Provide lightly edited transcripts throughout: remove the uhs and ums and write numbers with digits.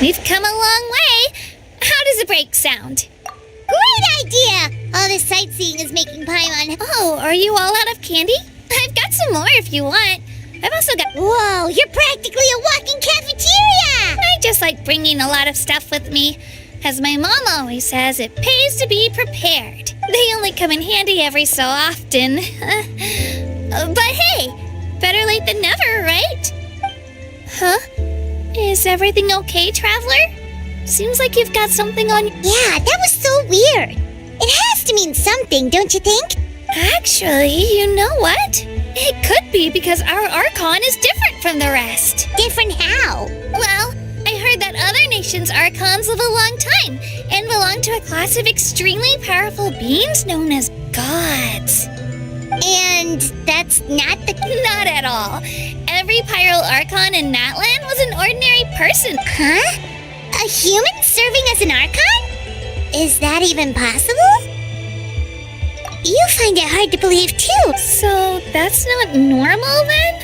We've come a long way. How does a break sound? Great idea! All this sightseeing is making Paimon. Oh, are you all out of candy? I've got some more if you want. I've also got... Whoa, you're practically a walking cafeteria! I just like bringing a lot of stuff with me. As my mom always says, it pays to be prepared. They only come in handy every so often. But hey, better late than never, right? Huh? Is everything okay, Traveler? Seems like you've got something on... Yeah, that was so weird. It has to mean something, don't you think? Actually, you know what? It could be because our Archon is different from the rest. Different how? Well, I heard that other nations' Archons live a long time and belong to a class of extremely powerful beings known as gods. And that's not the... Not at all. Every Pyro Archon in Natlan was an ordinary person. Huh? A human serving as an Archon? Is that even possible? You find it hard to believe, too. So that's not normal, then?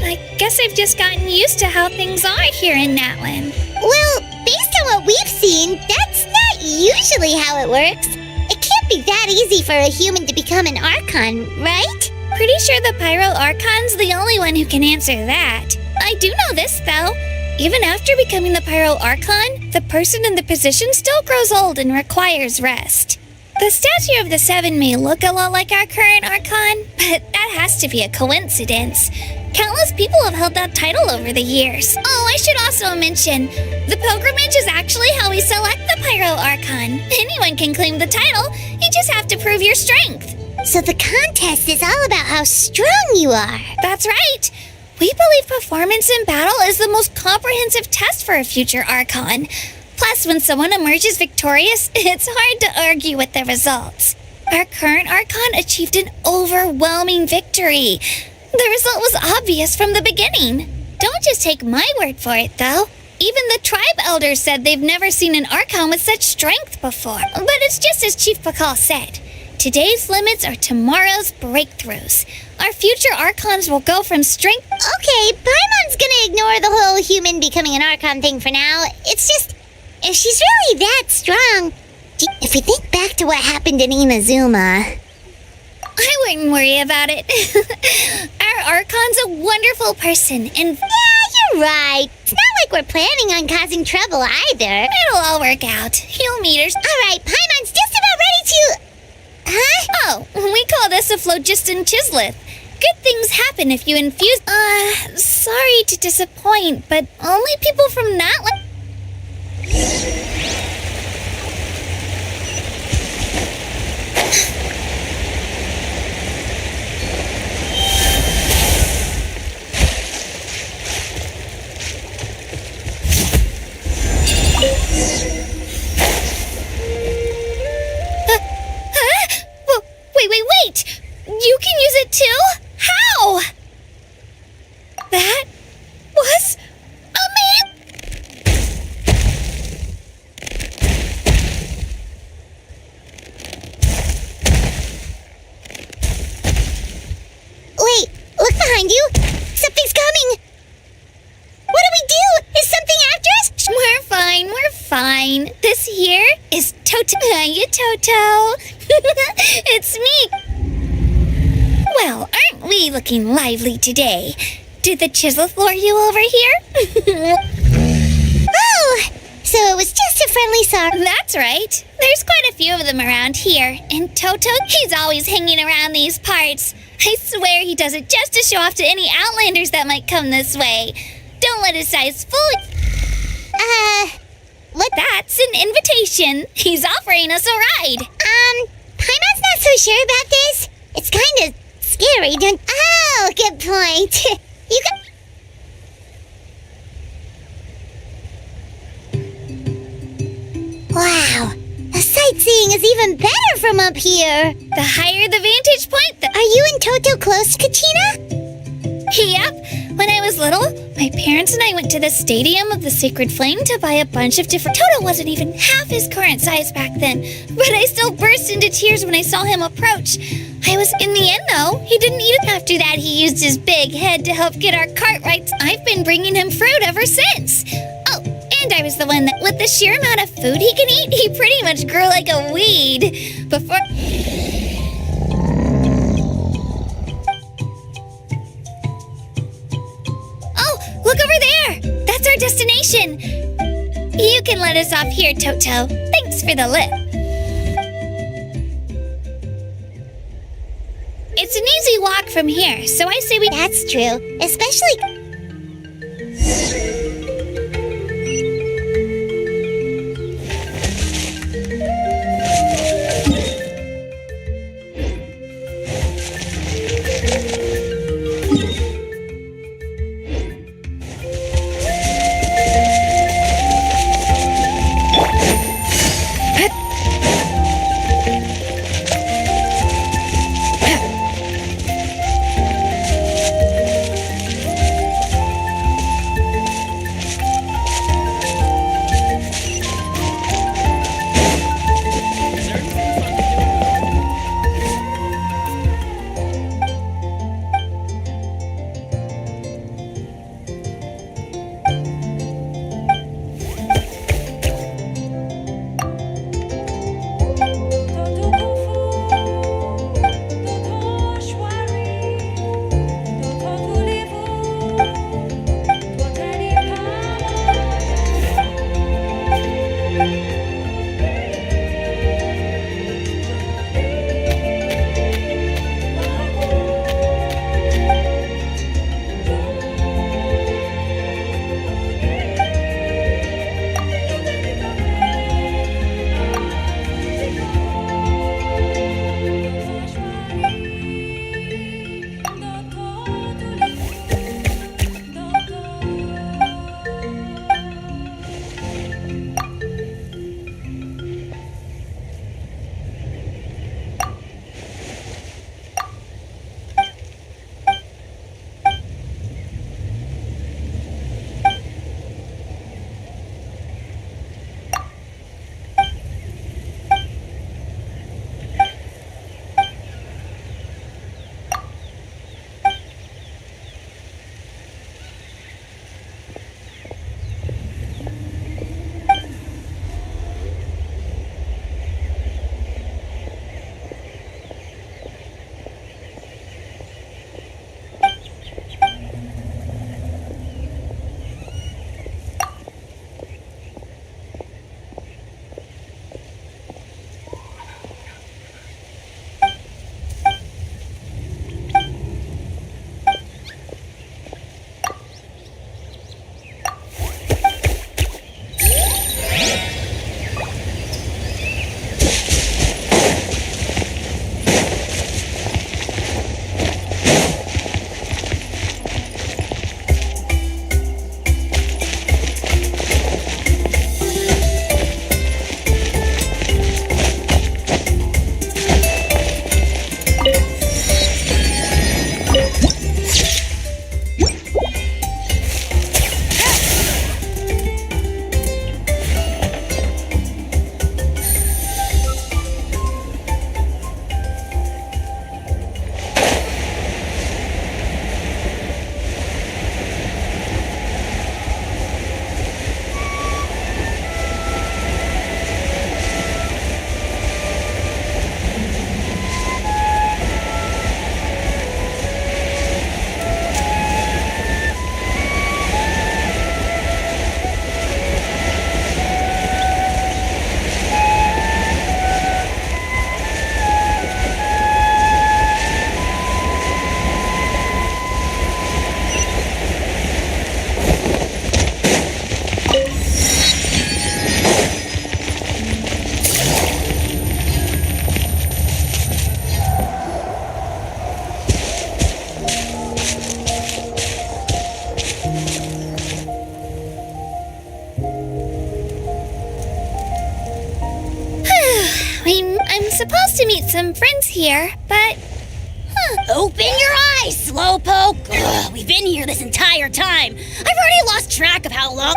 I guess I've just gotten used to how things are here in Natlan. Well, based on what we've seen, that's not usually how it works. It can't be that easy for a human to become an Archon, right? Pretty sure the Pyro Archon's the only one who can answer that. I do know this, though. Even after becoming the Pyro Archon, the person in the position still grows old and requires rest. The statue of the Seven may look a lot like our current Archon, but that has to be a coincidence. Countless people have held that title over the years. Oh, I should also mention, the pilgrimage is actually how we select the Pyro Archon. Anyone can claim the title, you just have to prove your strength. So the contest is all about how strong you are. That's right. We believe performance in battle is the most comprehensive test for a future Archon. Plus, when someone emerges victorious, it's hard to argue with the results. Our current Archon achieved an overwhelming victory. The result was obvious from the beginning. Don't just take my word for it, though. Even the tribe elders said they've never seen an Archon with such strength before. But it's just as Chief Pakal said. Today's limits are tomorrow's breakthroughs. Our future Archons will go from strength... Okay, Paimon's gonna ignore the whole human becoming an Archon thing for now. It's just... if she's really that strong... If we think back to what happened in Inazuma... I wouldn't worry about it. Our Archon's a wonderful person, and... Yeah, you're right. It's not like we're planning on causing trouble either. It'll all work out. You'll meet her. Alright, Paimon's just about ready to... Huh? Oh, we call this a phlogiston chisleth. Good things happen if you infuse... sorry to disappoint, but only people from Natlan... Wait! You can use it too? How? That was amazing! Wait, look behind you! Something's coming! What do we do? Is something after us? We're fine. This here is Toto. Hiya, Toto. It's me. Well, aren't we looking lively today? Did the Chisleth lure you over here? Oh, so it was just a friendly sock. That's right. There's quite a few of them around here. And Toto, he's always hanging around these parts. I swear he does it just to show off to any Outlanders that might come this way. Don't let his eyes fool you. What? That's an invitation. He's offering us a ride. Paimon's not so sure about this. It's kind of scary, don't... Oh, good point. You can... Wow, the sightseeing is even better from up here. The higher the vantage point, the... Are you and Toto close, Katina? Yep. When I was little, my parents and I went to the Stadium of the Sacred Flame to buy a bunch of different... Toto wasn't even half his current size back then, but I still burst into tears when I saw him approach. I was in the end, though. He didn't eat it. After that, he used his big head to help get our cart right. I've been bringing him fruit ever since. Oh, and I was the one that, with the sheer amount of food he can eat, he pretty much grew like a weed. Before... Oh, look over there. That's our destination. You can let us off here, Toto. Thanks for the lift. It's an easy walk from here, so I say we... That's true. Especially... supposed to meet some friends here, but... Open your eyes, Slowpoke! Ugh, we've been here this entire time. I've already lost track of how long...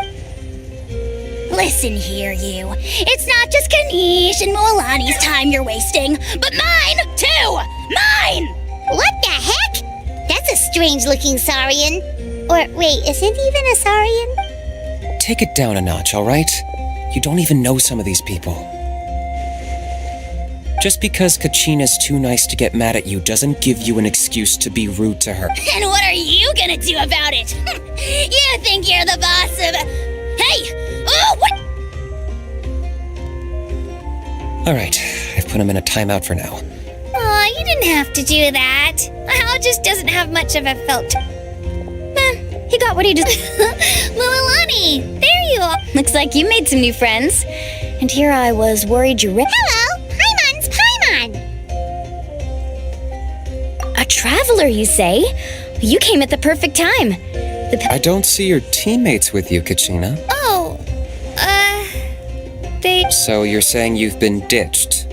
Listen here, you. It's not just Kanish and Moalani's time you're wasting, but mine, too! Mine! What the heck? That's a strange-looking Saurian. Or, wait, is it even a Saurian? Take it down a notch, all right? You don't even know some of these people. Just because Kachina's too nice to get mad at you doesn't give you an excuse to be rude to her. And what are you gonna do about it? You think you're the boss of... Hey! Oh, what? All right, I've put him in a timeout for now. Aw, you didn't have to do that. Hal just doesn't have much of a filter. He got what he deserved. Mualani, there you are. Looks like you made some new friends. And here I was worried you Hello, Paimon's Paimon. A traveler, you say? You came at the perfect time. I don't see your teammates with you, Kachina. Oh, they... So you're saying you've been ditched?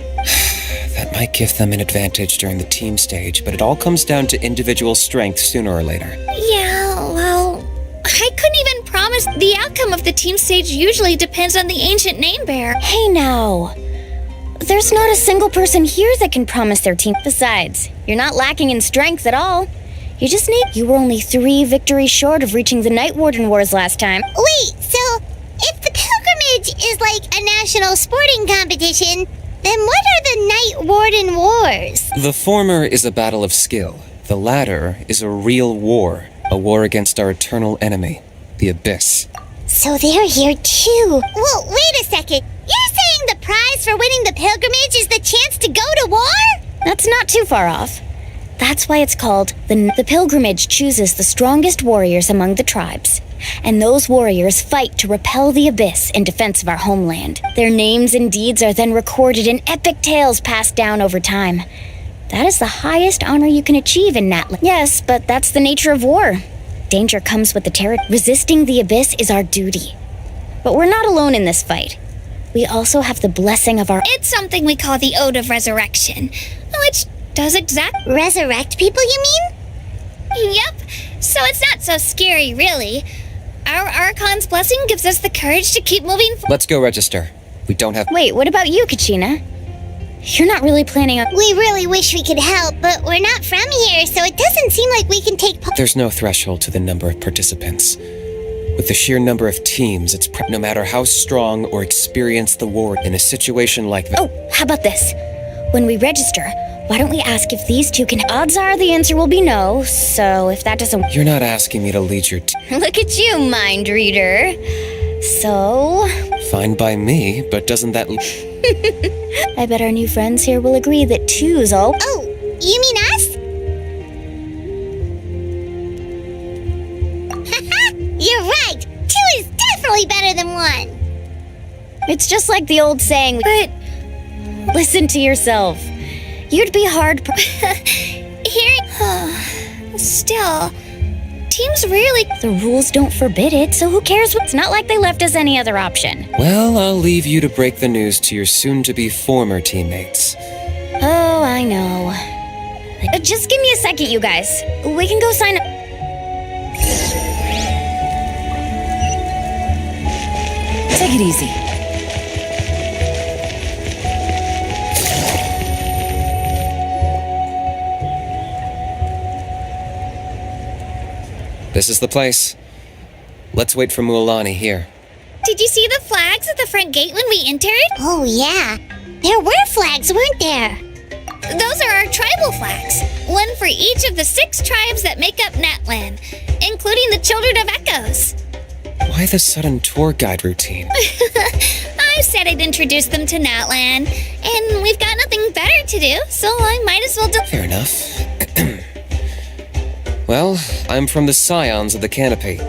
That might give them an advantage during the team stage, but it all comes down to individual strength sooner or later. Yeah, well, I couldn't even promise. The outcome of the team stage usually depends on the ancient name bearer. Hey now. There's not a single person here that can promise their team. Besides, you're not lacking in strength at all. You were only 3 victories short of reaching the Night Warden Wars last time. Wait, so if the pilgrimage is like a national sporting competition, then what are the Night Warden Wars? The former is a battle of skill. The latter is a real war. A war against our eternal enemy, the Abyss. So they're here too. Well, wait a second. You're saying the prize for winning the pilgrimage is the chance to go to war? That's not too far off. That's why it's called the pilgrimage chooses the strongest warriors among the tribes. And those warriors fight to repel the Abyss in defense of our homeland. Their names and deeds are then recorded in epic tales passed down over time. That is the highest honor you can achieve in Natlan. Yes, but that's the nature of war. Danger comes with the territory. Resisting the Abyss is our duty. But we're not alone in this fight. We also have the blessing of our... It's something we call the Ode of Resurrection, which does Resurrect people, you mean? Yep, so it's not so scary, really. Our Archon's blessing gives us the courage to keep moving forward. Let's go register. We don't have... Wait, what about you, Kachina? You're not really planning on... We really wish we could help, but we're not from here, so it doesn't seem like we can take part. There's no threshold to the number of participants. With the sheer number of teams, it's no matter how strong or experienced the war in a situation like that. Oh, how about this? When we register, why don't we ask if these two can... Odds are the answer will be no, so if that doesn't... You're not asking me to lead your Look at you, mind reader. So... Fine by me, but doesn't that... I bet our new friends here will agree that two's all... Oh, you mean us? You're right. 2 is definitely better than 1. It's just like the old saying, but... Listen to yourself. You'd be hard... Still, teams really... The rules don't forbid it, so who cares? It's not like they left us any other option. Well, I'll leave you to break the news to your soon-to-be former teammates. Oh, I know. Just give me a second, you guys. We can go sign up. Take it easy. This is the place. Let's wait for Mualani here. Did you see the flags at the front gate when we entered? Oh, yeah. There were flags, weren't there? Those are our tribal flags. One for each of the 6 tribes that make up Natlan, including the Children of Echoes. Why the sudden tour guide routine? I said I'd introduce them to Natlan, and we've got nothing better to do, so I might as well do... Fair enough. Well, I'm from the Scions of the Canopy.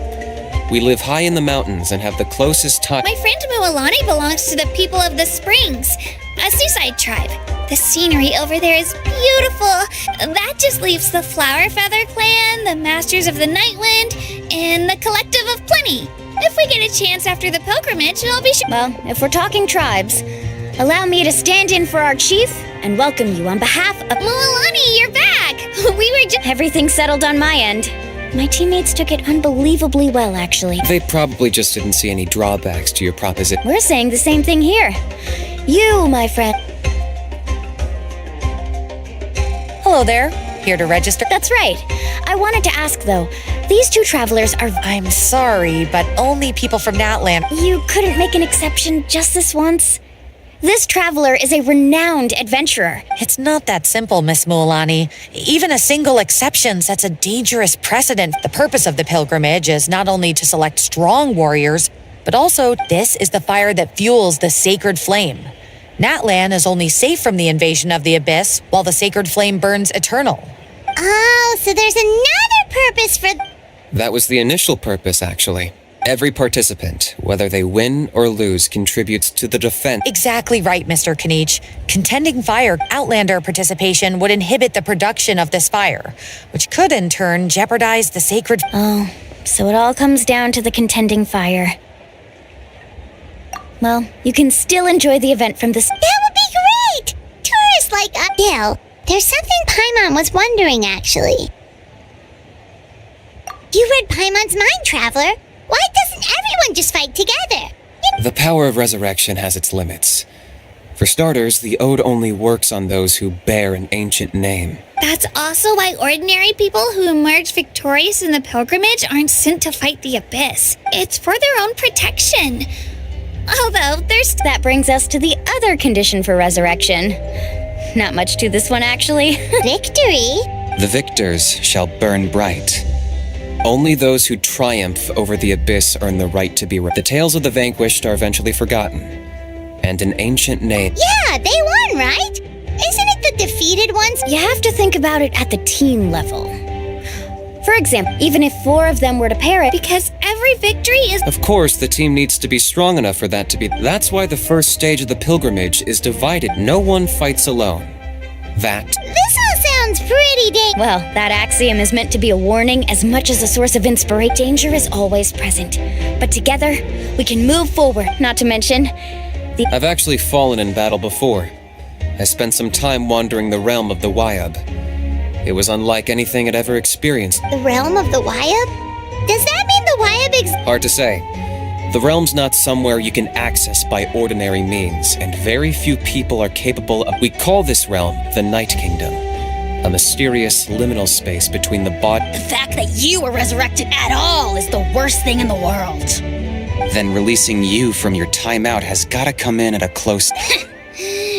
We live high in the mountains and have the closest tie... My friend Mualani belongs to the people of the Springs, a seaside tribe. The scenery over there is beautiful. That just leaves the Flower Feather Clan, the Masters of the Nightwind, and the Collective of Plenty. If we get a chance after the pilgrimage, I'll be sure... Well, if we're talking tribes, allow me to stand in for our chief and welcome you on behalf of... Mualani, you're back! We were just... Everything settled on my end. My teammates took it unbelievably well, actually. They probably just didn't see any drawbacks to your proposition. We're saying the same thing here. You, my friend... Hello there. Here to register. That's right. I wanted to ask, though. These two travelers are... I'm sorry, but only people from Natland. You couldn't make an exception just this once? This traveler is a renowned adventurer. It's not that simple, Miss Mualani. Even a single exception sets a dangerous precedent. The purpose of the pilgrimage is not only to select strong warriors, but also this is the fire that fuels the sacred flame. Natlan is only safe from the invasion of the abyss, while the sacred flame burns eternal. Oh, so there's another purpose for... That was the initial purpose, actually. Every participant, whether they win or lose, contributes to the defense. Exactly right, Mr. Kanich. Contending fire Outlander participation would inhibit the production of this fire, which could in turn jeopardize the sacred... Oh, so it all comes down to the contending fire. Well, you can still enjoy the event from this... That would be great! Tourists like us... Dale, there's something Paimon was wondering, actually. You read Paimon's mind, Traveler. Why doesn't everyone just fight together? The power of resurrection has its limits. For starters, the ode only works on those who bear an ancient name. That's also why ordinary people who emerge victorious in the pilgrimage aren't sent to fight the abyss. It's for their own protection. Although there's... That brings us to the other condition for resurrection. Not much to this one, actually. Victory? The victors shall burn bright. Only those who triumph over the abyss earn the right to be... The tales of the vanquished are eventually forgotten. And an ancient name... Yeah, they won, right? Isn't it the defeated ones? You have to think about it at the team level. For example, even if 4 of them were to perish... Because every victory is... Of course, the team needs to be strong enough for that to be... That's why the first stage of the pilgrimage is divided. No one fights alone. That... This all sounds pretty Well, that axiom is meant to be a warning as much as a source of inspiration. Danger is always present. But together, we can move forward. Not to mention... I've actually fallen in battle before. I spent some time wandering the realm of the Wyab. It was unlike anything I'd ever experienced. The realm of the Wyab? Does that mean the Wyab Hard to say. The realm's not somewhere you can access by ordinary means, and very few people are capable of... We call this realm the Night Kingdom. A mysterious liminal space between the body... The fact that you were resurrected at all is the worst thing in the world. Then releasing you from your timeout has gotta come in at a close...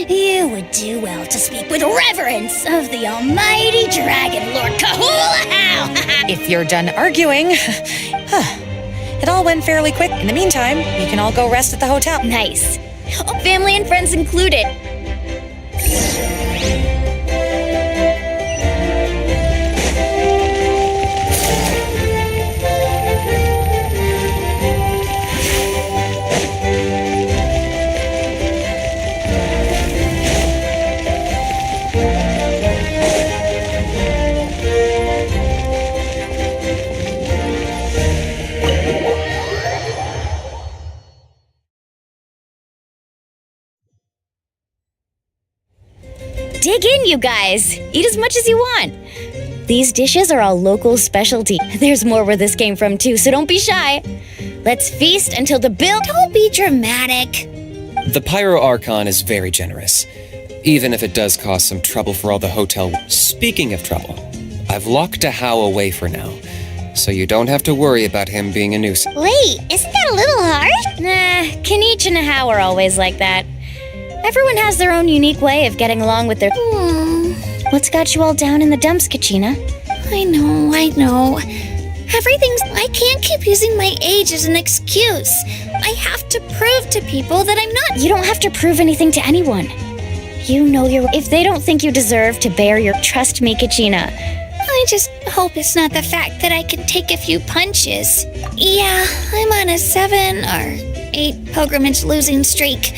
You would do well to speak with reverence of the almighty dragon, Lord Kahula-How! If you're done arguing... It all went fairly quick. In the meantime, you can all go rest at the hotel. Nice. Family and friends included. Dig in, you guys. Eat as much as you want. These dishes are all local specialty. There's more where this came from, too, so don't be shy. Let's feast until the bill... Don't be dramatic. The Pyro Archon is very generous, even if it does cause some trouble for all the hotel... Speaking of trouble, I've locked a How away for now, so you don't have to worry about him being a nuisance. Wait, isn't that a little harsh? Nah, Kanich and How are always like that. Everyone has their own unique way of getting along with their... What's got you all down in the dumps, Kachina? I know. Everything's... I can't keep using my age as an excuse. I have to prove to people that I'm not... You don't have to prove anything to anyone. You know your... If they don't think you deserve to bear your... Trust me, Kachina. I just hope it's not the fact that I can take a few punches. Yeah, I'm on a 7 or 8 pilgrimage losing streak.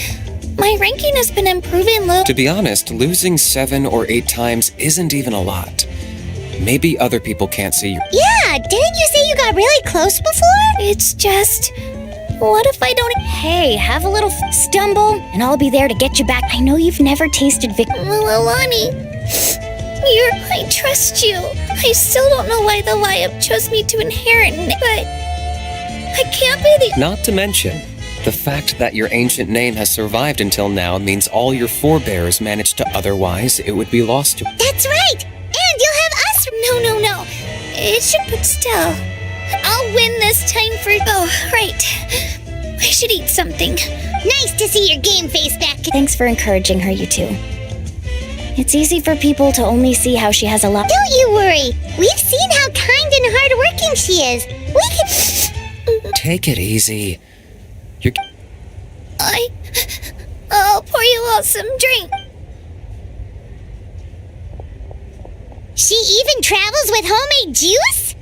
My ranking has been improving, To be honest, losing 7 or 8 times isn't even a lot. Maybe other people can't see you. Yeah, didn't you say you got really close before? It's just... What if I don't... Hey, have a little stumble, and I'll be there to get you back. I know you've never tasted Alani, I trust you. I still don't know why the Wyab chose me to inherit, but... I can't be the... Not to mention... The fact that your ancient name has survived until now means all your forebears managed to otherwise, it would be lost to... That's right! It should, but still. I'll win this time for. Oh, right. I should eat something. Nice to see your game face back. Thanks for encouraging her, you two. It's easy for people to only see how she has a lot. Don't you worry. We've seen how kind and hardworking she is. We can. Take it easy. You're. I'll pour you all some drink. She even travels with homemade juice?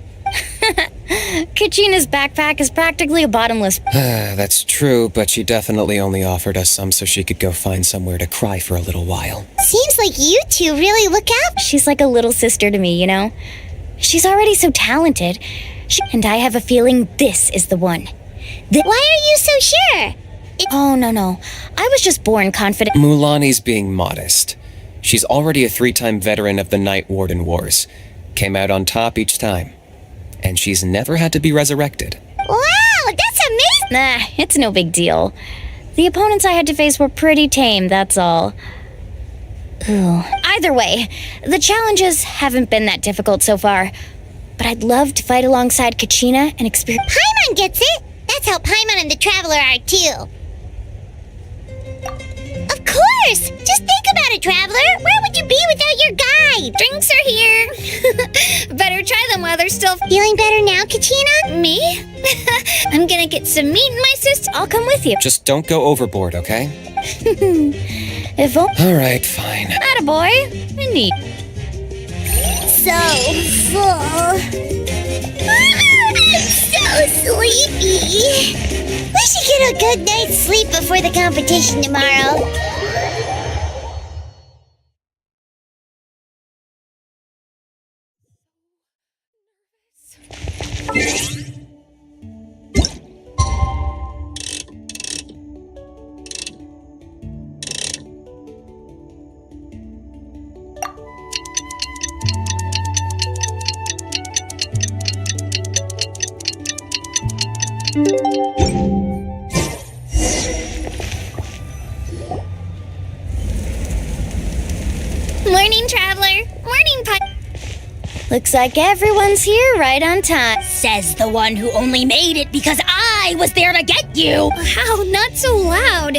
Kachina's backpack is practically a bottomless. That's true, but she definitely only offered us some so she could go find somewhere to cry for a little while. Seems like you two really look out. She's like a little sister to me, you know? She's already so talented. And I have a feeling this is the one. Why are you so sure? Oh, no. I was just born confident. Mulani's being modest. She's already a 3-time veteran of the Night Warden Wars. Came out on top each time. And she's never had to be resurrected. Wow, that's amazing. Nah, it's no big deal. The opponents I had to face were pretty tame, that's all. Ooh. Either way, the challenges haven't been that difficult so far. But I'd love to fight alongside Kachina and experience. Paimon gets it. That's how Paimon and the Traveler are too. Of course! Just think about it, Traveler. Where would you be without your guide? Drinks are here. Better try them while they're still. Feeling better now, Kachina? Me? I'm gonna get some meat in my system. I'll come with you. Just don't go overboard, okay? If only. Alright, fine. Attaboy. Neat. So full. I'm so sleepy. We should get a good night's sleep before the competition tomorrow. Morning, Traveler. Morning, Looks like everyone's here right on time. Says the one who only made it because I was there to get you. Wow, not so loud.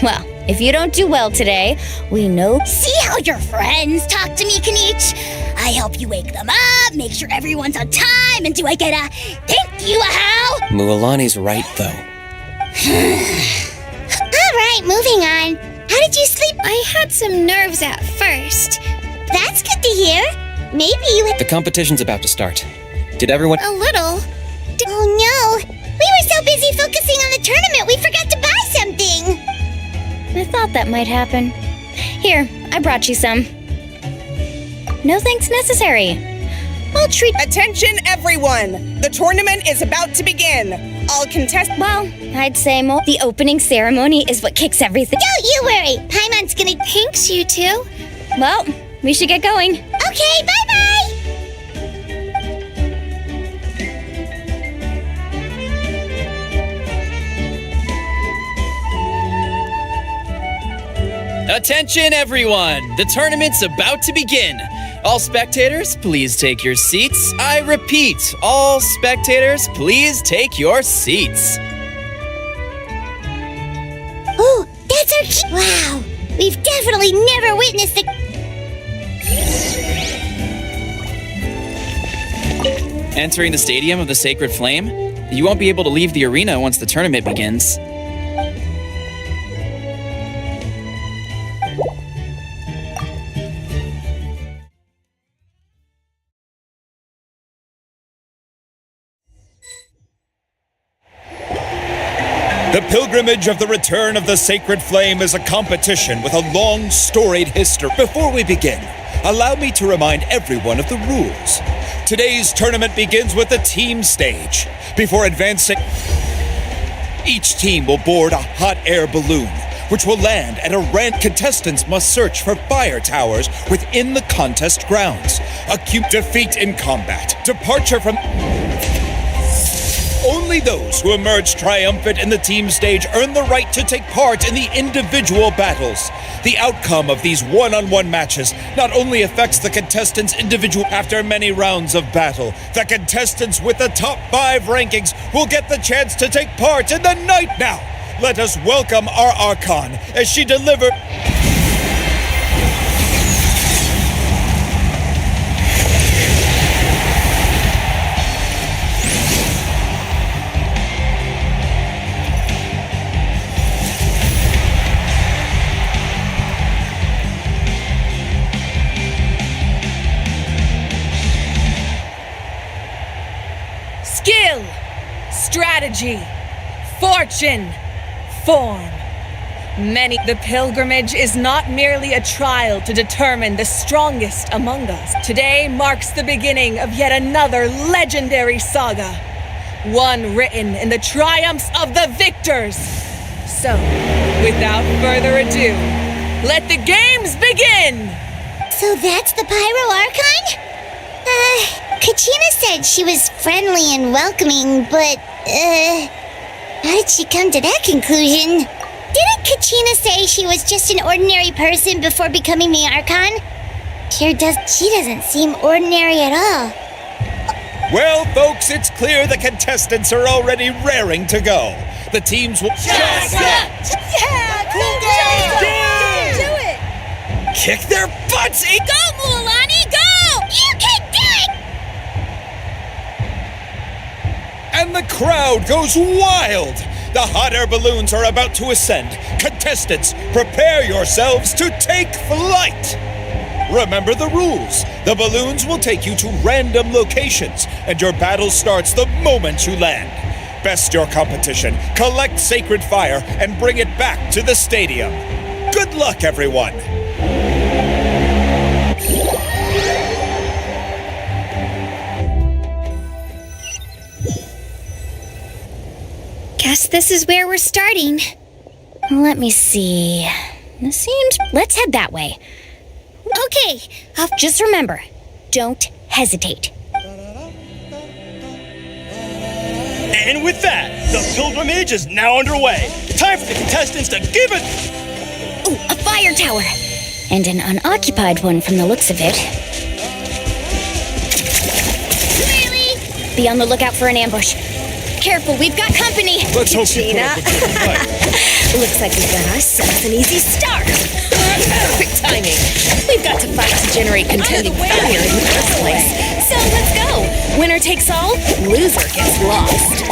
Well, if you don't do well today, we know. See how your friends talk to me, Kanich? I help you wake them up, make sure everyone's on time, and do I get a thank you, how? Mualani's right, though. All right, moving on. How did you sleep? I had some nerves at first. That's good to hear. Maybe you had... The competition's about to start. Did everyone... A little. Oh no! We were so busy focusing on the tournament we forgot to buy something! I thought that might happen. Here, I brought you some. No thanks necessary. I'll treat. Attention, everyone! The tournament is about to begin. All contestants. Well, I'd say more. The opening ceremony is what kicks everything. Don't you worry! Paimon's gonna... Thanks, you two. Well, we should get going. Okay, bye-bye! Attention, everyone! The tournament's about to begin. All spectators, please take your seats. I repeat, all spectators, please take your seats. Oh, that's our key. Wow! We've definitely never witnessed the... Entering the stadium of the Sacred Flame, you won't be able to leave the arena once the tournament begins. The Pilgrimage of the Return of the Sacred Flame is a competition with a long, storied history. Before we begin, allow me to remind everyone of the rules. Today's tournament begins with the team stage. Before advancing, each team will board a hot air balloon, which will land at a random. Contestants must search for fire towers within the contest grounds. Acute defeat in combat. Departure from... Only Only those who emerge triumphant in the team stage earn the right to take part in the individual battles. The outcome of these one-on-one matches not only affects the contestants' individual. After many rounds of battle, the contestants with the top 5 rankings will get the chance to take part in the night. Now, let us welcome our Archon as she delivers. Skill, strategy, fortune, form. The pilgrimage is not merely a trial to determine the strongest among us. Today marks the beginning of yet another legendary saga, one written in the triumphs of the victors. So, without further ado, let the games begin! So that's the Pyro Archon? Kachina said she was friendly and welcoming, but, how did she come to that conclusion? Didn't Kachina say she was just an ordinary person before becoming the Archon? She doesn't seem ordinary at all. Well, folks, it's clear the contestants are already raring to go. The teams will... Do it! Kick their butts! Go, Mualani, go! You can do it! And the crowd goes wild! The hot air balloons are about to ascend. Contestants, prepare yourselves to take flight! Remember the rules. The balloons will take you to random locations, and your battle starts the moment you land. Best your competition, collect sacred fire, and bring it back to the stadium. Good luck, everyone! Guess this is where we're starting. Let me see. Let's head that way. Okay, Just remember, don't hesitate. And with that, the pilgrimage is now underway. Time for the contestants to give it... Ooh, a fire tower! And an unoccupied one from the looks of it. Really? Be on the lookout for an ambush. Careful, we've got company! Let's hope you put up a good fight. Looks like we've got ourselves an easy start. Perfect timing. We've got to fight to generate contending fire in the first place. So let's go. Winner takes all, loser gets lost.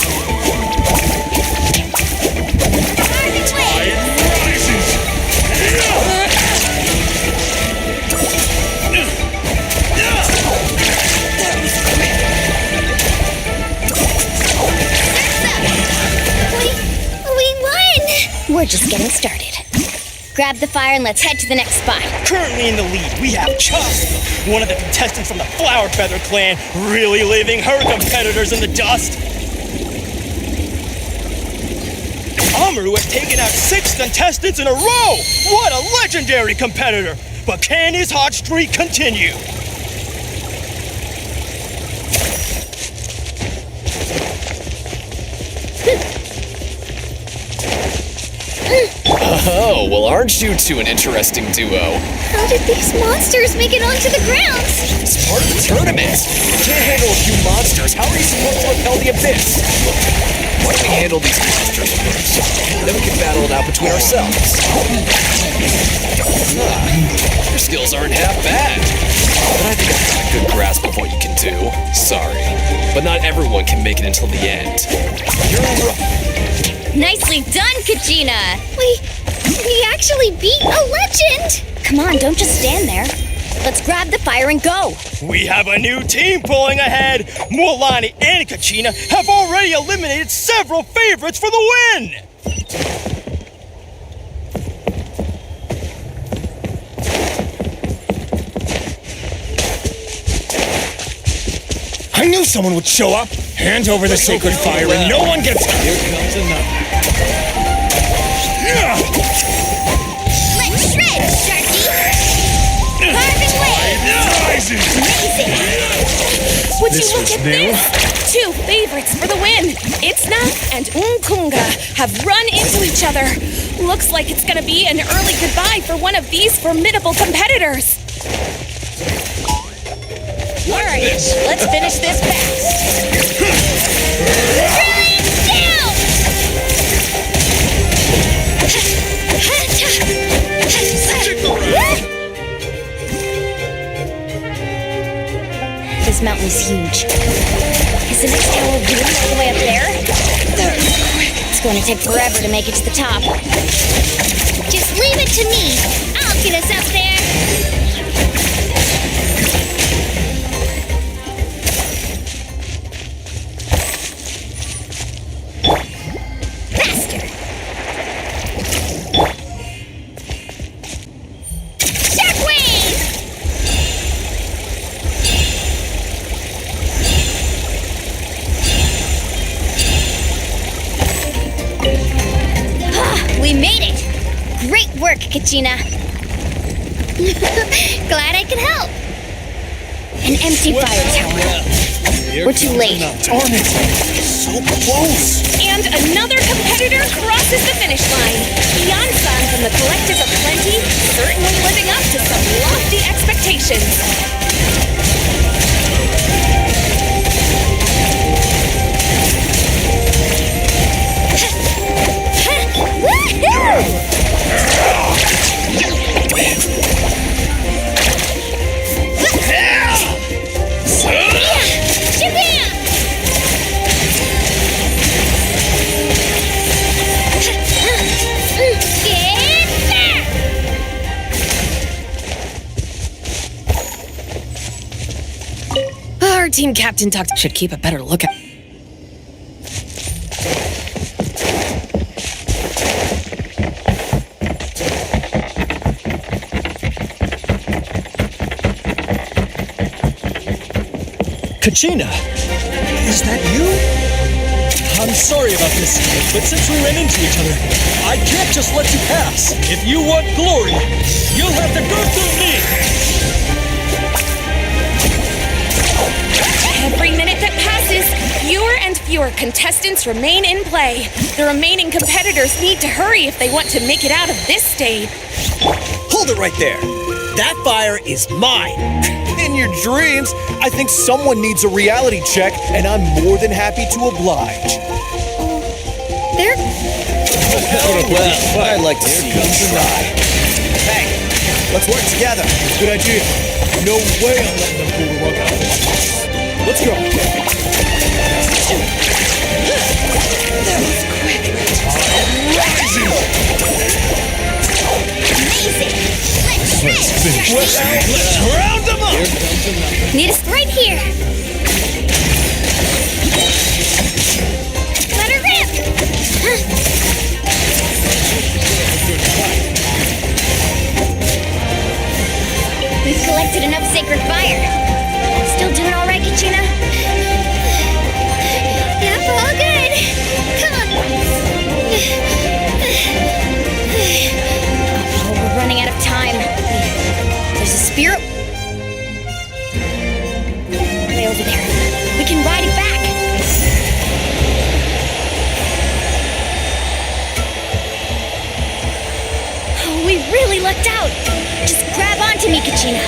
We're just getting started. Grab the fire and let's head to the next spot. Currently in the lead, we have Chus, one of the contestants from the Flower Feather clan, really leaving her competitors in the dust. Amaru has taken out 6 contestants in a row! What a legendary competitor! But can his hot streak continue? Oh, well, aren't you two an interesting duo? How did these monsters make it onto the ground? It's part of the tournament. You can't handle a few monsters. How are you supposed to repel the abyss? Why don't we handle these monsters first? Then we can battle it out between ourselves. Your skills aren't half bad. But I think I've got a good grasp of what you can do. Sorry. But not everyone can make it until the end. You're right. Nicely done, Kachina! We actually beat a legend! Come on, don't just stand there. Let's grab the fire and go. We have a new team pulling ahead. Mualani and Kachina have already eliminated several favorites for the win. I knew someone would show up. Hand over the sacred fire and no one gets... Here comes another. Let's shred, Sharky! Carve and wave! Rises. Amazing! Would you look at this? 2 favorites for the win. Itzna and Unkunga have run into each other. Looks like it's gonna be an early goodbye for one of these formidable competitors. All right, let's finish this fast. This mountain's huge. Is the next tower really all the way up there? It's going to take forever to make it to the top. Just leave it to me. I'll get us up there. Faster. Shockwave! We made it! Great work, Kachina. Glad I could help. An empty fire tower. We're too late. Darn it! So close! And another competitor crosses the finish line. Yan-san from the Collective of Plenty, certainly living up to some lofty expectations. Our team captain should keep a better lookout. Kachina! Is that you? I'm sorry about this, but since we ran into each other, I can't just let you pass. If you want glory, you'll have to go through me! Every minute that passes, fewer and fewer contestants remain in play. The remaining competitors need to hurry if they want to make it out of this stage. Hold it right there! That fire is mine! In your dreams, I think someone needs a reality check, and I'm more than happy to oblige. There. Well, I'd like to see you try. Hey, let's work together. Good idea. No way I'm letting them pull the rug out. Let's go. That was quick. Amazing. Let's finish this. Let's round them up. Need us right here. Let her rip. We've collected enough sacred fire. Still doing all right, Kachina? Yep, all good. Come on. Oh, we're running out of time. There's a spirit way over there. We can ride it back. Oh, we really lucked out. Just grab onto me, Kachina.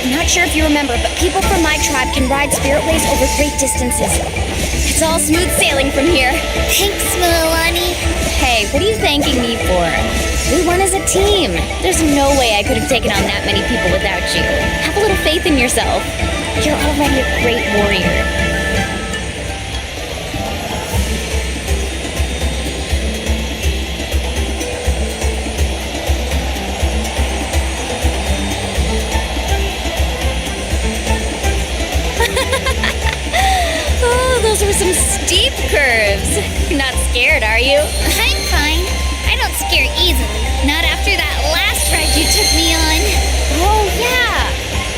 I'm not sure if you remember, but people from my tribe can ride spiritways over great distances. It's all smooth sailing from here. Thanks, Milani. Hey, what are you thanking me for? We won as a team. There's no way I could have taken on that many people without you. Have a little faith in yourself. You're already a great warrior. Oh, those were some steep curves. You're not scared, are you? I'm fine. I don't scare easily. Not after that last ride you took me on. Oh, yeah.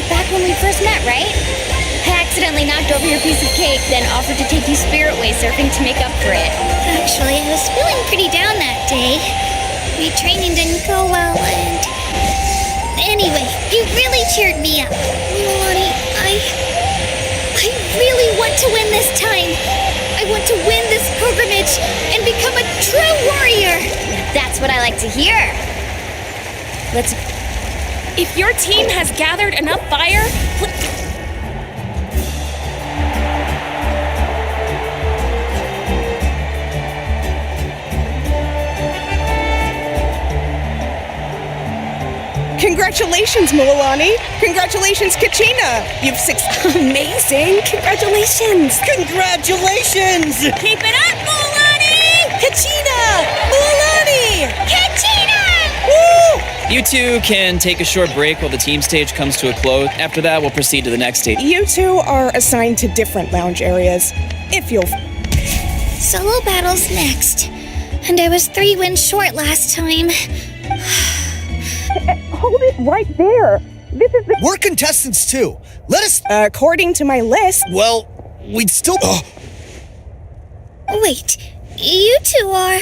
Back when we first met, right? I accidentally knocked over your piece of cake, then offered to take you spiritway surfing to make up for it. Actually, I was feeling pretty down that day. My training didn't go well, and... Anyway, you really cheered me up. Milani, I really want to win this time. I want to win this pilgrimage and become a true warrior. That's what I like to hear. If your team has gathered enough fire, Congratulations, Milani. Congratulations, Kachina. You've amazing! Congratulations! Congratulations! Keep it up, Milani! Kachina! Milani! Kachina! You two can take a short break while the team stage comes to a close. After that, we'll proceed to the next stage. You two are assigned to different lounge areas. If you'll... Solo battles next. And I was 3 wins short last time. Hold it right there. This is the... We're contestants too. Let us... According to my list... Well, we'd still... Wait, you two are...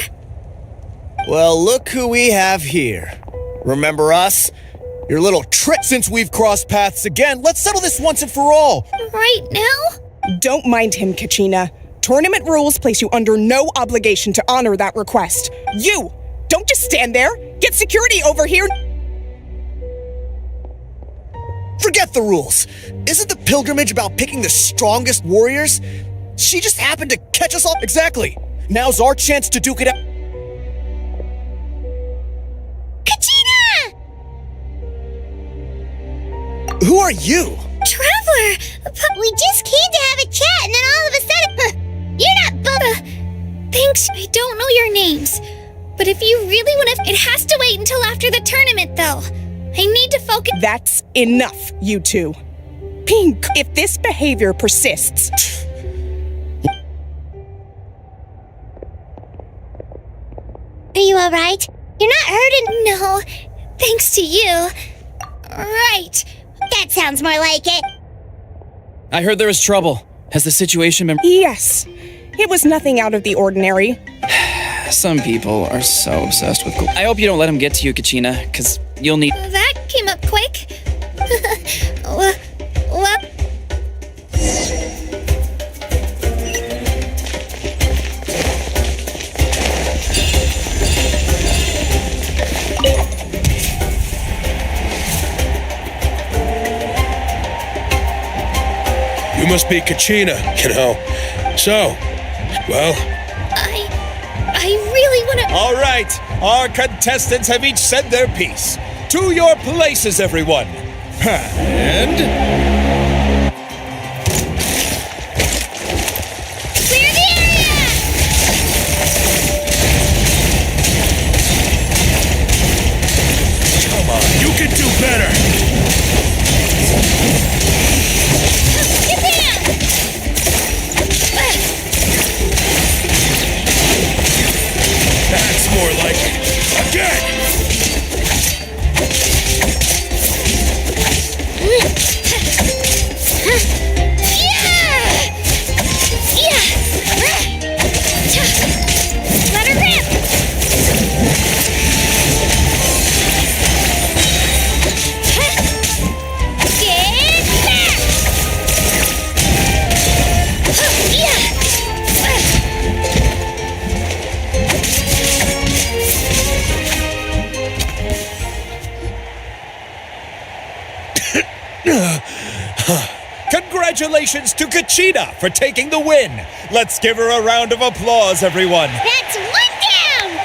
Well, look who we have here. Remember us? Your little trick. Since we've crossed paths again, let's settle this once and for all. Right now? Don't mind him, Kachina. Tournament rules place you under no obligation to honor that request. You! Don't just stand there! Get security over here! Forget the rules. Isn't the pilgrimage about picking the strongest warriors? She just happened to catch us all. Exactly. Now's our chance to duke it out. Kachina! Who are you? Traveler! We just came to have a chat, and then all of a sudden, you're not Thanks, I don't know your names. But if you really want to... It has to wait until after the tournament, though. I need to focus... That's enough, you two. Pink, if this behavior persists... Are you alright? You're not hurting? No, thanks to you. Right. That sounds more like it. I heard there was trouble. Has the situation been... Yes. It was nothing out of the ordinary. Some people are so obsessed with... I hope you don't let him get to you, Kachina, because you'll need... That came up quick. Well... You must be Kachina, you know. So, well... I really want to... All right, our contestants have each said their piece. To your places, everyone. And... Clear the area! Come on, you can do better! That's more like it. Again! Let her rip! Get back! Congratulations to Kachina for taking the win. Let's give her a round of applause, everyone. That's one down!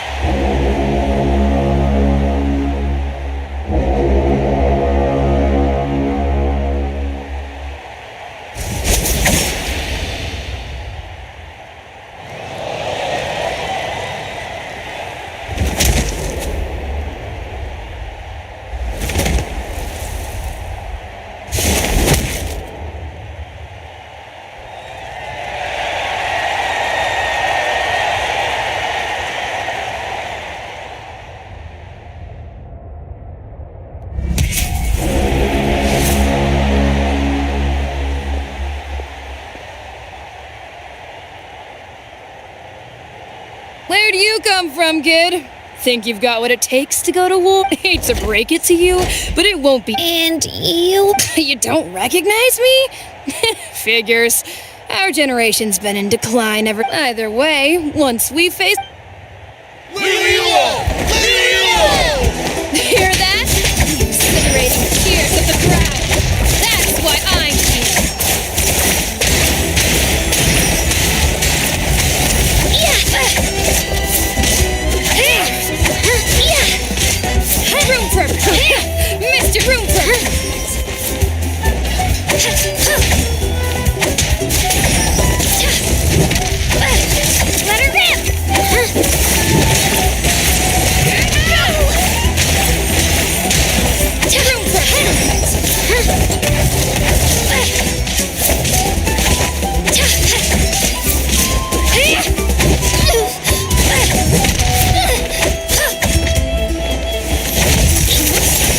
Where do you come from, kid? Think you've got what it takes to go to war? Hate to break it to you, but it won't be. And you... You don't recognize me? Figures. Our generation's been in decline ever. Either way, once we face. Hear that? The exhilarating cheers of the crowd. That's why I'm here. Room for Mr. Room for Let her rip!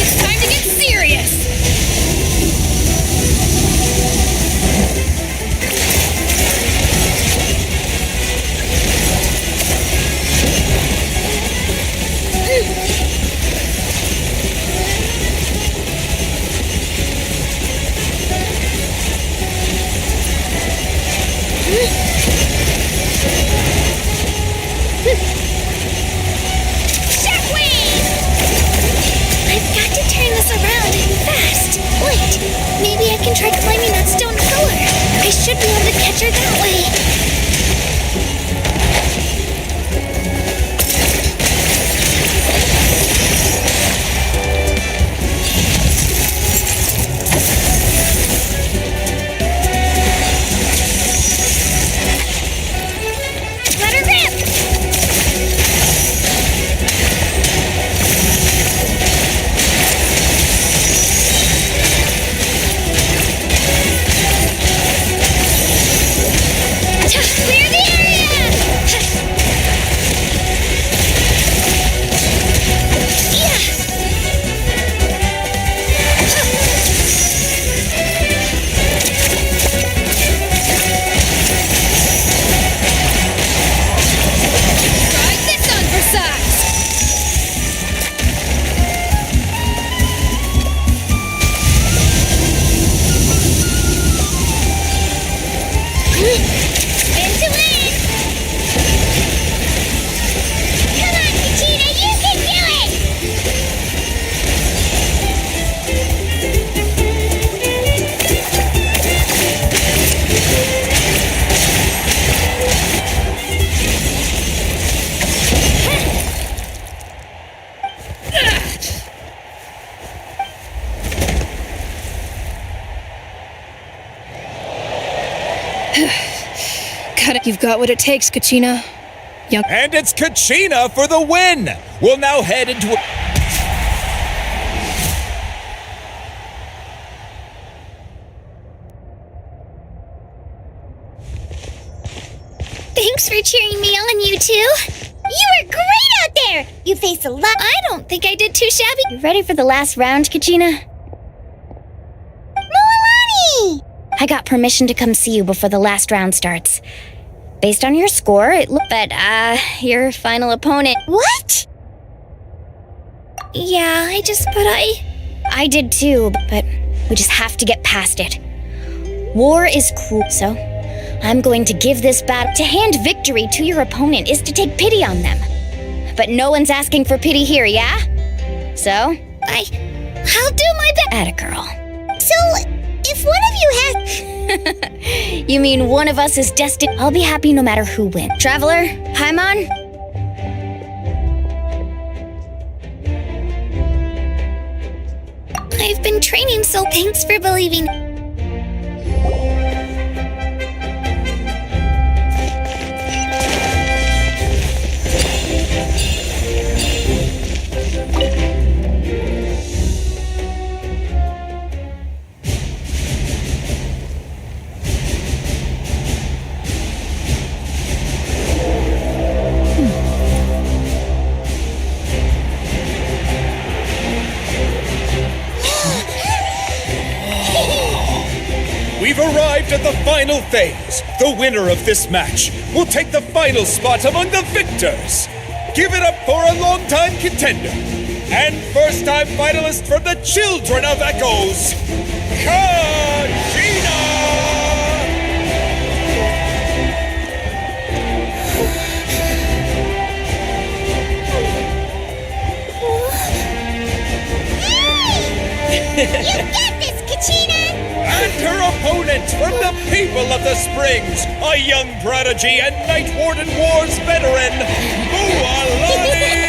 It's time to get serious. I've got to turn this around fast. Wait, maybe I can try climbing that stone pillar. I should be able to catch her that way. Let her rip! Clear the area! Try this on for size. Spin to win! Come on, Katina, you can do it! You've got what it takes, Kachina. And it's Kachina for the win! We'll now head into a... Thanks for cheering me on, you two. You were great out there! You faced a lot. I don't think I did too shabby. You ready for the last round, Kachina? Milani! I got permission to come see you before the last round starts. Based on your score, but your final opponent. What? Yeah, I did too, but we just have to get past it. War is cruel, so I'm going to give this battle. To hand victory to your opponent is to take pity on them. But no one's asking for pity here, yeah? So? I'll do my best. Atta girl. So, if one of you has... You mean one of us is destined? I'll be happy no matter who wins. Traveler, Paimon? I've been training, so thanks for believing. We've arrived at the final phase. The winner of this match will take the final spot among the victors. Give it up for a long-time contender and first-time finalist from the Children of Echoes, Kachina! from the people of the Springs, a young prodigy and Night Warden Wars veteran, Mualani!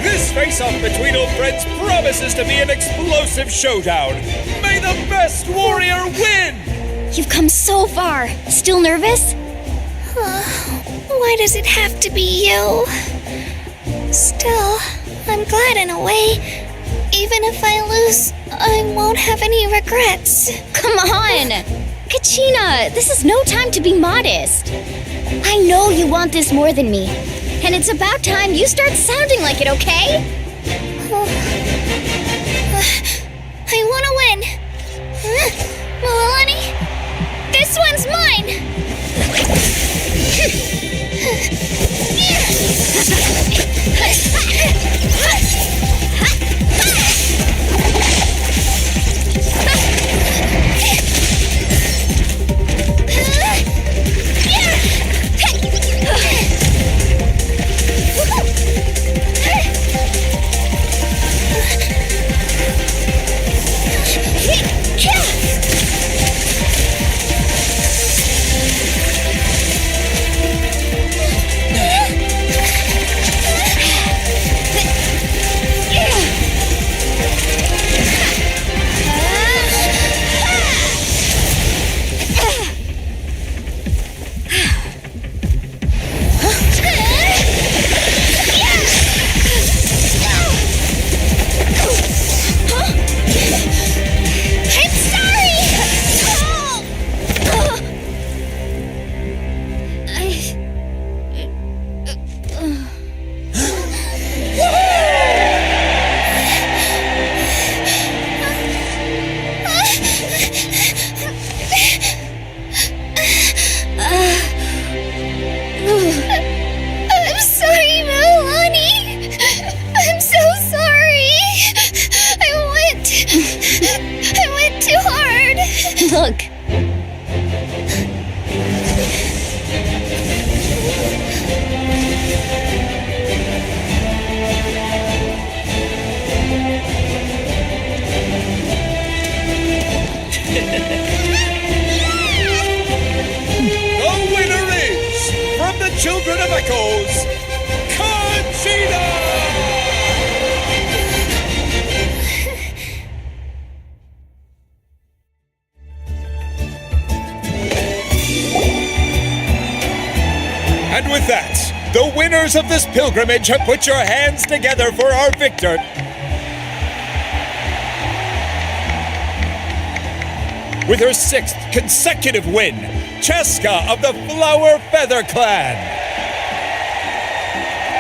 This face-off between old friends promises to be an explosive showdown. May the best warrior win! You've come so far. Still nervous? Why does it have to be you? Still, I'm glad in a way. Even if I lose, I won't have any regrets. Come on! Kachina, this is no time to be modest. I know you want this more than me. And it's about time you start sounding like it, okay? I want to win. Milani, this one's mine. Look. The winner is, from the Children of Echoes, Conchita! And with that, the winners of this pilgrimage have put your hands together for our victor. With her 6th consecutive win, Cheska of the Flower Feather Clan.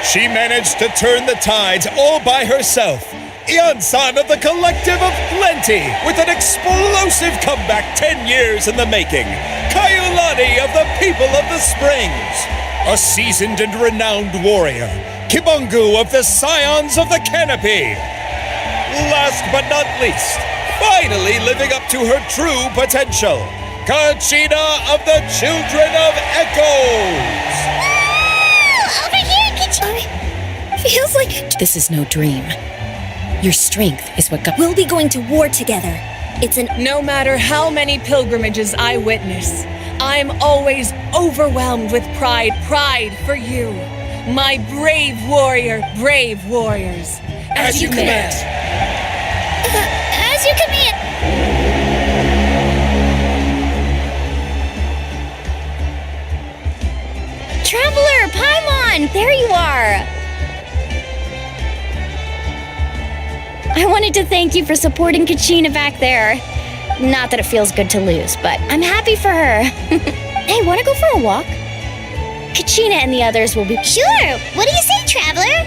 She managed to turn the tides all by herself. Ian-san of the Collective of Plenty with an explosive comeback 10 years in the making. Kaiulani of the People of the Springs. A seasoned and renowned warrior. Kibungu of the Scions of the Canopy. Last but not least, finally living up to her true potential, Conchita of the Children of Echoes! Over here, Conchita! Feels like... This is no dream. Your strength is what got... We'll be going to war together. It's an... No matter how many pilgrimages I witness, I'm always overwhelmed with pride for you. My brave warrior, brave warriors. As you command. As you command. Traveler, Paimon, there you are. I wanted to thank you for supporting Kachina back there. Not that it feels good to lose, but I'm happy for her. Hey, wanna go for a walk? Kachina and the others will be... Sure! What do you say, Traveler?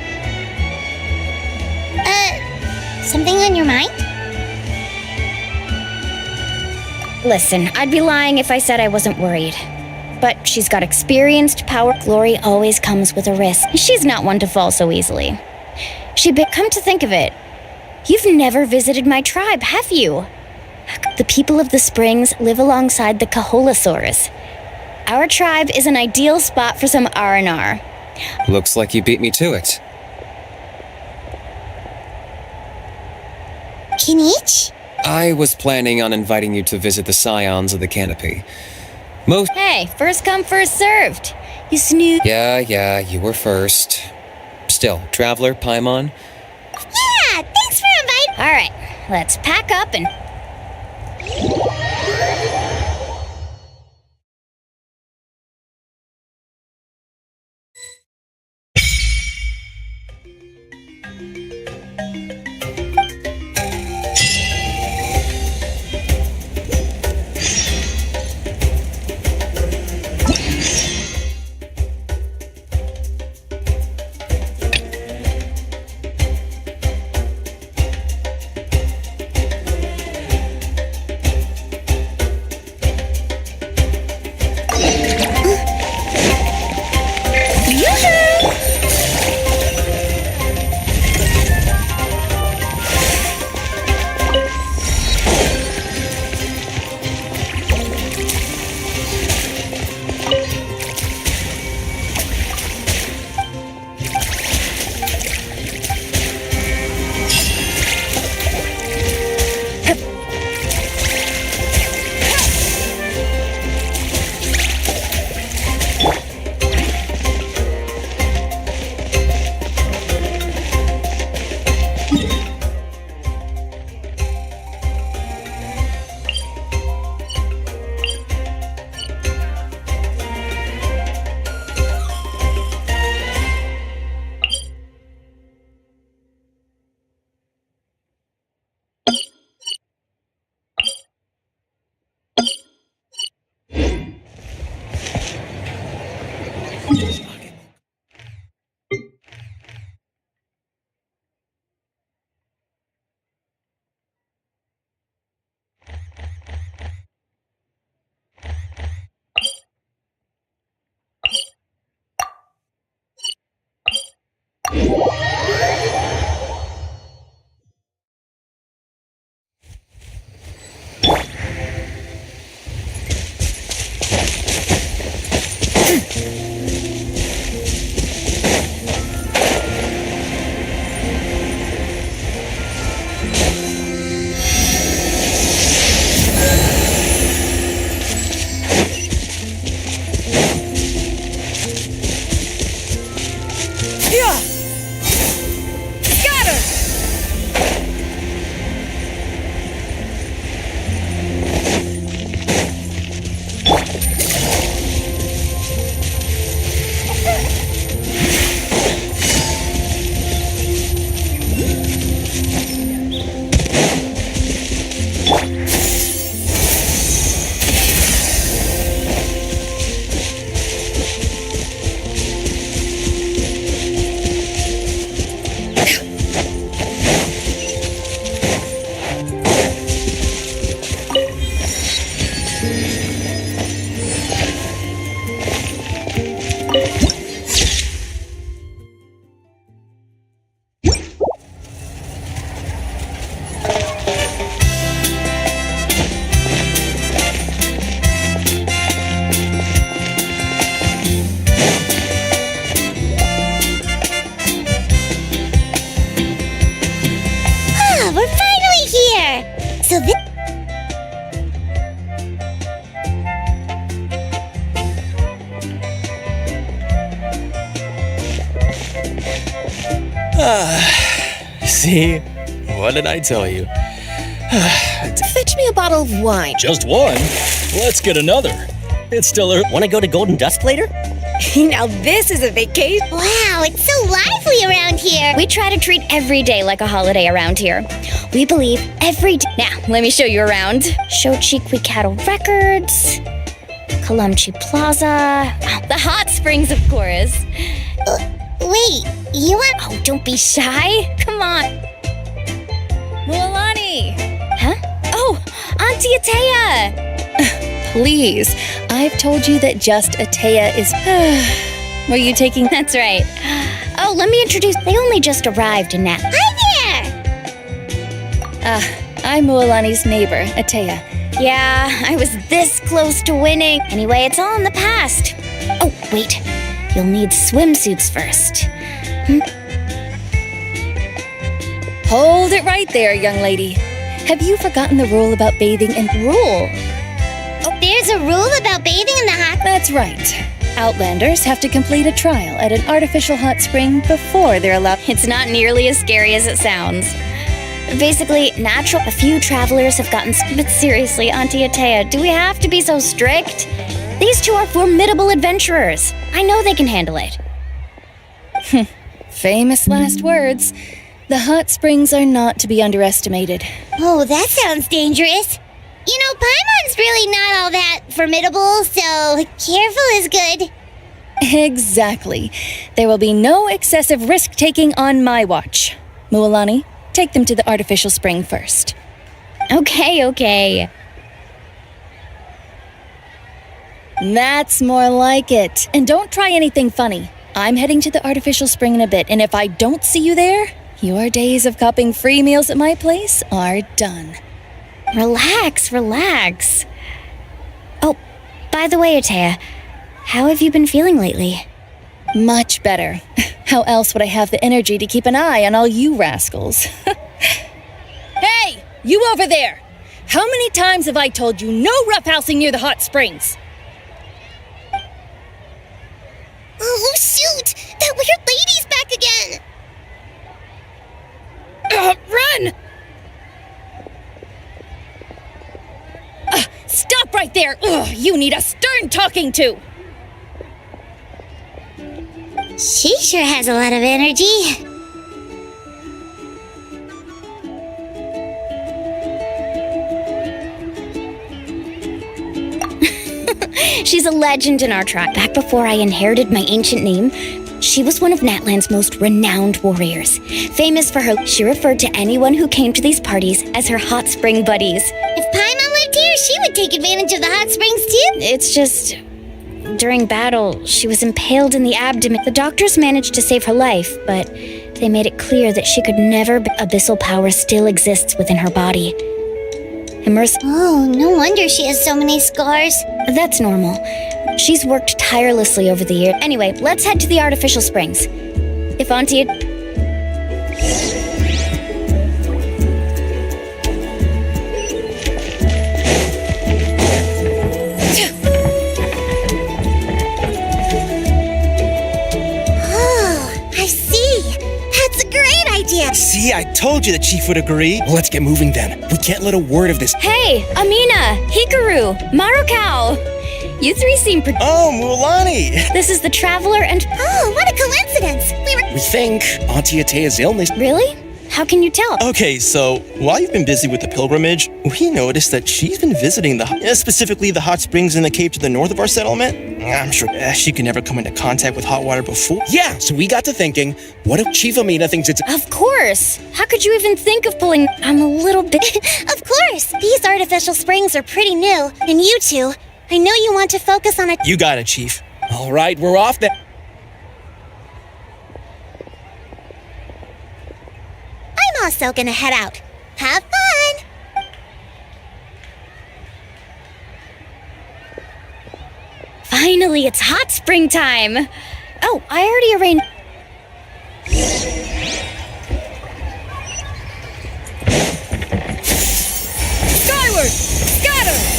Something on your mind? Listen, I'd be lying if I said I wasn't worried. But she's got experienced power. Glory always comes with a risk. She's not one to fall so easily. Come to think of it, you've never visited my tribe, have you? The people of the Springs live alongside the Kaholasaurus. Our tribe is an ideal spot for some R&R. Looks like you beat me to it. Kinich? I was planning on inviting you to visit the Scions of the Canopy. Hey, first come, first served. You snooze. Yeah, you were first. Still, Traveler, Paimon, Yeah, thanks for inviting. All right, let's pack up and... We're finally here! So this... See? What did I tell you? Fetch me a bottle of wine. Just one? Let's get another. It's still early. Want to go to Golden Dust later? Now this is a vacation. Wow, it's so lively around here! We try to treat every day like a holiday around here. We believe every day. Now, let me show you around. Shochikwi Cattle Records, Kalumchi Plaza, the hot springs, of course. Wait, you want... Oh, don't be shy. Come on. Mualani! Huh? Oh, Auntie Atea! Please, I've told you that just Atea is... Were you taking... That's right. Oh, let me introduce... They only just arrived in that. Hi there! I'm Mualani's neighbor, Atea. Yeah, I was this close to winning. Anyway, it's all in the past. Oh, wait. You'll need swimsuits first. Hold it right there, young lady. Have you forgotten the rule about bathing in rule? Oh, there's a rule about bathing in the hot. That's right. Outlanders have to complete a trial at an artificial hot spring before they're allowed. It's not nearly as scary as it sounds. Basically, a few travelers have gotten. But seriously, Auntie Atea, do we have to be so strict? These two are formidable adventurers. I know they can handle it. Famous last words. The hot springs are not to be underestimated. Oh, that sounds dangerous. You know, Paimon's really not all that formidable, so careful is good. Exactly. There will be no excessive risk-taking on my watch. Mualani, take them to the artificial spring first. Okay. That's more like it. And don't try anything funny. I'm heading to the artificial spring in a bit, and if I don't see you there, your days of copping free meals at my place are done. Relax. Oh, by the way, Atea, how have you been feeling lately? Much better. How else would I have the energy to keep an eye on all you rascals? Hey, you over there! How many times have I told you no roughhousing near the hot springs? Oh, shoot! That weird lady's back again! Run! Stop right there! Ugh, you need a stern talking to! She sure has a lot of energy. She's a legend in our tribe. Back before I inherited my ancient name, she was one of Natland's most renowned warriors. Famous for her, she referred to anyone who came to these parties as her hot spring buddies. If Paimon lived here, she would take advantage of the hot springs too. It's just, during battle, she was impaled in the abdomen. The doctors managed to save her life, but they made it clear that she could never. Abyssal power still exists within her body. Oh, no wonder she has so many scars. That's normal. She's worked tirelessly over the year. Anyway, let's head to the artificial springs. If Auntie... Oh, I see. That's a great idea. See, I told you the chief would agree. Well, let's get moving then. We can't let a word of this. Hey, Amina, Hikaru, Marukau. You three seem Oh, Mualani! This is the Traveler and... Oh, what a coincidence. We think Auntie Atea's illness. Really? How can you tell? Okay, so while you've been busy with the pilgrimage, we noticed that she's been visiting specifically the hot springs in the cave to the north of our settlement. I'm sure she could never come into contact with hot water before. Yeah, so we got to thinking, what if Chief Amina thinks it's... Of course! How could you even think of pulling... I'm a little bit... Of course! These artificial springs are pretty new, and you two, I know you want to focus on it. You got it, Chief. All right, we're off then. I'm also gonna head out. Have fun! Finally, it's hot springtime! Oh, I already arranged... Skyward! Scatter!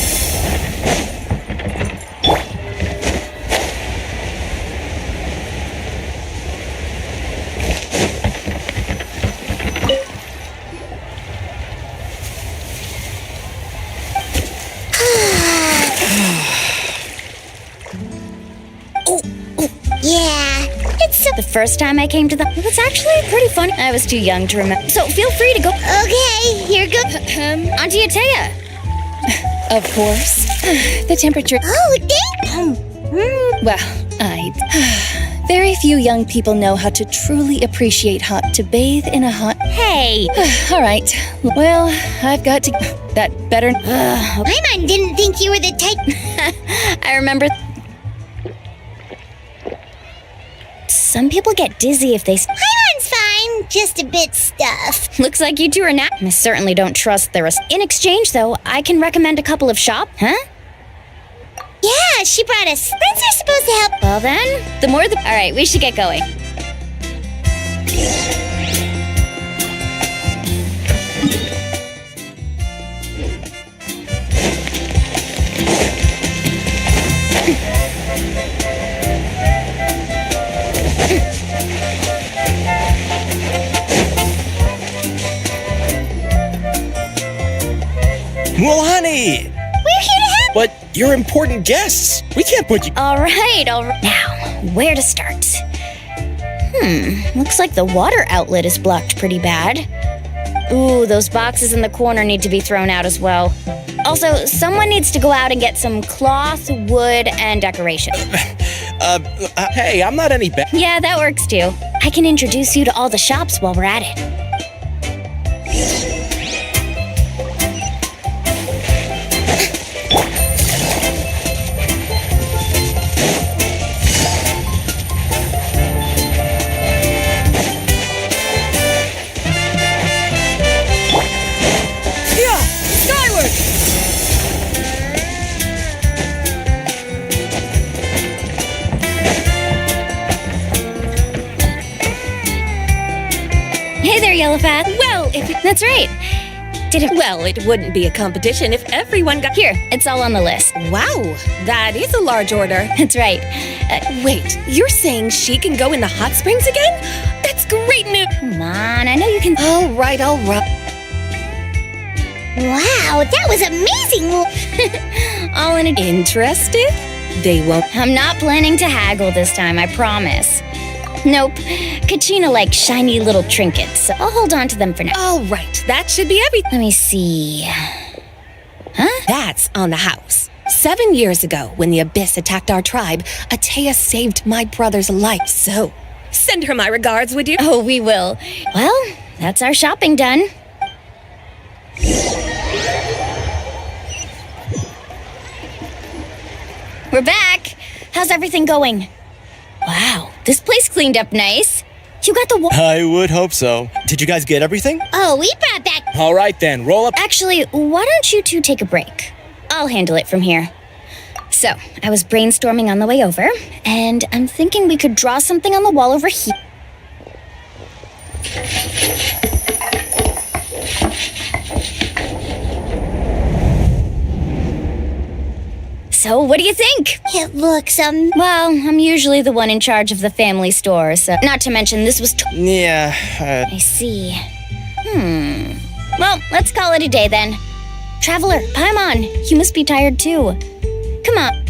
Yeah, it's so... The first time I came to the... It was actually pretty fun. I was too young to remember. So feel free to go... Okay, here goes... Auntie Atea. Of course. The temperature... Oh, dang! Well, very few young people know how to truly appreciate to bathe in a hot... Hey! All right. Well, I've got to... That better... Paimon didn't think you were the type... I remember... Some people get dizzy if they... Paimon's fine, just a bit stuffed. Looks like you two are not... I certainly don't trust their... In exchange, though, I can recommend a couple of Huh? Yeah, she brought us. Friends are supposed to help. Well then, the more the... All right, we should get going. Mualani! We're here to help. But you're important guests. We can't put you. All right. Now, where to start? Looks like the water outlet is blocked pretty bad. Ooh, those boxes in the corner need to be thrown out as well. Also, someone needs to go out and get some cloth, wood, and decoration. Hey, I'm not any bad. Yeah, that works too. I can introduce you to all the shops while we're at it. Hey there, Yellowfat. Well, That's right. well, it wouldn't be a competition if everyone got Here, it's all on the list. Wow, that is a large order. That's right. Wait, you're saying she can go in the hot springs again? That's great news. Come on, I know you can. All right. Wow, that was amazing. All in a. Interested? They won't. I'm not planning to haggle this time, I promise. Nope. Kachina likes shiny little trinkets, so I'll hold on to them for now. All right, that should be everything. Let me see. Huh? That's on the house. 7 years ago, when the Abyss attacked our tribe, Atea saved my brother's life, so send her my regards, would you? Oh, we will. Well, that's our shopping done. We're back. How's everything going? Wow, this place cleaned up nice. You got the I would hope so. Did you guys get everything? Oh, we brought back. All right then, roll up. Actually, why don't you two take a break? I'll handle it from here. So, I was brainstorming on the way over, and I'm thinking we could draw something on the wall over here. So, what do you think? It looks, Well, I'm usually the one in charge of the family store, so not to mention this was Yeah. I see. Well, let's call it a day then. Traveler, Paimon, you must be tired too. Come on.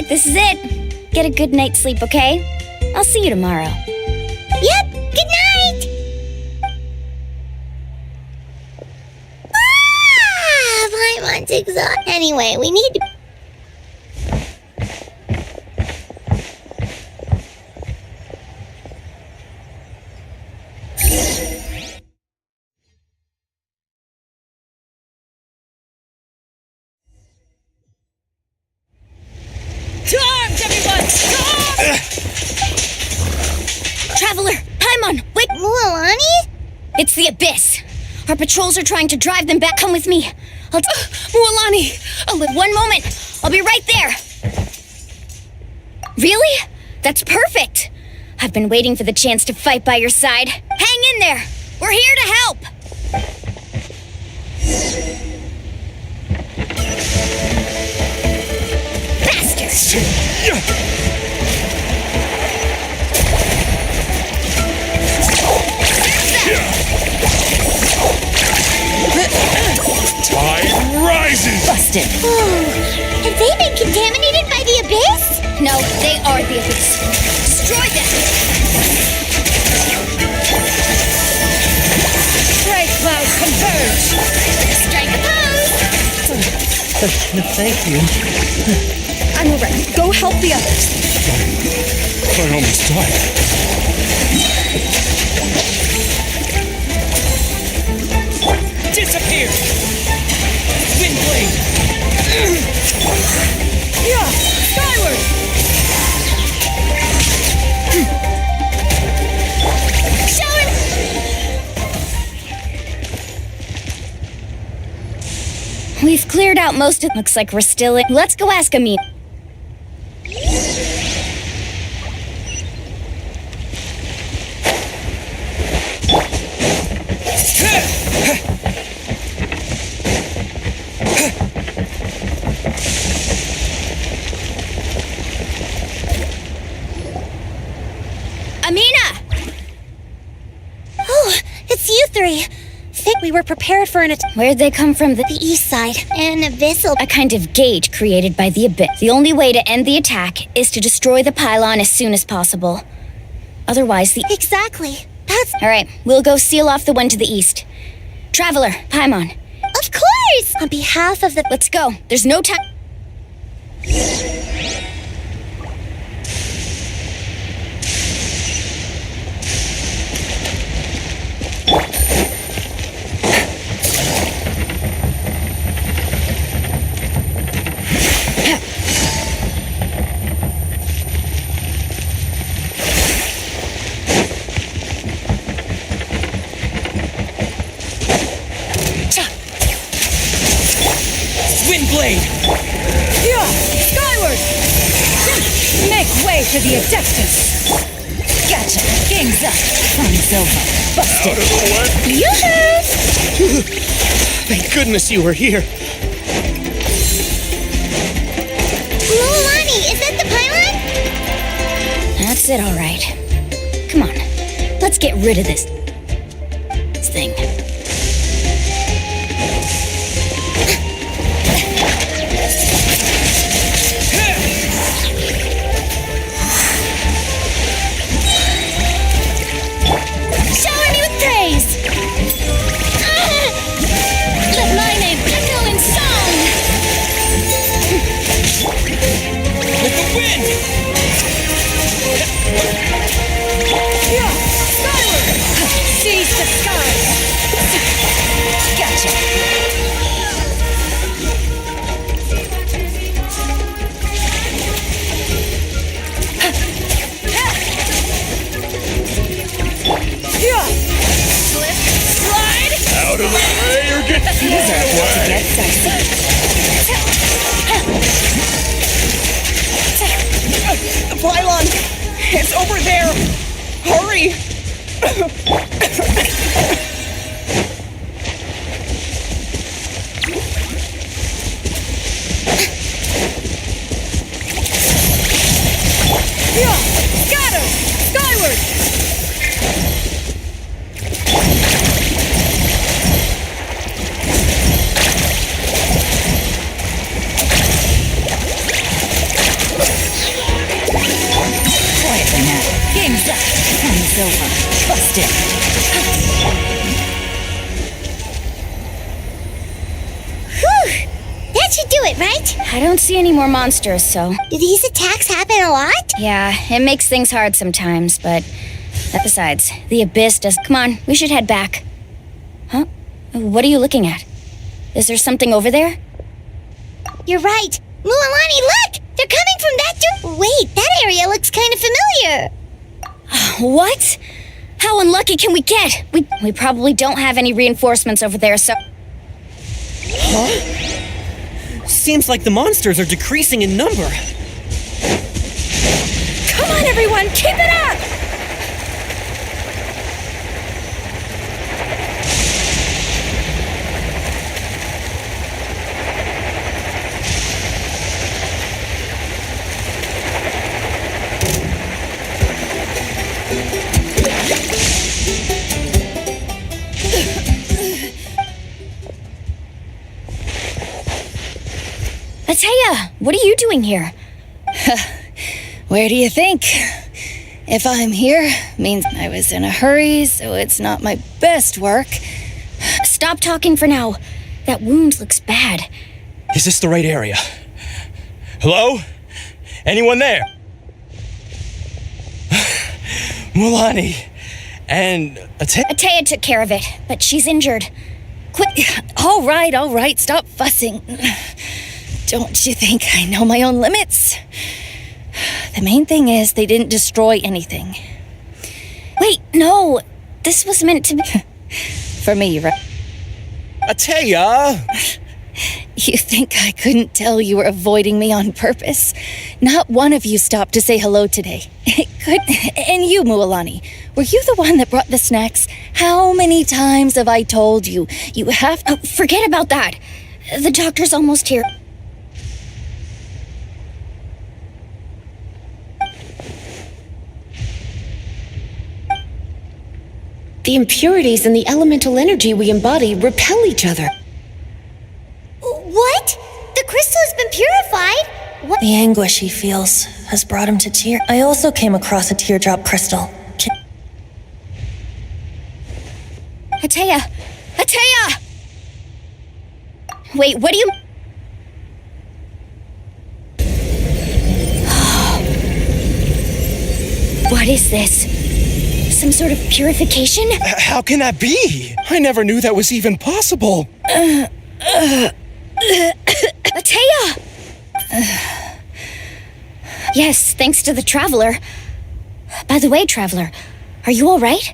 This is it. Get a good night's sleep, okay? I'll see you tomorrow. Yep, good night. Paimon's exhausted. Anyway, we need to... Traveler, Paimon, wait! Mualani? It's the Abyss. Our patrols are trying to drive them back. Come with me. Mualani! One moment. I'll be right there. Really? That's perfect. I've been waiting for the chance to fight by your side. Hang in there. We're here to help. Bastards! Tide rises! Busted. Oh, have they been contaminated by the Abyss? No, they are the Abyss. destroy them! Ray clouds converge! Strike a pose! Thank you. I'm alright. Go help the others. I almost died. Disappear! Windblade! Yeah! Skyward! We've cleared out most of. Looks like we're still in. Let's go ask Amin. Amina! Oh, it's you three. Think we were prepared for an attack. Where'd they come from? The east side. An abyssal. A kind of gate created by the Abyss. The only way to end the attack is to destroy the pylon as soon as possible. Otherwise, the. Exactly. That's. Alright, we'll go seal off the one to the east. Traveler, Paimon. Of course! On behalf of the. Let's go. There's no time. Windblade! Yeah! Skyward! Make way for the Adeptus! Gotcha! Game's up! Fun's over! Busted! Yoo-hoo! Thank goodness you were here. Lolani, is that the pylon? That's it, alright. Come on. Let's get rid of this thing. Shower me with praise! Let my name echo in song! With the wind! Yeah! Skyward! Seize the skies! Gotcha! Yeah! Slip, slide! Out of the way or get These are about to get dicey. The pylon! It's over there! Hurry! Yeah! Scatter! Skyward! Quietly now. Game's up. Fun's over. Busted. Whew! That should do it, right? I don't see any more monsters, so. Do these attacks happen a lot? Yeah, it makes things hard sometimes, but. Besides, the Abyss does. Come on, we should head back. Huh? What are you looking at? Is there something over there? You're right. Mualani, look! They're coming from that Wait, that area looks kind of familiar. What? How unlucky can we get? We probably don't have any reinforcements over there, so. Huh? Seems like the monsters are decreasing in number. Come on, everyone! Keep it up! Ataya, what are you doing here? Where do you think? If I'm here, means I was in a hurry, so it's not my best work. Stop talking for now. That wound looks bad. Is this the right area? Hello? Anyone there? Mulani. And Atea took care of it, but she's injured. Quit. All right, stop fussing. Don't you think I know my own limits? The main thing is they didn't destroy anything. Wait, no. This was meant to be... For me, right? Atea! You think I couldn't tell you were avoiding me on purpose? Not one of you stopped to say hello today. It could... And you, Mualani, were you the one that brought the snacks? How many times have I told you? You have... Oh, forget about that. The doctor's almost here. The impurities and the elemental energy we embody repel each other. What? The crystal has been purified? What? The anguish he feels has brought him to tears. I also came across a teardrop crystal. Atea! Atea! Wait, what do you... What is this? Some sort of purification? How can that be? I never knew that was even possible. Atea! Yes, thanks to the Traveler. By the way, Traveler, are you all right?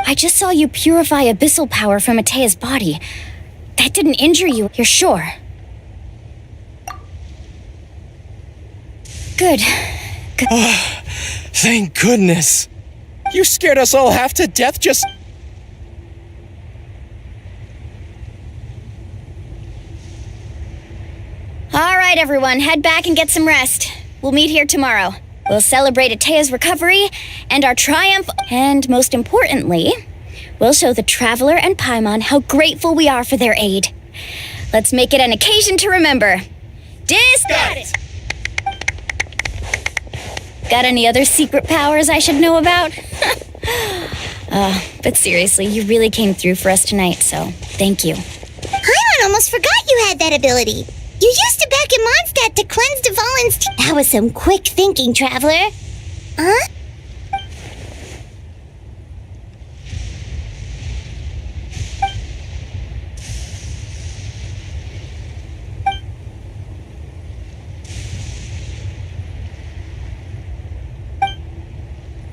I just saw you purify abyssal power from Atea's body. That didn't injure you, you're sure? Good. Thank goodness. You scared us all half to death just... All right, everyone, head back and get some rest. We'll meet here tomorrow. We'll celebrate Atea's recovery and our triumph, and most importantly, we'll show the Traveler and Paimon how grateful we are for their aid. Let's make it an occasion to remember. Dispatch! Got any other secret powers I should know about? But seriously, you really came through for us tonight, so thank you. Paimon almost forgot you had that ability. You used it back in Mondstadt to cleanse Dvalin's That was some quick thinking, Traveler. Huh?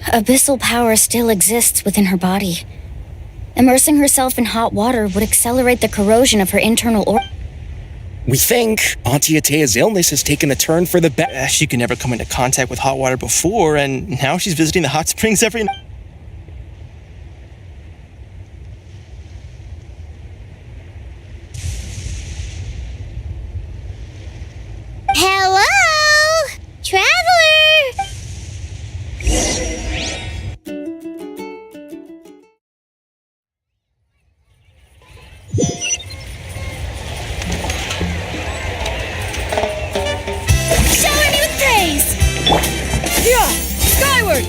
Abyssal power still exists within her body. Immersing herself in hot water would accelerate the corrosion of her internal organs. We think Auntie Atea's illness has taken a turn for the better. She could never come into contact with hot water before, and now she's visiting the hot springs every night. Hello? Traveler? Shower me with praise! Yeah! Skyward!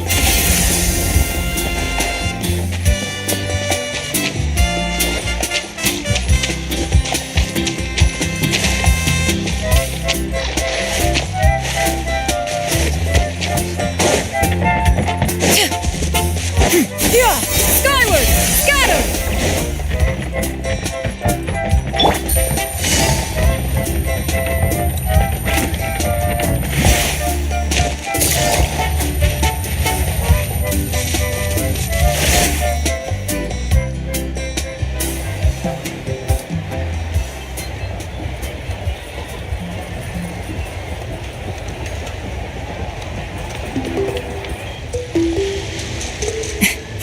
Yeah! Skyward! Scatter!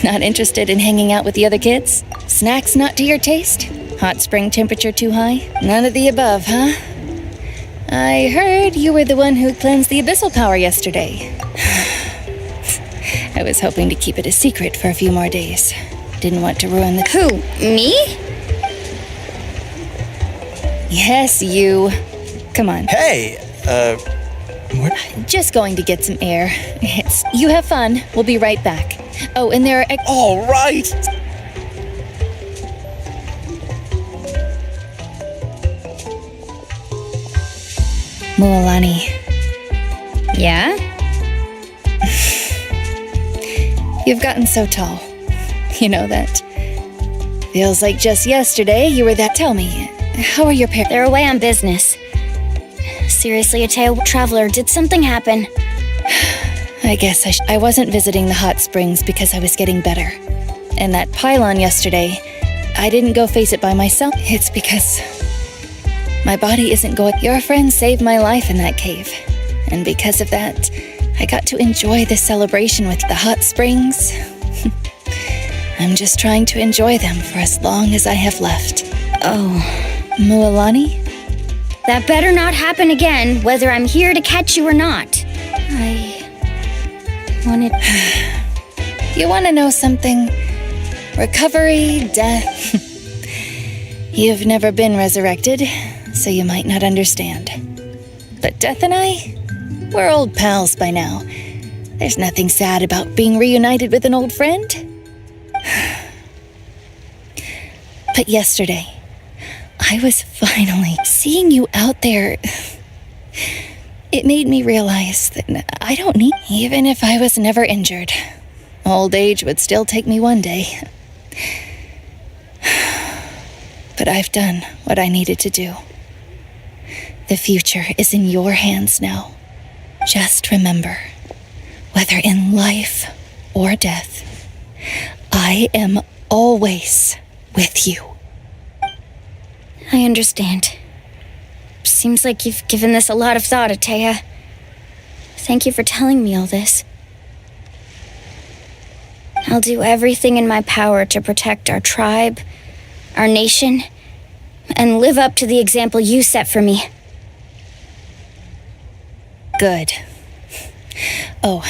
Not interested in hanging out with the other kids? Snacks not to your taste? Hot spring temperature too high? None of the above, huh? I heard you were the one who cleansed the abyssal power yesterday. I was hoping to keep it a secret for a few more days. Didn't want to ruin the... Who? Me? Yes, you. Come on. Hey, Just going to get some air. You have fun. We'll be right back. Oh, and there are... All right! Mualani. Yeah? You've gotten so tall. You know that. Feels like just yesterday you were that. Tell me, how are your parents? They're away on business. Seriously, Ateo, Traveler, did something happen? I guess I wasn't visiting the hot springs because I was getting better. And that pylon yesterday, I didn't go face it by myself. It's because my body isn't going. Your friend saved my life in that cave. And because of that, I got to enjoy the celebration with the hot springs. I'm just trying to enjoy them for as long as I have left. Oh. Mualani? That better not happen again, whether I'm here to catch you or not. I wanted... You want to know something? Recovery, death... You've never been resurrected, so you might not understand. But Death and I, we're old pals by now. There's nothing sad about being reunited with an old friend. But yesterday, I was finally seeing you out there. It made me realize that I don't need... Even if I was never injured, old age would still take me one day. But I've done what I needed to do. The future is in your hands now. Just remember, whether in life or death, I am always with you. I understand. Seems like you've given this a lot of thought, Atea. Thank you for telling me all this. I'll do everything in my power to protect our tribe, our nation, and live up to the example you set for me. Good. Oh,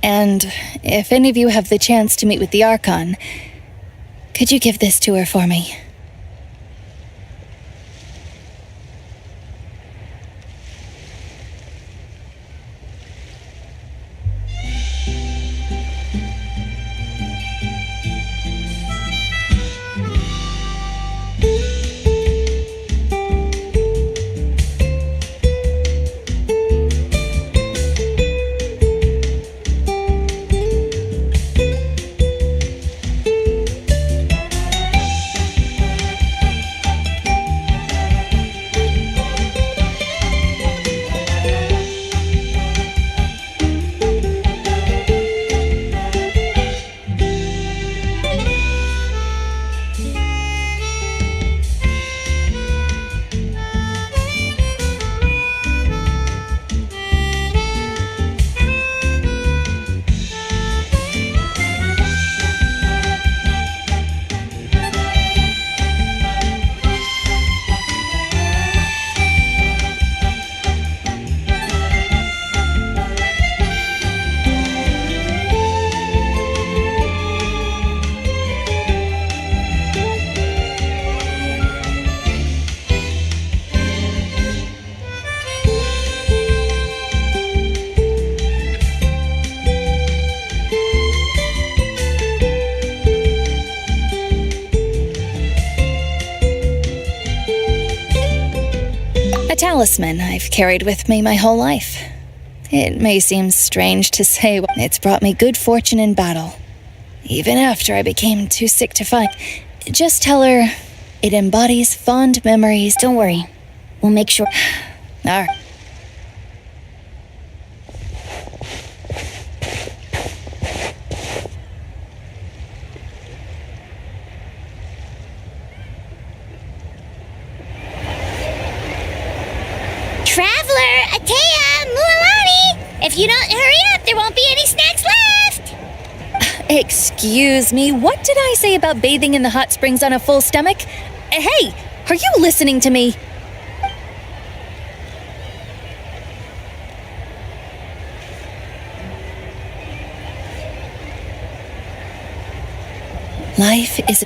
and if any of you have the chance to meet with the Archon, could you give this to her for me? A talisman I've carried with me my whole life. It may seem strange to say, it's brought me good fortune in battle, even after I became too sick to fight. Just tell her it embodies fond memories. Don't worry. We'll make sure. All right. Traveler, Atea, Mualani! If you don't hurry up, there won't be any snacks left! Excuse me, what did I say about bathing in the hot springs on a full stomach? Hey, are you listening to me? Life is...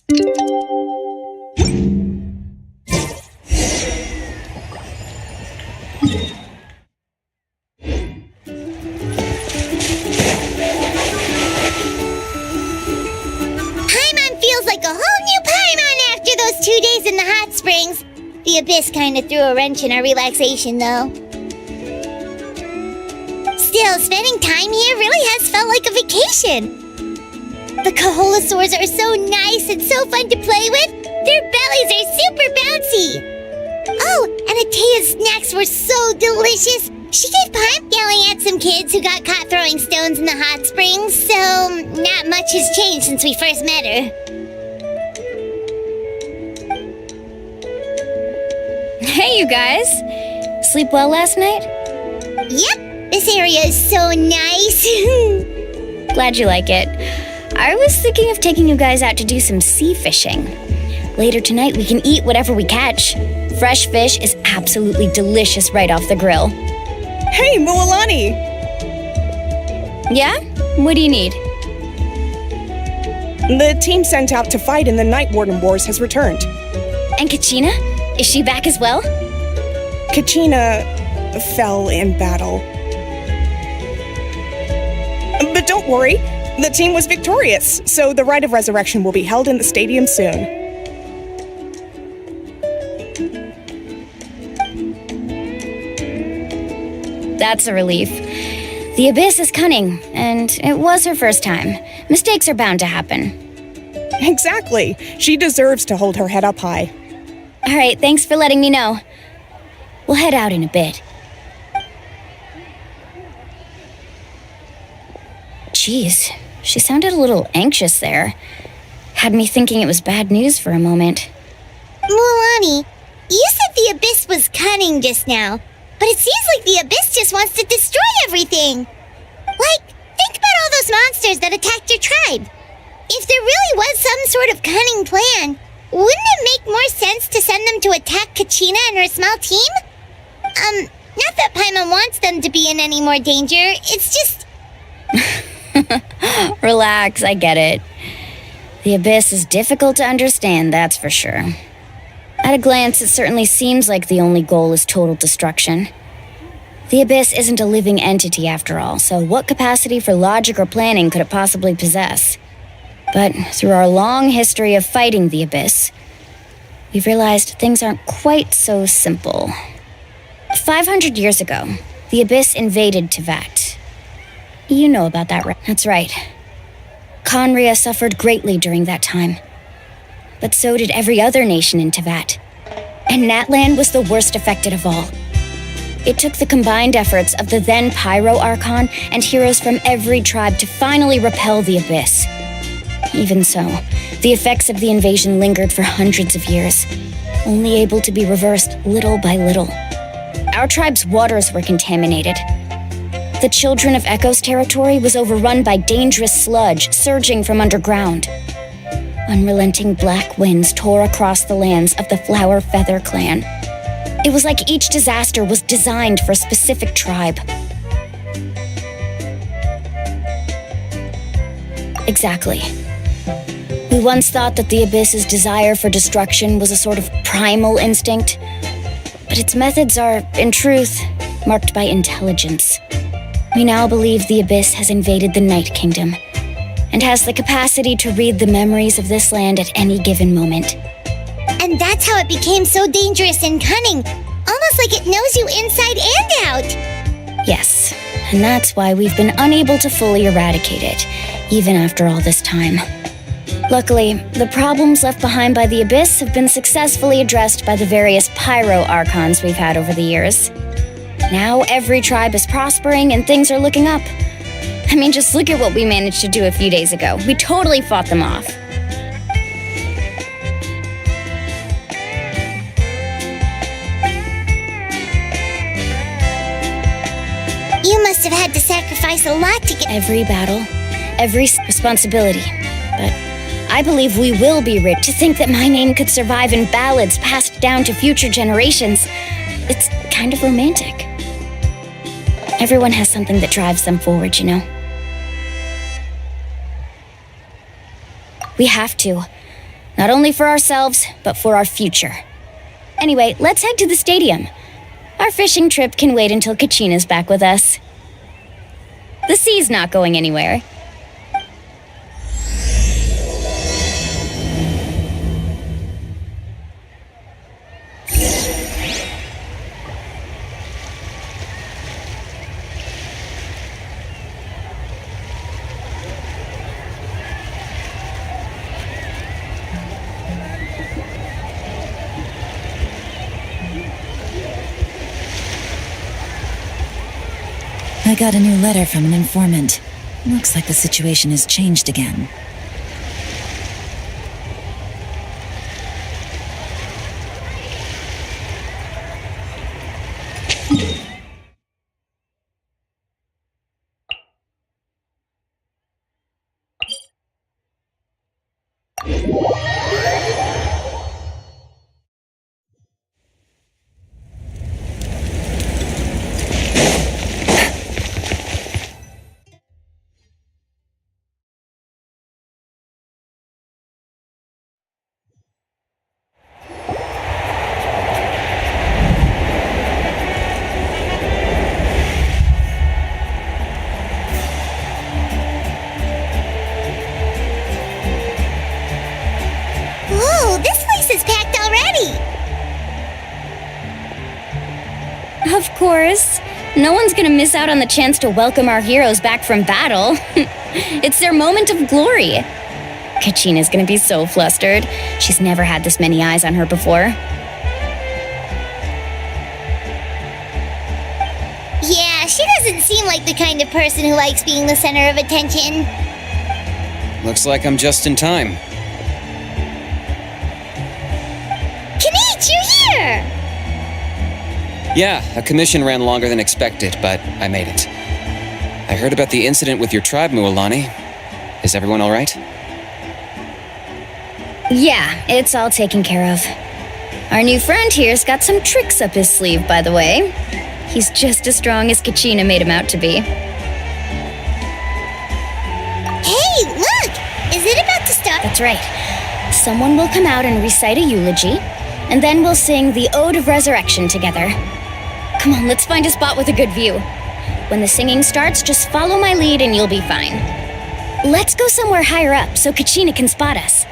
Paimon feels like a whole new Paimon after those 2 days in the hot springs. The Abyss kinda threw a wrench in our relaxation, though. Still, spending time here really has felt like a vacation. The Kaholasaurs are so nice and so fun to play with. Their bellies are super bouncy. Oh, and Atea's snacks were so delicious. She gave Paimon yelling at some kids who got caught throwing stones in the hot springs, so not much has changed since we first met her. Hey, you guys. Sleep well last night? Yep, this area is so nice. Glad you like it. I was thinking of taking you guys out to do some sea fishing. Later tonight, we can eat whatever we catch. Fresh fish is absolutely delicious right off the grill. Hey, Mualani! Yeah? What do you need? The team sent out to fight in the Night Warden Wars has returned. And Kachina? Is she back as well? Kachina fell in battle. But don't worry, the team was victorious, so the rite of resurrection will be held in the stadium soon. That's a relief. The Abyss is cunning, and it was her first time. Mistakes are bound to happen. Exactly. She deserves to hold her head up high. All right, thanks for letting me know. We'll head out in a bit. Jeez, she sounded a little anxious there. Had me thinking it was bad news for a moment. Mualani, you said the Abyss was cunning just now, but it seems like the Abyss just wants to destroy everything. Like, think about all those monsters that attacked your tribe. If there really was some sort of cunning plan, wouldn't it make more sense to send them to attack Kachina and her small team? Not that Paimon wants them to be in any more danger, it's just... Relax, I get it. The Abyss is difficult to understand, that's for sure. At a glance, it certainly seems like the only goal is total destruction. The Abyss isn't a living entity after all, so what capacity for logic or planning could it possibly possess? But through our long history of fighting the Abyss, we've realized things aren't quite so simple. 500 years ago, the Abyss invaded Teyvat. You know about that, right? That's right. Conria suffered greatly during that time. But so did every other nation in Teyvat. And Natlan was the worst affected of all. It took the combined efforts of the then Pyro Archon and heroes from every tribe to finally repel the Abyss. Even so, the effects of the invasion lingered for hundreds of years, only able to be reversed little by little. Our tribe's waters were contaminated. The Children of Echo's territory was overrun by dangerous sludge surging from underground. Unrelenting black winds tore across the lands of the Flower Feather clan. It was like each disaster was designed for a specific tribe. Exactly. We once thought that the Abyss's desire for destruction was a sort of primal instinct, but its methods are, in truth, marked by intelligence. We now believe the Abyss has invaded the Night Kingdom and has the capacity to read the memories of this land at any given moment. And that's how it became so dangerous and cunning, almost like it knows you inside and out. Yes, and that's why we've been unable to fully eradicate it, even after all this time. Luckily, the problems left behind by the Abyss have been successfully addressed by the various Pyro Archons we've had over the years. Now every tribe is prospering and things are looking up. I mean, just look at what we managed to do a few days ago. We totally fought them off. You must have had to sacrifice a lot to get... Every battle, every responsibility. But I believe we will be rich. To think that my name could survive in ballads passed down to future generations, it's kind of romantic. Everyone has something that drives them forward, you know? We have to. Not only for ourselves, but for our future. Anyway, let's head to the stadium. Our fishing trip can wait until Kachina's back with us. The sea's not going anywhere. I got a new letter from an informant. Looks like the situation has changed again. Whoa, this place is packed already! Of course. No one's gonna miss out on the chance to welcome our heroes back from battle. It's their moment of glory. Kachina's gonna be so flustered. She's never had this many eyes on her before. Yeah, she doesn't seem like the kind of person who likes being the center of attention. Looks like I'm just in time. Kanich, you're here! Yeah, a commission ran longer than expected, but I made it. I heard about the incident with your tribe, Mualani. Is everyone all right? Yeah, it's all taken care of. Our new friend here's got some tricks up his sleeve, by the way. He's just as strong as Kachina made him out to be. Hey, look! Is it about to start? That's right. Someone will come out and recite a eulogy, and then we'll sing the Ode of Resurrection together. Come on, let's find a spot with a good view. When the singing starts, just follow my lead and you'll be fine. Let's go somewhere higher up so Kachina can spot us.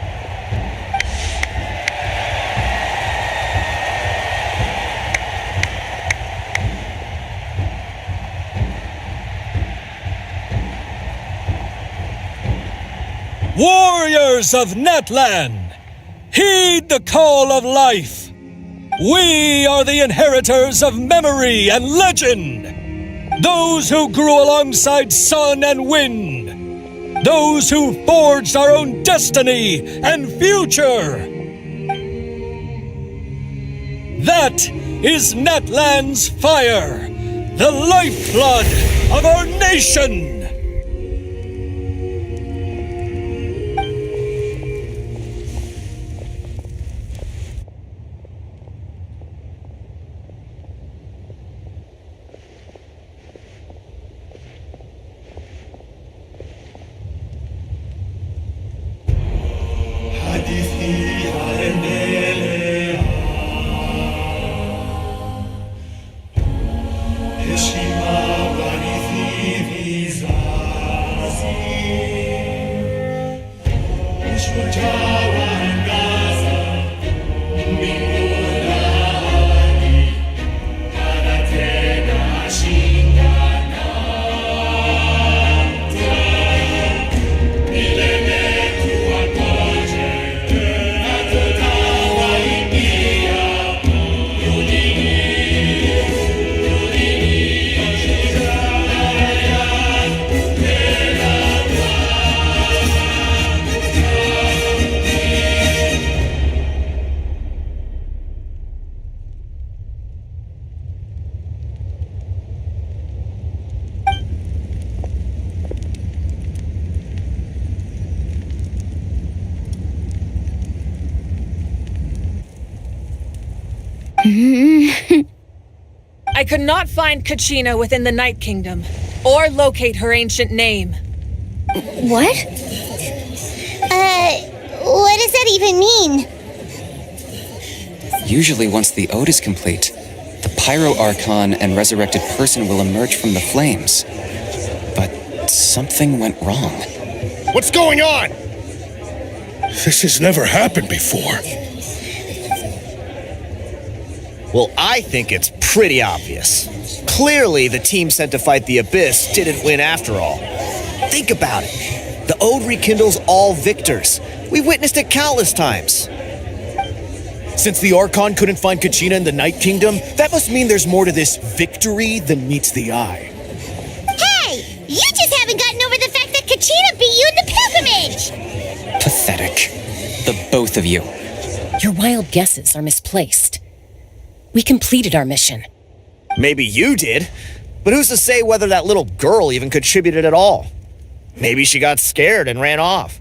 Warriors of Netland, heed the call of life. We are the inheritors of memory and legend. Those who grew alongside sun and wind. Those who forged our own destiny and future. That is Netland's fire, the lifeblood of our nation. I could not find Kachina within the Night Kingdom, or locate her ancient name. What? What does that even mean? Usually once the ode is complete, the Pyro Archon and resurrected person will emerge from the flames. But something went wrong. What's going on? This has never happened before. Well, I think it's pretty obvious. Clearly, the team sent to fight the Abyss didn't win after all. Think about it. The Ode rekindles all victors. We've witnessed it countless times. Since the Archon couldn't find Kachina in the Night Kingdom, that must mean there's more to this victory than meets the eye. Hey! You just haven't gotten over the fact that Kachina beat you in the pilgrimage! Pathetic. The both of you. Your wild guesses are misplaced. We completed our mission. Maybe you did, but who's to say whether that little girl even contributed at all? Maybe she got scared and ran off.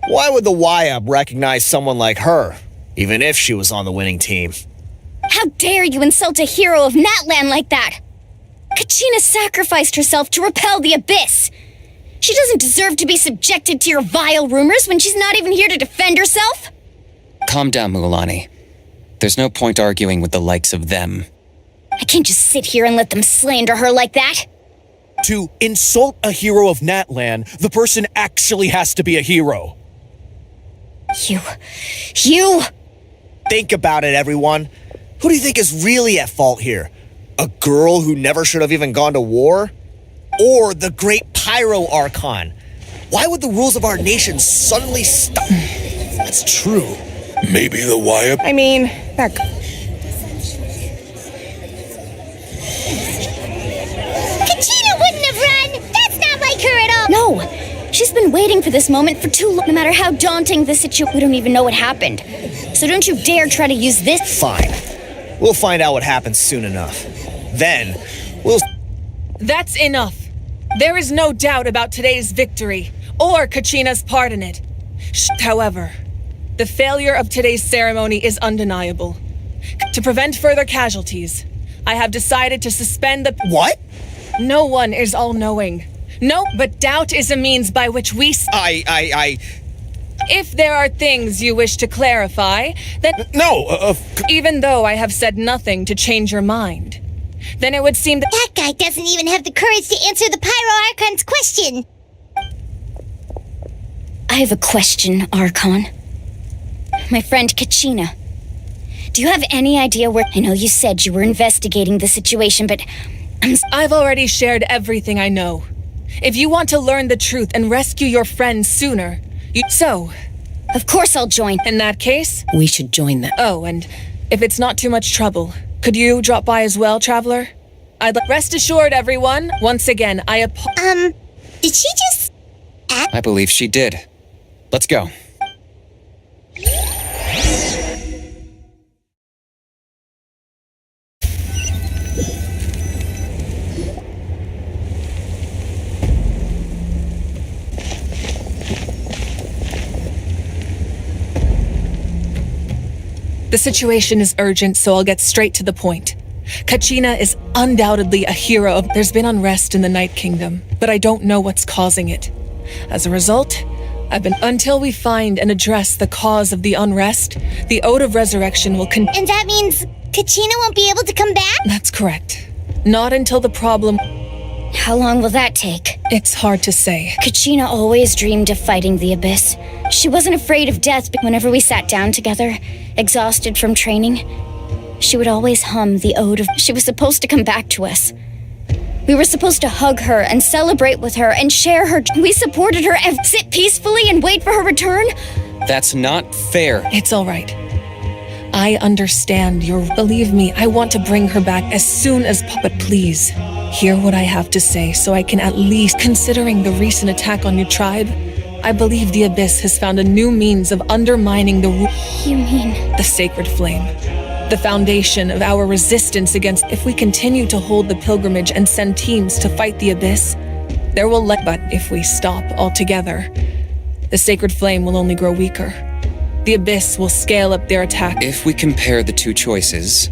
Why would the YUB recognize someone like her, even if she was on the winning team? How dare you insult a hero of Natlan like that? Kachina sacrificed herself to repel the Abyss. She doesn't deserve to be subjected to your vile rumors when she's not even here to defend herself. Calm down, Mulani. There's no point arguing with the likes of them. I can't just sit here and let them slander her like that. To insult a hero of Natlan, the person actually has to be a hero. You... Think about it, everyone. Who do you think is really at fault here? A girl who never should have even gone to war? Or the great Pyro Archon? Why would the rules of our nation suddenly stop? That's true. Maybe the YUB. I mean, that... Kachina wouldn't have run! That's not like her at all! No! She's been waiting for this moment for too long. No matter how daunting the situation, we don't even know what happened. So don't you dare try to use this. Fine. We'll find out what happens soon enough. Then, we'll... That's enough. There is no doubt about today's victory, or Kachina's part in it. However, the failure of today's ceremony is undeniable. To prevent further casualties, I have decided to suspend the... What? No one is all-knowing. No, but doubt is a means by which we... If there are things you wish to clarify, then... No, Even though I have said nothing to change your mind, then it would seem that... That guy doesn't even have the courage to answer the Pyro Archon's question! I have a question, Archon. My friend Kachina. Do you have any idea where... I know you said you were investigating the situation, but... I've already shared everything I know. If you want to learn the truth and rescue your friend sooner, So... Of course I'll join. In that case... We should join them. Oh, and if it's not too much trouble, could you drop by as well, Traveler? Rest assured, everyone, once again, did she just... I believe she did. Let's go. The situation is urgent, so I'll get straight to the point. Kachina is undoubtedly a hero. There's been unrest in the Night Kingdom, but I don't know what's causing it. As a result, until we find and address the cause of the unrest, the Ode of Resurrection will And that means Kachina won't be able to come back? That's correct. Not until the problem... How long will that take? It's hard to say. Kachina always dreamed of fighting the Abyss. She wasn't afraid of death, but whenever we sat down together, exhausted from training, she would always hum the ode of... She was supposed to come back to us. We were supposed to hug her and celebrate with her and share her... We supported her and sit peacefully and wait for her return? That's not fair. It's all right. I understand Believe me, I want to bring her back as soon as... But please, hear what I have to say so I can at least... Considering the recent attack on your tribe, I believe the Abyss has found a new means of undermining the... You mean... The sacred flame. The foundation of our resistance against... If we continue to hold the pilgrimage and send teams to fight the Abyss, there will But if we stop altogether, the sacred flame will only grow weaker. The Abyss will scale up their attack. If we compare the two choices...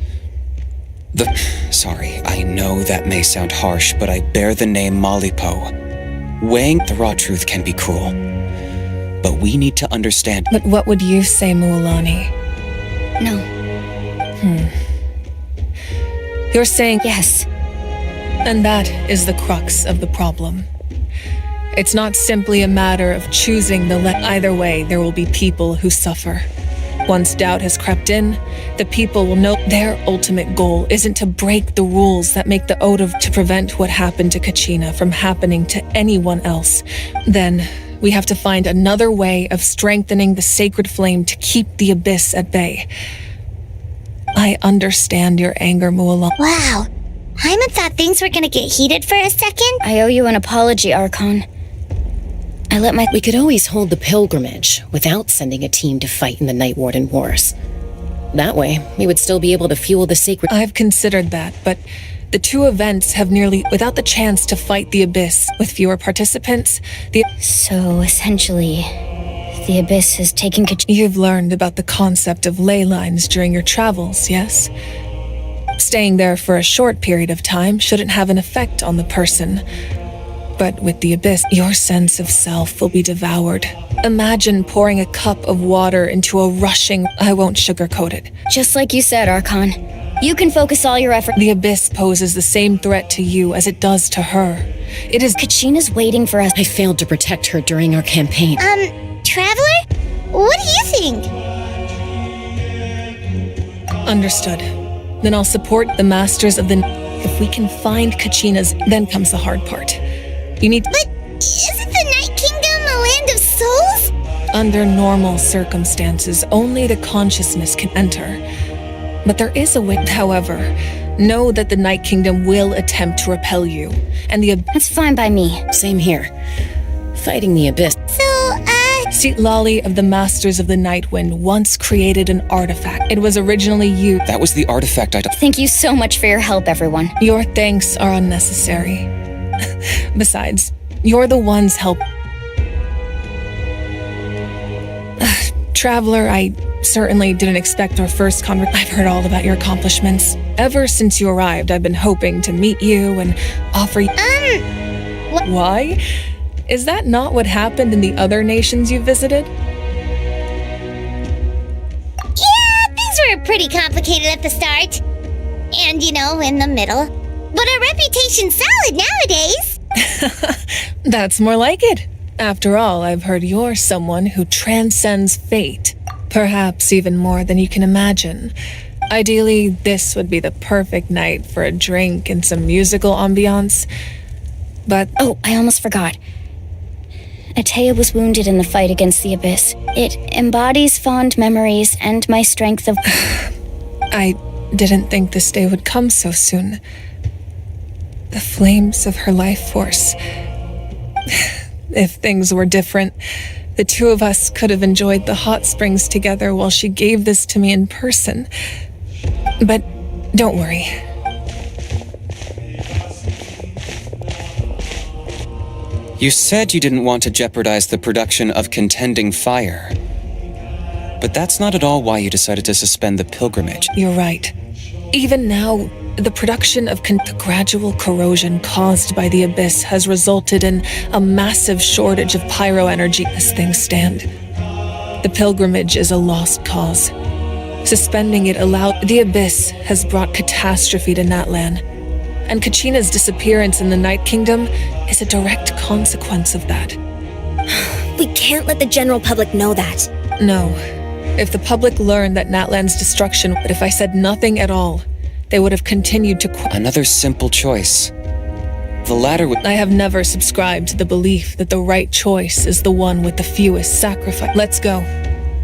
Sorry, I know that may sound harsh, but I bear the name Malipo. Weighing the raw truth can be cruel. but we need to understand. But what would you say, Mualani? No. You're saying yes. And that is the crux of the problem. It's not simply a matter of choosing the either way, there will be people who suffer. Once doubt has crept in, the people will know their ultimate goal isn't to break the rules that make the Oath to prevent what happened to Kachina from happening to anyone else. Then we have to find another way of strengthening the sacred flame to keep the abyss at bay. I understand your anger, Mualani. Wow. Hyman thought things were gonna get heated for a second. I owe you an apology, Archon. We could always hold the pilgrimage without sending a team to fight in the Night Warden Wars. That way, we would still be able to fuel the sacred... I've considered that, but the two events have nearly... Without the chance to fight the Abyss, with fewer participants, So, essentially, the Abyss has taken... You've learned about the concept of ley lines during your travels, yes? Staying there for a short period of time shouldn't have an effect on the person. But with the Abyss, your sense of self will be devoured. Imagine pouring a cup of water into a rushing... I won't sugarcoat it. Just like you said, Archon. You can focus all your effort... The Abyss poses the same threat to you as it does to her. It is... Kachina's waiting for us. I failed to protect her during our campaign. Traveler? What do you think? Understood. Then I'll support the Masters of the... If we can find Kachina's, then comes the hard part. You need... But isn't the Night Kingdom a land of souls? Under normal circumstances, only the consciousness can enter. But there is a way. However, know that the Night Kingdom will attempt to repel you, and the... That's fine by me. Same here. Fighting the Abyss. Seat Lolly of the Masters of the Nightwind once created an artifact. It was originally you. That was the artifact I... Thank you so much for your help, everyone. Your thanks are unnecessary. Besides, you're the ones help... Traveler, I certainly didn't expect our first conversation. I've heard all about your accomplishments. Ever since you arrived, I've been hoping to meet you and offer you... Why? Is that not what happened in the other nations you visited? Yeah, things were pretty complicated at the start. And, in the middle. But our reputation's solid nowadays. That's more like it. After all, I've heard you're someone who transcends fate. Perhaps even more than you can imagine. Ideally, this would be the perfect night for a drink and some musical ambiance. But... Oh, I almost forgot. Atea was wounded in the fight against the Abyss. It embodies fond memories and my strength of... I didn't think this day would come so soon. The flames of her life force. If things were different, the two of us could have enjoyed the hot springs together while she gave this to me in person. But don't worry. You said you didn't want to jeopardize the production of contending fire. But that's not at all why you decided to suspend the pilgrimage. You're right. Even now, the production of the gradual corrosion caused by the Abyss has resulted in a massive shortage of pyro energy as things stand. The pilgrimage is a lost cause. Suspending it allowed... The Abyss has brought catastrophe to Natlan, and Kachina's disappearance in the Night Kingdom is a direct consequence of that. We can't let the general public know that. No. If the public learned that Natlan's destruction... But if I said nothing at all, they would have continued to... Another simple choice. The latter would... I have never subscribed to the belief that the right choice is the one with the fewest sacrifice. Let's go.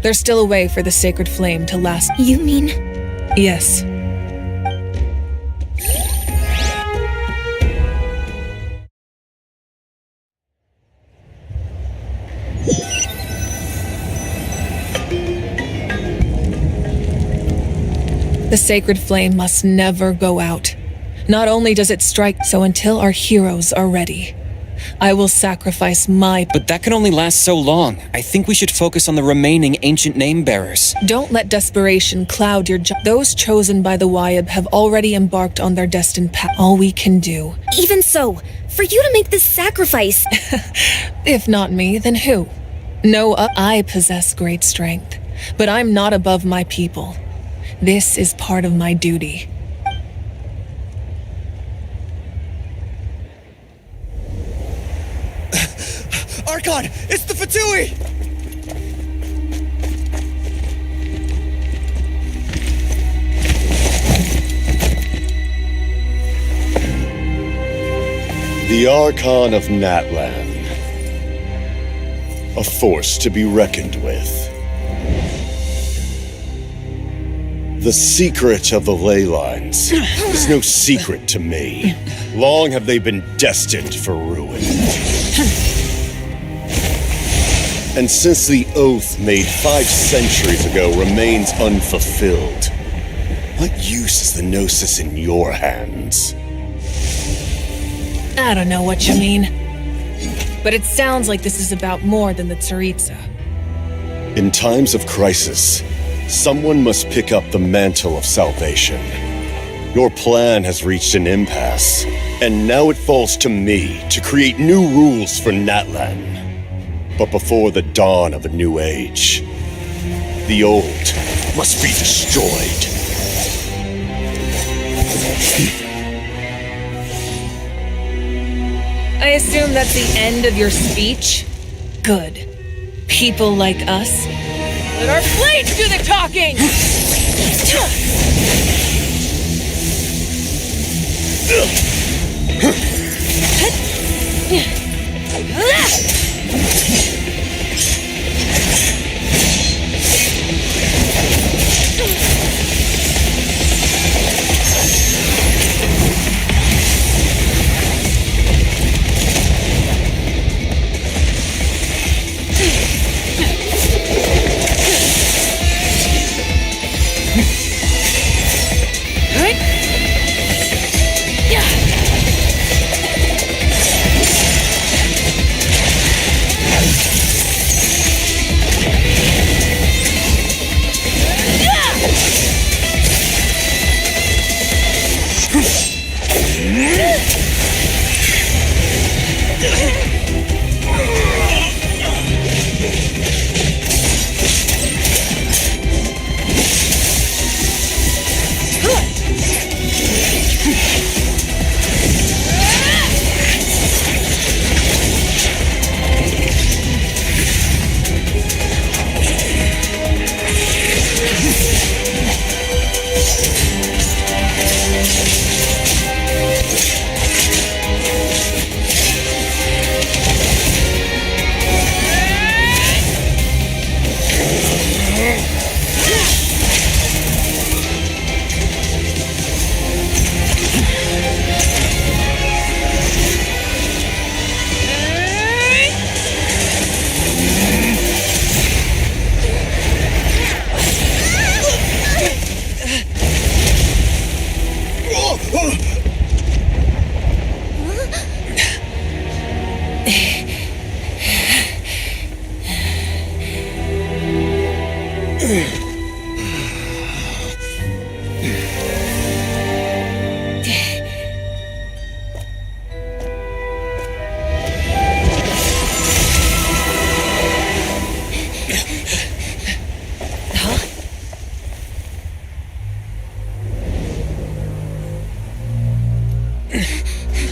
There's still a way for the sacred flame to last. You mean? Yes. The sacred flame must never go out. Not only does it strike, so until our heroes are ready, I will sacrifice my... But that can only last so long. I think we should focus on the remaining ancient name-bearers. Don't let desperation cloud your... Those chosen by the Wyab have already embarked on their destined path. All we can do... Even so, for you to make this sacrifice... If not me, then who? No, I possess great strength, but I'm not above my people. This is part of my duty. Archon, it's the Fatui! The Archon of Natlan. A force to be reckoned with. The secret of the ley lines is no secret to me. Long have they been destined for ruin. And since the oath made 5 centuries ago remains unfulfilled, what use is the Gnosis in your hands? I don't know what you mean. But it sounds like this is about more than the Tsaritsa. In times of crisis, someone must pick up the mantle of salvation. Your plan has reached an impasse, and now it falls to me to create new rules for Natlan. But before the dawn of a new age, the old must be destroyed. I assume that's the end of your speech? Good. People like us. Let our blades do the talking!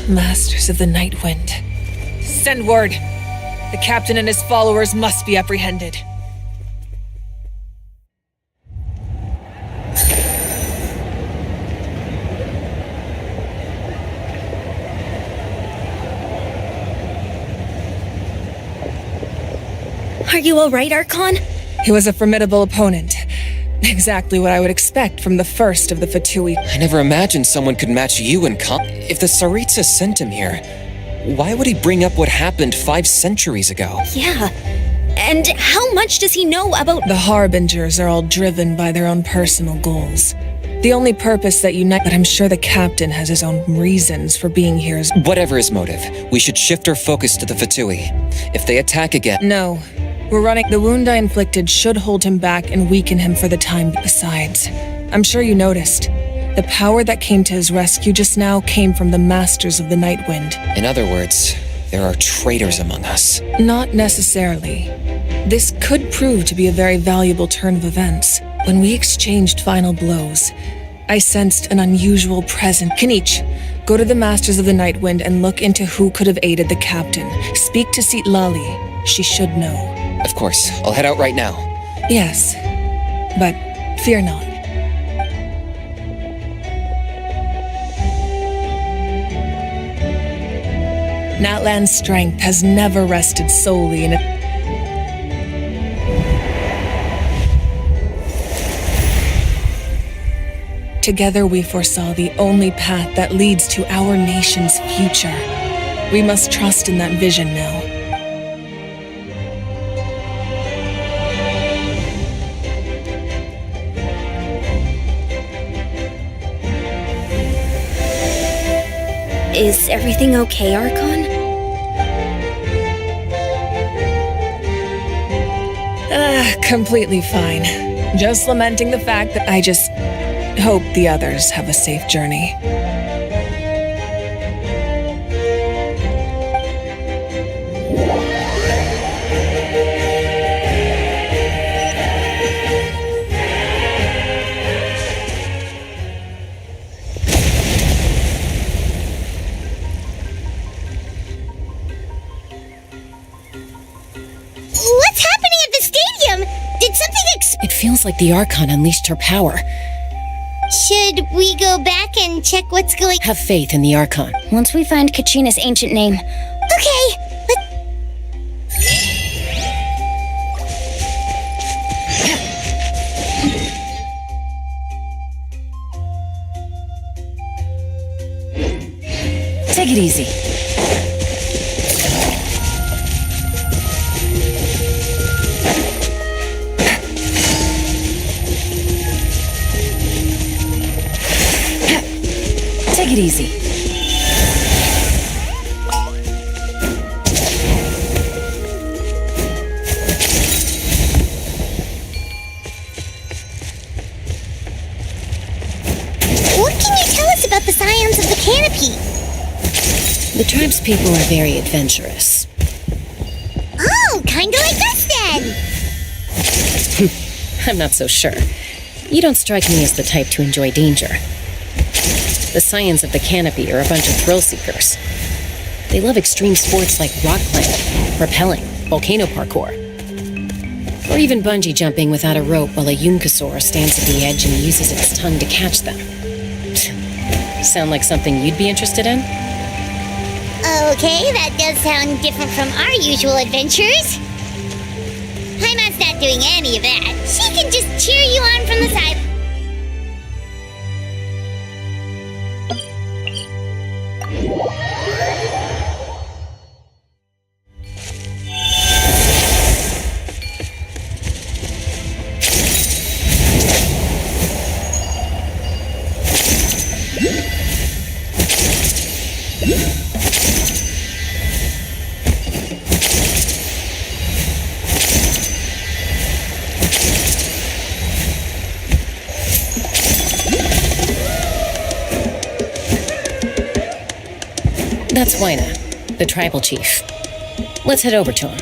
Masters of the Night Wind. Send word. The captain and his followers must be apprehended. Are you all right, Archon? He was a formidable opponent. Exactly what I would expect from the first of the Fatui. I never imagined someone could match you in If the Tsaritsa sent him here, why would he bring up what happened 5 centuries ago? Yeah. And how much does he know about— The Harbingers are all driven by their own personal goals. The only purpose that unite— But I'm sure the captain has his own reasons for being here is— Whatever his motive, we should shift our focus to the Fatui. If they attack again— No. We're running— The wound I inflicted should hold him back and weaken him for the time. Besides, I'm sure you noticed. The power that came to his rescue just now came from the Masters of the Night Wind. In other words, there are traitors among us. Not necessarily. This could prove to be a very valuable turn of events. When we exchanged final blows, I sensed an unusual presence. Kinich, go to the Masters of the Night Wind and look into who could have aided the captain. Speak to Seat Lali. She should know. Of course, I'll head out right now. Yes, but fear not. Natlan's strength has never rested solely in it. Together we foresaw the only path that leads to our nation's future. We must trust in that vision now. Is everything okay, Archon? Completely fine. Just lamenting the fact that I just hope the others have a safe journey. What's happening at the stadium? Did something It feels like the Archon unleashed her power. Should we go back and check what's going? Have faith in the Archon. Once we find Kachina's ancient name. Okay, Take it easy. Take it easy. what can you tell us about the scions of the canopy? The tribespeople are very adventurous. Oh, kinda like us then. I'm not so sure. You don't strike me as the type to enjoy danger. The scions of the canopy are a bunch of thrill seekers. They love extreme sports like rock climbing, rappelling, volcano parkour, or even bungee jumping without a rope while a Yunkasaur stands at the edge and uses its tongue to catch them. Sound like something you'd be interested in? Okay, that does sound different from our usual adventures. Paimon's not doing any of that. She can just cheer you on from the side. That's Wyna, the tribal chief. Let's head over to him.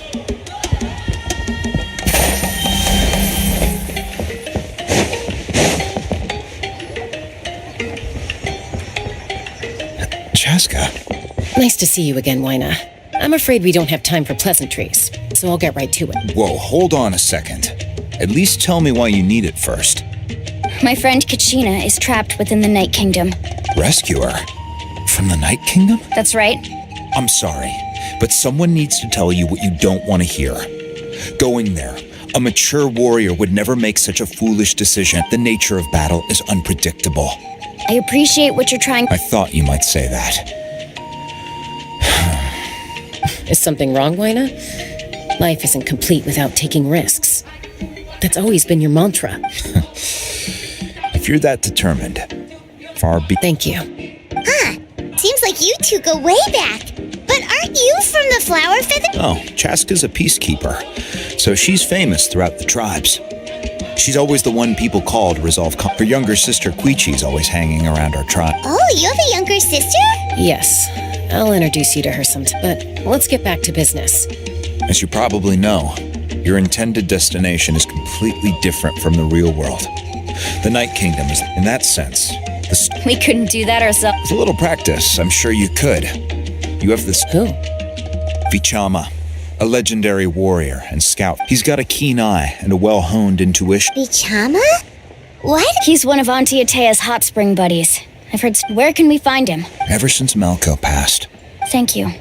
Chaska. Nice to see you again, Wyna. I'm afraid we don't have time for pleasantries, so I'll get right to it. Whoa, hold on a second. At least tell me why you need it first. My friend Kachina is trapped within the Night Kingdom. Rescue her? From the Night Kingdom? That's right. I'm sorry, but someone needs to tell you what you don't want to hear. Going there, a mature warrior would never make such a foolish decision. The nature of battle is unpredictable. I appreciate what you're trying. I thought you might say that. Is something wrong, Wyna? Life isn't complete without taking risks. That's always been your mantra. If you're that determined, far be... Thank you. Huh. Seems like you two go way back. But aren't you from the Flower Feather? Oh, Chaska's a peacekeeper, so she's famous throughout the tribes. She's always the one people call to resolve Her younger sister, Quichi's always hanging around our tribe. Oh, you have a younger sister? Yes. I'll introduce you to her sometime, but let's get back to business. As you probably know, Your intended destination is completely different from the real world. The Night Kingdom is, in that sense, We couldn't do that ourselves. with a little practice, I'm sure you could. You have this... Who? Vichama, a legendary warrior and scout. He's got a keen eye and a well-honed intuition. Vichama? What? He's one of Auntie Atea's hot spring buddies. I've heard. Where can we find him? Ever since Malco passed. Thank you.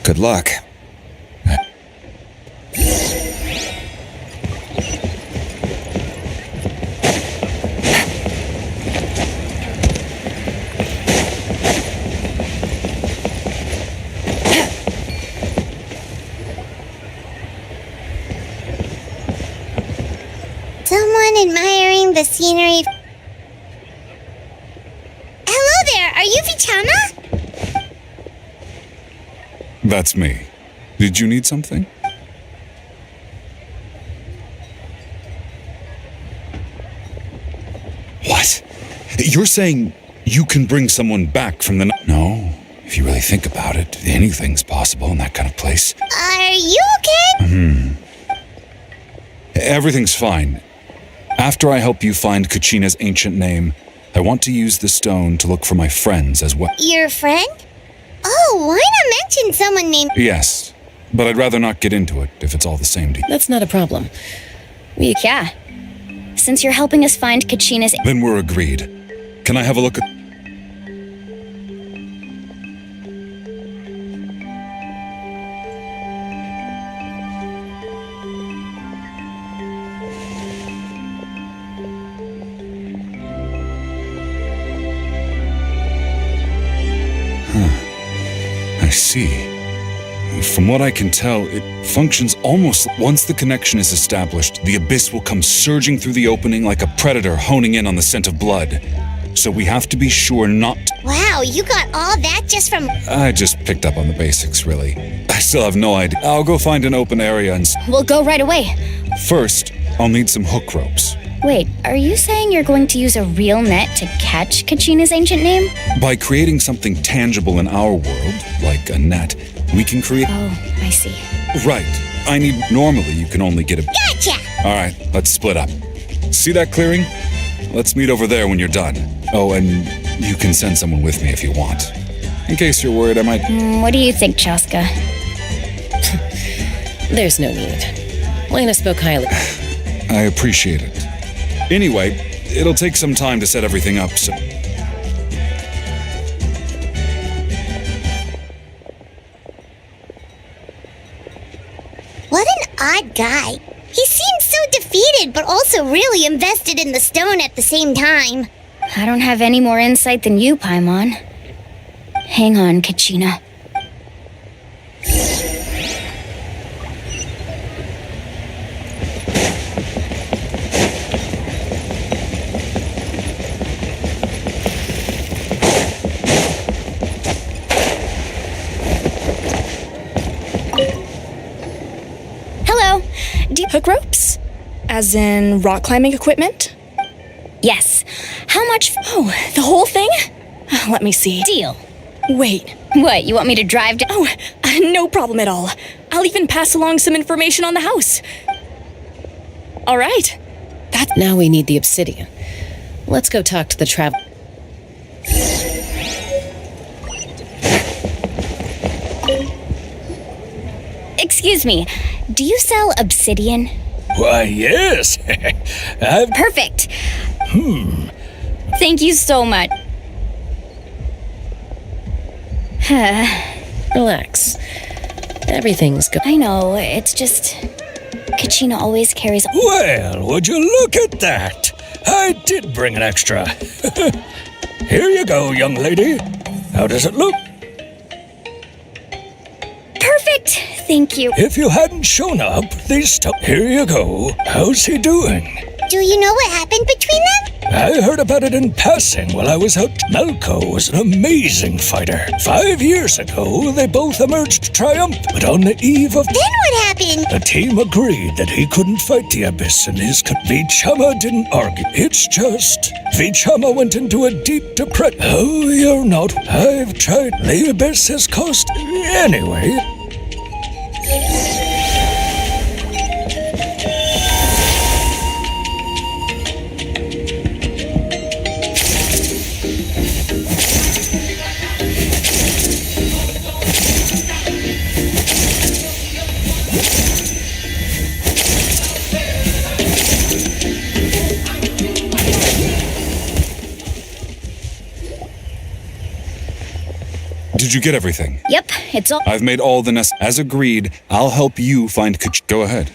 Good luck. Someone admiring the scenery. Hello there, are you Vichama? That's me. Did you need something? What? You're saying you can bring someone back from the... No, if you really think about it, anything's possible in that kind of place. Are you okay? Everything's fine. After I help you find Kachina's ancient name, I want to use the stone to look for my friends as well. Your friend? Oh, why not mention someone named... Yes, but I'd rather not get into it if it's all the same to you. That's not a problem. Yeah. Since you're helping us find Kachina's... Then we're agreed. Can I have a look at... I see. From what I can tell, it functions almost... Once the connection is established, the abyss will come surging through the opening like a predator honing in on the scent of blood. So we have to be sure not... Wow, you got all that just from... I just picked up on the basics, really. I still have no idea. I'll go find an open area and... We'll go right away. First, I'll need some hook ropes. Wait, are you saying you're going to use a real net to catch Kachina's ancient name? By creating something tangible in our world, like a net, we can create... Oh, I see. Right. I need... Normally, you can only get a... Gotcha! All right, let's split up. See that clearing? Let's meet over there when you're done. Oh, and you can send someone with me if you want. In case you're worried I might... What do you think, Chaska? There's no need. Lena spoke highly. I appreciate it. Anyway, it'll take some time to set everything up, so... What an odd guy. He seems so defeated, but also really invested in the stone at the same time. I don't have any more insight than you, Paimon. Hang on, Kachina. Hello. Hook ropes? As in rock climbing equipment? Yes. How much? Oh, the whole thing? Let me see. Deal. Wait. What, you want me to drive down? Oh, no problem at all. I'll even pass along some information on the house. All right. Now we need the obsidian. Let's go talk to the travel... Excuse me, do you sell obsidian? Why, yes. Perfect. Thank you so much. Relax. Everything's good. I know, it's just... Kachina always carries... Well, would you look at that? I did bring an extra. Here you go, young lady. How does it look? Perfect! Thank you. If you hadn't shown up, these stuff... Here you go. How's he doing? Do you know what happened between them? I heard about it in passing while I was out. Malco was an amazing fighter. 5 years ago, they both emerged triumphant, but on the eve of... Then what happened? The team agreed that he couldn't fight the Abyss in his... Vichama didn't argue. It's just... Vichama went into a deep depression. Oh, you're not... I've tried. The Abyss has cost... Anyway... Did you get everything? Yep, it's all. I've made all the As agreed, I'll help you find Go ahead.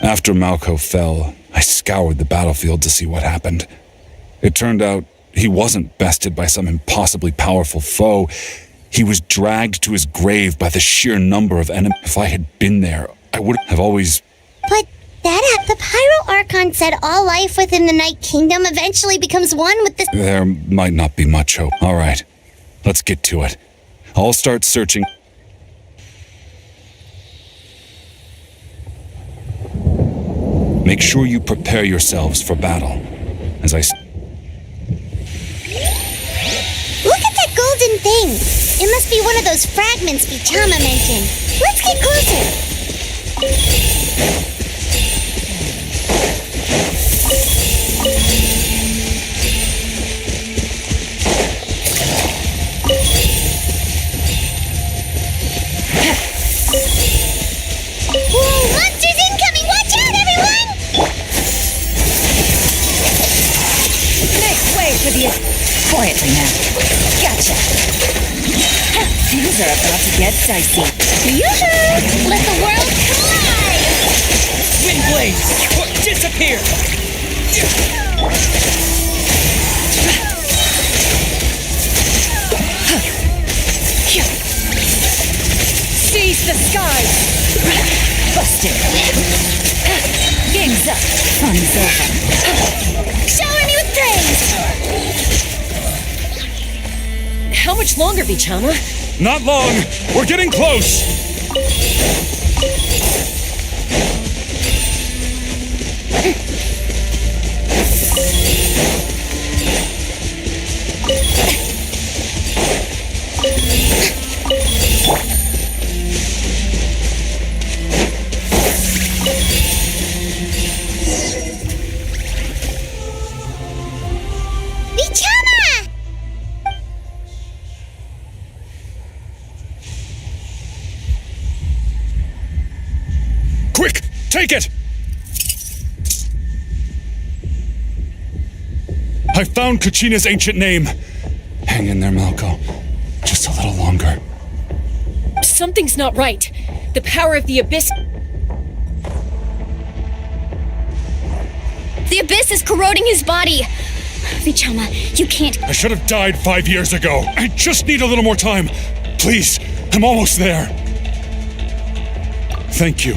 After Malco fell, I scoured the battlefield to see what happened. It turned out he wasn't bested by some impossibly powerful foe. He was dragged to his grave by the sheer number of enemies. If I had been there, I would have always... But, Dad, the Pyro Archon said all life within the Night Kingdom eventually becomes one with the... There might not be much hope. All right, let's get to it. I'll start searching... Make sure you prepare yourselves for battle. As I... Look at that golden thing! It must be one of those fragments Vichama mentioned. Let's get closer! Whoa! Monsters incoming! Watch out, everyone! Make way for the... Quietly now. Gotcha. Things are about to get dicey. Yoo-hoo! Let the world collide! Wind blades! Disappear! Seize the skies! Busted. Game's up. Fun's over. Shower me with praise! How much longer, Vichama? Not long! We're getting close! Vichama! Quick! Take it! I found Kachina's ancient name. Hang in there, Malco. Just a little longer. Something's not right. The power of the Abyss... The Abyss is corroding his body. Vichama, you can't... I should have died 5 years ago. I just need a little more time. Please, I'm almost there. Thank you.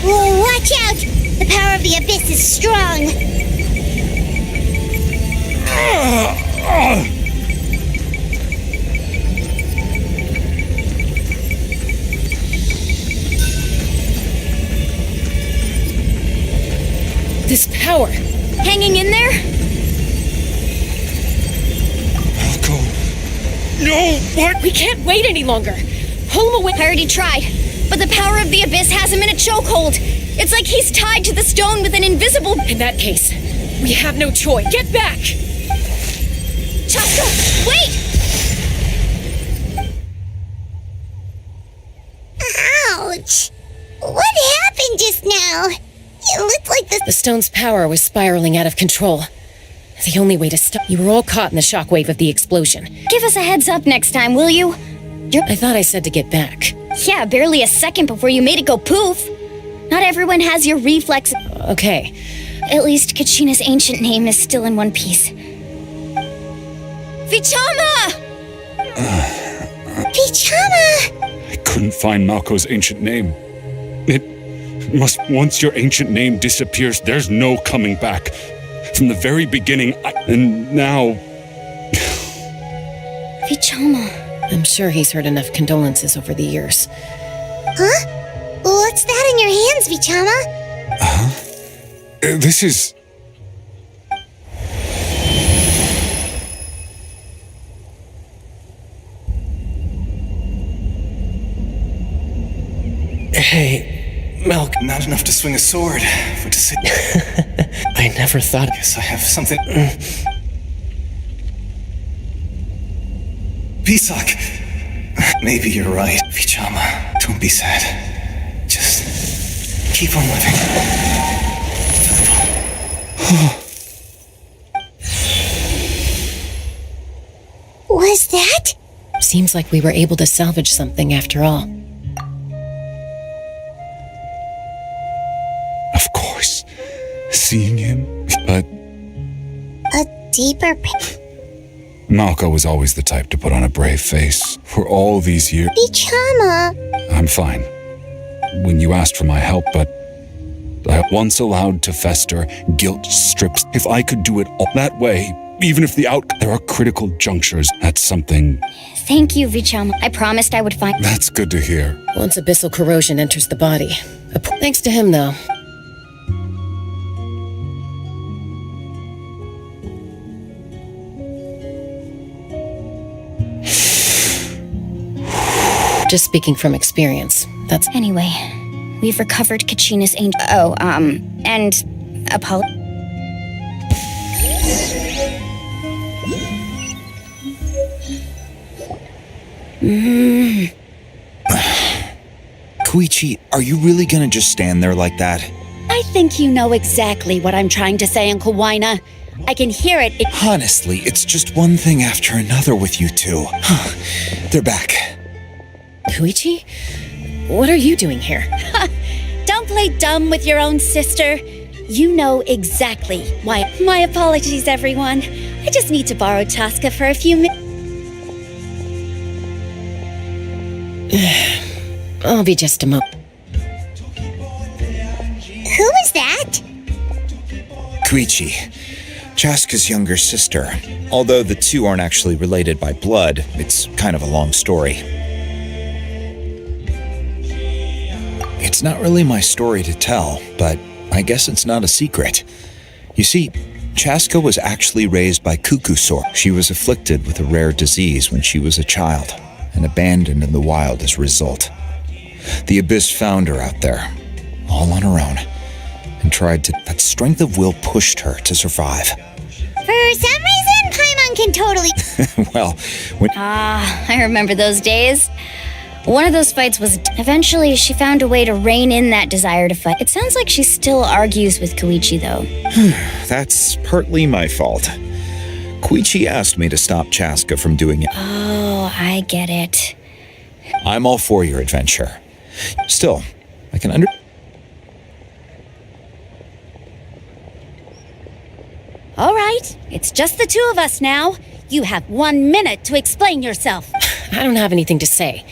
Whoa, watch out! The power of the Abyss is strong. This power... Hanging in there? Malco. No, what? We can't wait any longer. Pull him away. I already tried, but the power of the Abyss has him in a chokehold. It's like he's tied to the stone with an invisible... In that case, we have no choice. Get back! Chaska, wait! Ouch! What happened just now? It looked like The stone's power was spiraling out of control. The only way to stop... You were all caught in the shockwave of the explosion. Give us a heads up next time, will you? I thought I said to get back. Yeah, barely a second before you made it go poof. Not everyone has your reflex. Okay. At least Kachina's ancient name is still in one piece. Vichama! Vichama! I couldn't find Malco's ancient name. It must... Once your ancient name disappears, there's no coming back. From the very beginning, and now... Vichama. I'm sure he's heard enough condolences over the years. Huh? What's that in your hands, Vichama? This is... Hey, Malc, not enough to swing a sword, but to say... I never thought... Guess I have something... Pisak, maybe you're right, Vichama. Don't be sad. keep on living. Was that? Seems like we were able to salvage something after all. Of course. Seeing him, but A deeper Malko was always the type to put on a brave face. For all these years, Bichama. I'm fine. When you asked for my help, but I once allowed to fester, guilt strips. If I could do it all that way, even if the there are critical junctures, that's something. Thank you, Vicham. I promised I would find. That's good to hear. Once abyssal corrosion enters the body. Thanks to him, though. Just speaking from experience. That's. Anyway, we've recovered Kachina's angel. Oh, and Apollo. Koichi, are you really gonna just stand there like that? I think you know exactly what I'm trying to say, Uncle Wina. I can hear it. Honestly, it's just one thing after another with you two. They're back. Koichi? What are you doing here? Don't play dumb with your own sister. You know exactly why. My apologies, everyone. I just need to borrow Chaska for a few minutes. I'll be just a moment. Who was that? Koichi, Chaska's younger sister. Although the two aren't actually related by blood, it's kind of a long story. It's not really my story to tell, but I guess it's not a secret. You see, Chaska was actually raised by Kukusor. She was afflicted with a rare disease when she was a child, and abandoned in the wild as a result. The Abyss found her out there, all on her own, and tried to. That strength of will pushed her to survive. For some reason, Paimon can totally. Well, when. I remember those days. One of those fights was. Eventually, she found a way to rein in that desire to fight. It sounds like she still argues with Koichi, though. That's partly my fault. Koichi asked me to stop Chaska from doing it. Oh, I get it. I'm all for your adventure. Still, I can All right, it's just the two of us now. You have 1 minute to explain yourself. I don't have anything to say.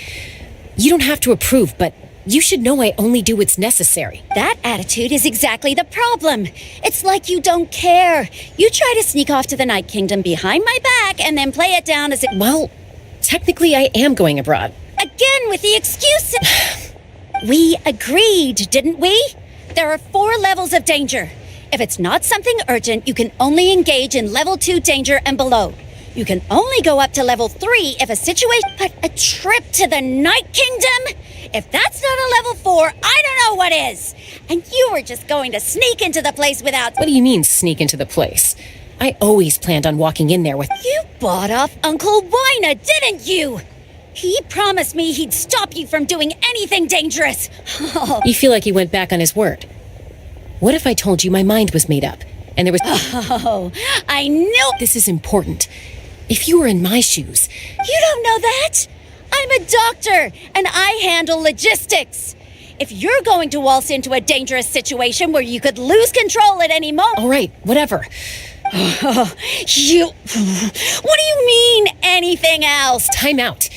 You don't have to approve, but you should know I only do what's necessary. That attitude is exactly the problem. It's like you don't care. You try to sneak off to the Night Kingdom behind my back and then play it down as if. Well, technically I am going abroad. Again with the excuse. We agreed, didn't we? There are 4 levels of danger. If it's not something urgent, you can only engage in level 2 danger and below. You can only go up to level 3 if a situation. But a trip to the Night Kingdom? If that's not a level 4, I don't know what is. And you were just going to sneak into the place without. What do you mean, sneak into the place? I always planned on walking in there with. You bought off Uncle Wina, didn't you? He promised me he'd stop you from doing anything dangerous. You feel like he went back on his word. What if I told you my mind was made up, and there was. Oh, I knew. This is important. If you were in my shoes. You don't know that? I'm a doctor, and I handle logistics. If you're going to waltz into a dangerous situation where you could lose control at any moment. All right, whatever. What do you mean, anything else? Time out.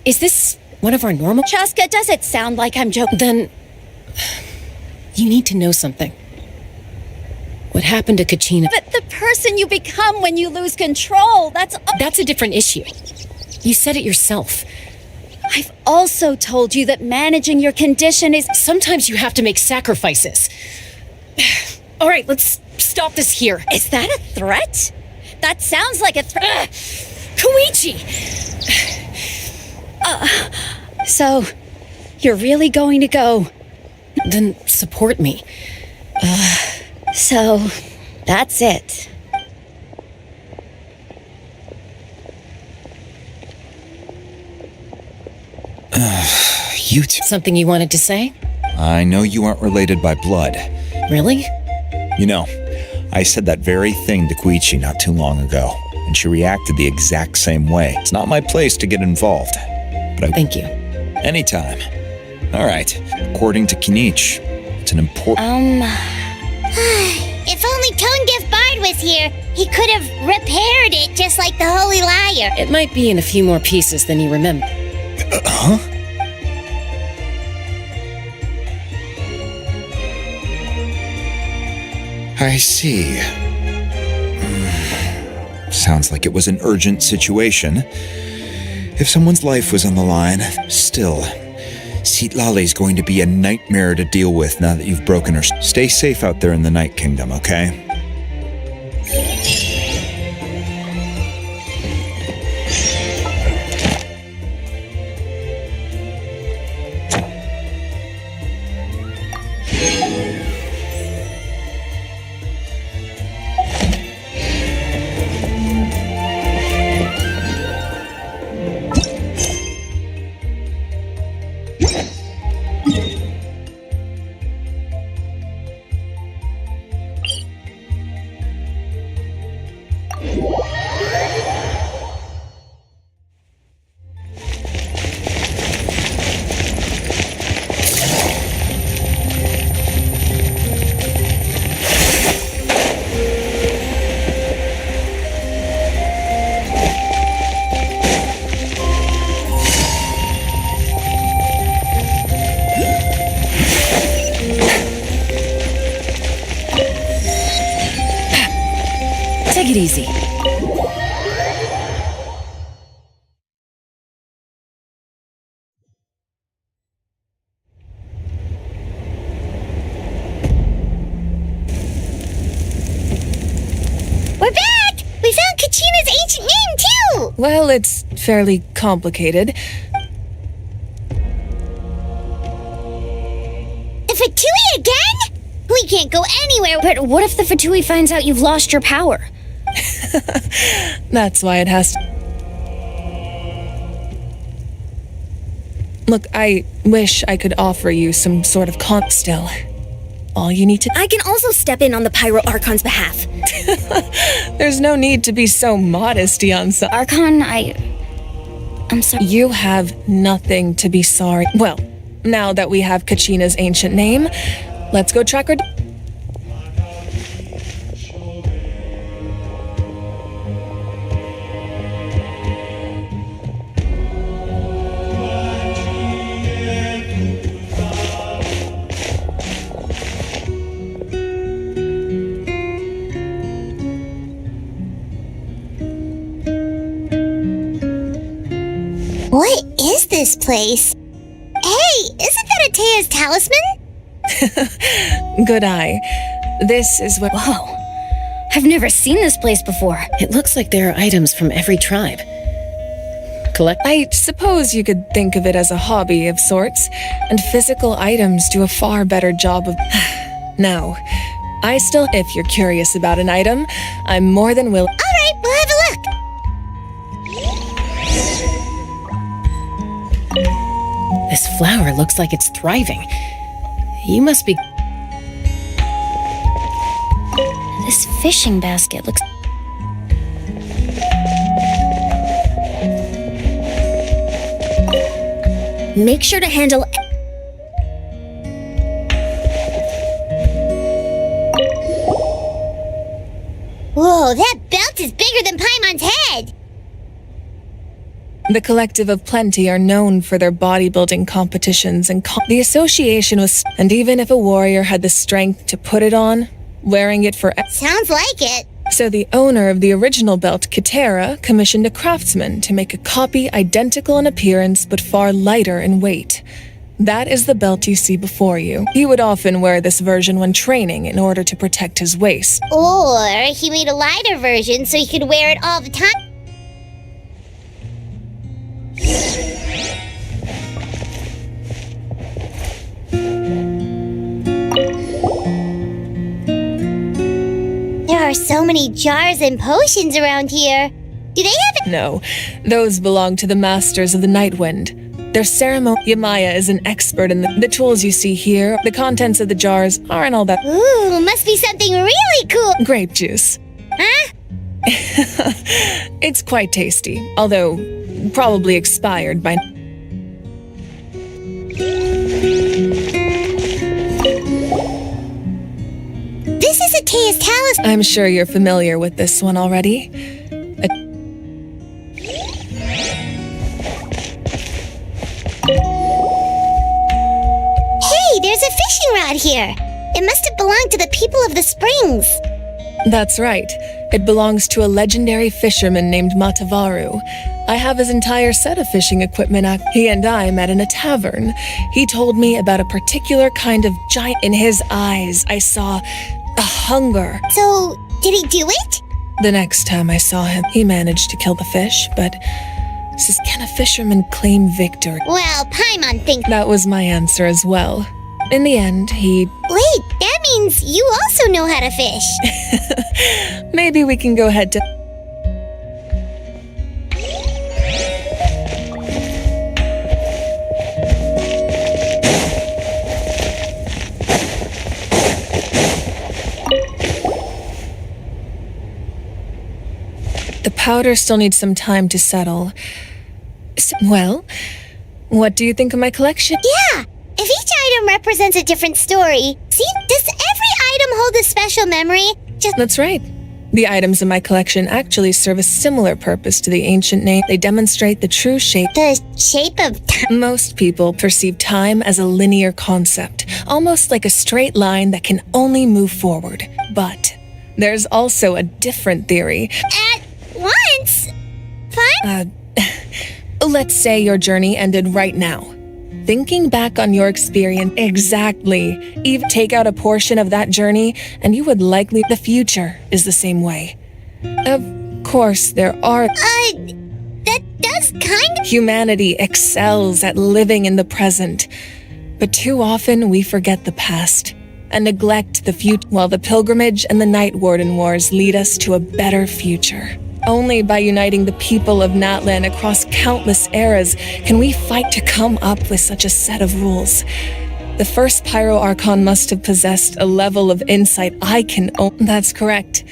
Is this one of our normal. Chaska, does it sound like I'm joking? Then. You need to know something. What happened to Kachina? But the person you become when you lose control, that's a different issue. You said it yourself. I've also told you that managing your condition is. Sometimes you have to make sacrifices. All right, let's stop this here. Is that a threat? That sounds like a threat. Koichi! So, you're really going to go? Then support me. So, that's it. You two. Something you wanted to say? I know you aren't related by blood. Really? You know, I said that very thing to Koichi not too long ago, and she reacted the exact same way. It's not my place to get involved. But Thank you. Anytime. All right. According to Kinich, it's an important... If only Tone Deaf Bard was here, he could have repaired it just like the Holy Liar. It might be in a few more pieces than you remember. Huh? I see. Sounds like it was an urgent situation. If someone's life was on the line, still, Citlali's going to be a nightmare to deal with now that you've broken her. Stay safe out there in the Night Kingdom, okay? Take it easy. We're back! We found Kachina's ancient name, too! Well, it's fairly complicated. The Fatui again? We can't go anywhere. But what if the Fatui finds out you've lost your power? That's why it has to... Look, I wish I could offer you some sort of still. All you need to... I can also step in on the Pyro Archon's behalf. There's no need to be so modesty on some... Archon, I'm sorry. You have nothing to be sorry. Well, now that we have Kachina's ancient name, let's go track her... What is this place? Hey, isn't that Atea's talisman? Good eye. This is what... Whoa. I've never seen this place before. It looks like there are items from every tribe. Collect? I suppose you could think of it as a hobby of sorts, and physical items do a far better job of... Now, if you're curious about an item, I'm more than willing... Alright, we'll have a look. This flower looks like it's thriving. You must be... This fishing basket looks... Make sure to handle... Whoa, that belt is bigger than Paimon's head! The Collective of Plenty are known for their bodybuilding competitions and the association was... And even if a warrior had the strength to put it on, wearing it for... Sounds like it. So the owner of the original belt, Kitera, commissioned a craftsman to make a copy identical in appearance but far lighter in weight. That is the belt you see before you. He would often wear this version when training in order to protect his waist. Or he made a lighter version so he could wear it all the time. There are so many jars and potions around here. Do they have... No, those belong to the Masters of the Night Wind. Their ceremony. Yamaya is an expert in the tools you see here. The contents of the jars aren't all that. Ooh, must be something really cool. Grape juice. Huh? It's quite tasty, although probably expired by. This is Atea's talisman. I'm sure you're familiar with this one already. Hey, there's a fishing rod here. It must have belonged to the people of the springs. That's right. It belongs to a legendary fisherman named Matavaru. I have his entire set of fishing equipment. He and I met in a tavern. He told me about a particular kind of giant. In his eyes, I saw a hunger. So, did he do it? The next time I saw him, he managed to kill the fish, but says, can a fisherman claim victory? Well, Paimon thinks. That was my answer as well. In the end, he... Wait, that means you also know how to fish. Maybe we can go ahead to... The powder still needs some time to settle. Well, what do you think of my collection? Yeah, if each item represents a different story. See, does every item hold a special memory? That's right. The items in my collection actually serve a similar purpose to the ancient name. They demonstrate the true shape. The shape of time? Most people perceive time as a linear concept, almost like a straight line that can only move forward. But there's also a different theory. At once? Fine? Let's say your journey ended right now. Thinking back on your experience, exactly. Even take out a portion of that journey, and you would likely. The future is the same way. Of course, there are. That does kind of. Humanity excels at living in the present, but too often we forget the past and neglect the future, while the pilgrimage and the Night Warden Wars lead us to a better future. Only by uniting the people of Natlan across countless eras can we fight to come up with such a set of rules. The first Pyro Archon must have possessed a level of insight I can own. That's correct.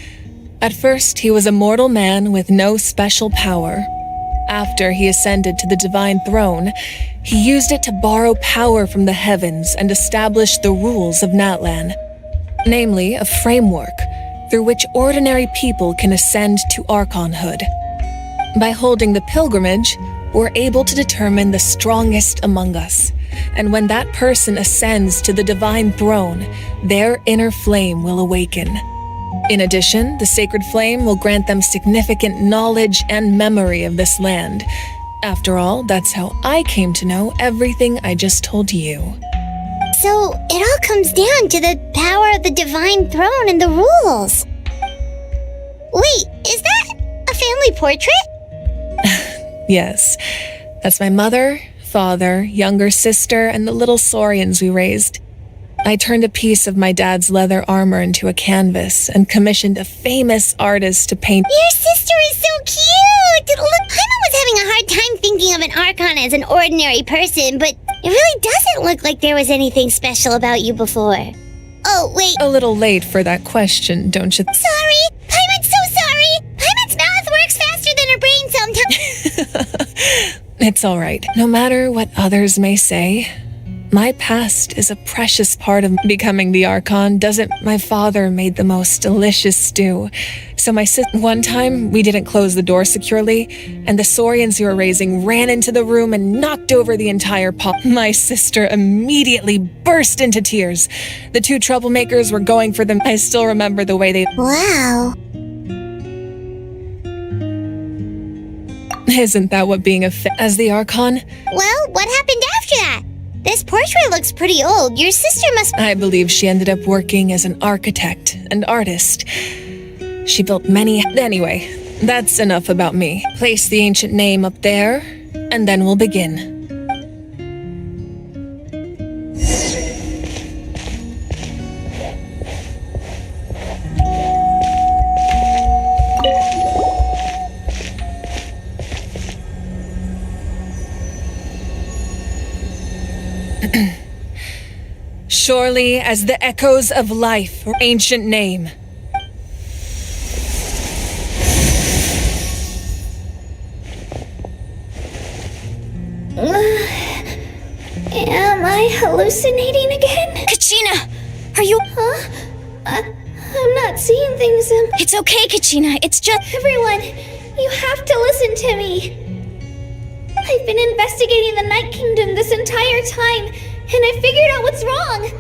At first, he was a mortal man with no special power. After he ascended to the divine throne, he used it to borrow power from the heavens and establish the rules of Natlan, namely a framework through which ordinary people can ascend to Archonhood. By holding the pilgrimage, we're able to determine the strongest among us, and when that person ascends to the divine throne, their inner flame will awaken. In addition, the sacred flame will grant them significant knowledge and memory of this land. After all, that's how I came to know everything I just told you. So, it all comes down to the power of the divine throne and the rules. Wait, is that a family portrait? Yes, that's my mother, father, younger sister, and the little saurians we raised. I turned a piece of my dad's leather armor into a canvas and commissioned a famous artist to paint. Your sister is so cute! Look, Paimon was having a hard time thinking of an Archon as an ordinary person, but it really doesn't look like there was anything special about you before. Oh, wait. A little late for that question, don't you? Sorry! Paimon's so sorry! Paimon's mouth works faster than her brain sometimes. It's all right. No matter what others may say, my past is a precious part of becoming the Archon. My father made the most delicious stew. So one time, we didn't close the door securely, and the saurians you were raising ran into the room and knocked over the entire pot. My sister immediately burst into tears. The two troublemakers were going for them. I still remember the way they... Wow. Isn't that what being as the Archon? Well, what happened after that? This portrait looks pretty old. Your sister must... I believe she ended up working as an architect and artist. She built many... Anyway, that's enough about me. Place the ancient name up there, and then we'll begin. surely as the echoes of life, or ancient name. Am I hallucinating again? Kachina! Are you. Huh? I'm not seeing things. It's okay, Kachina. It's just. Everyone, you have to listen to me. I've been investigating the Night Kingdom this entire time, and I figured out what's wrong.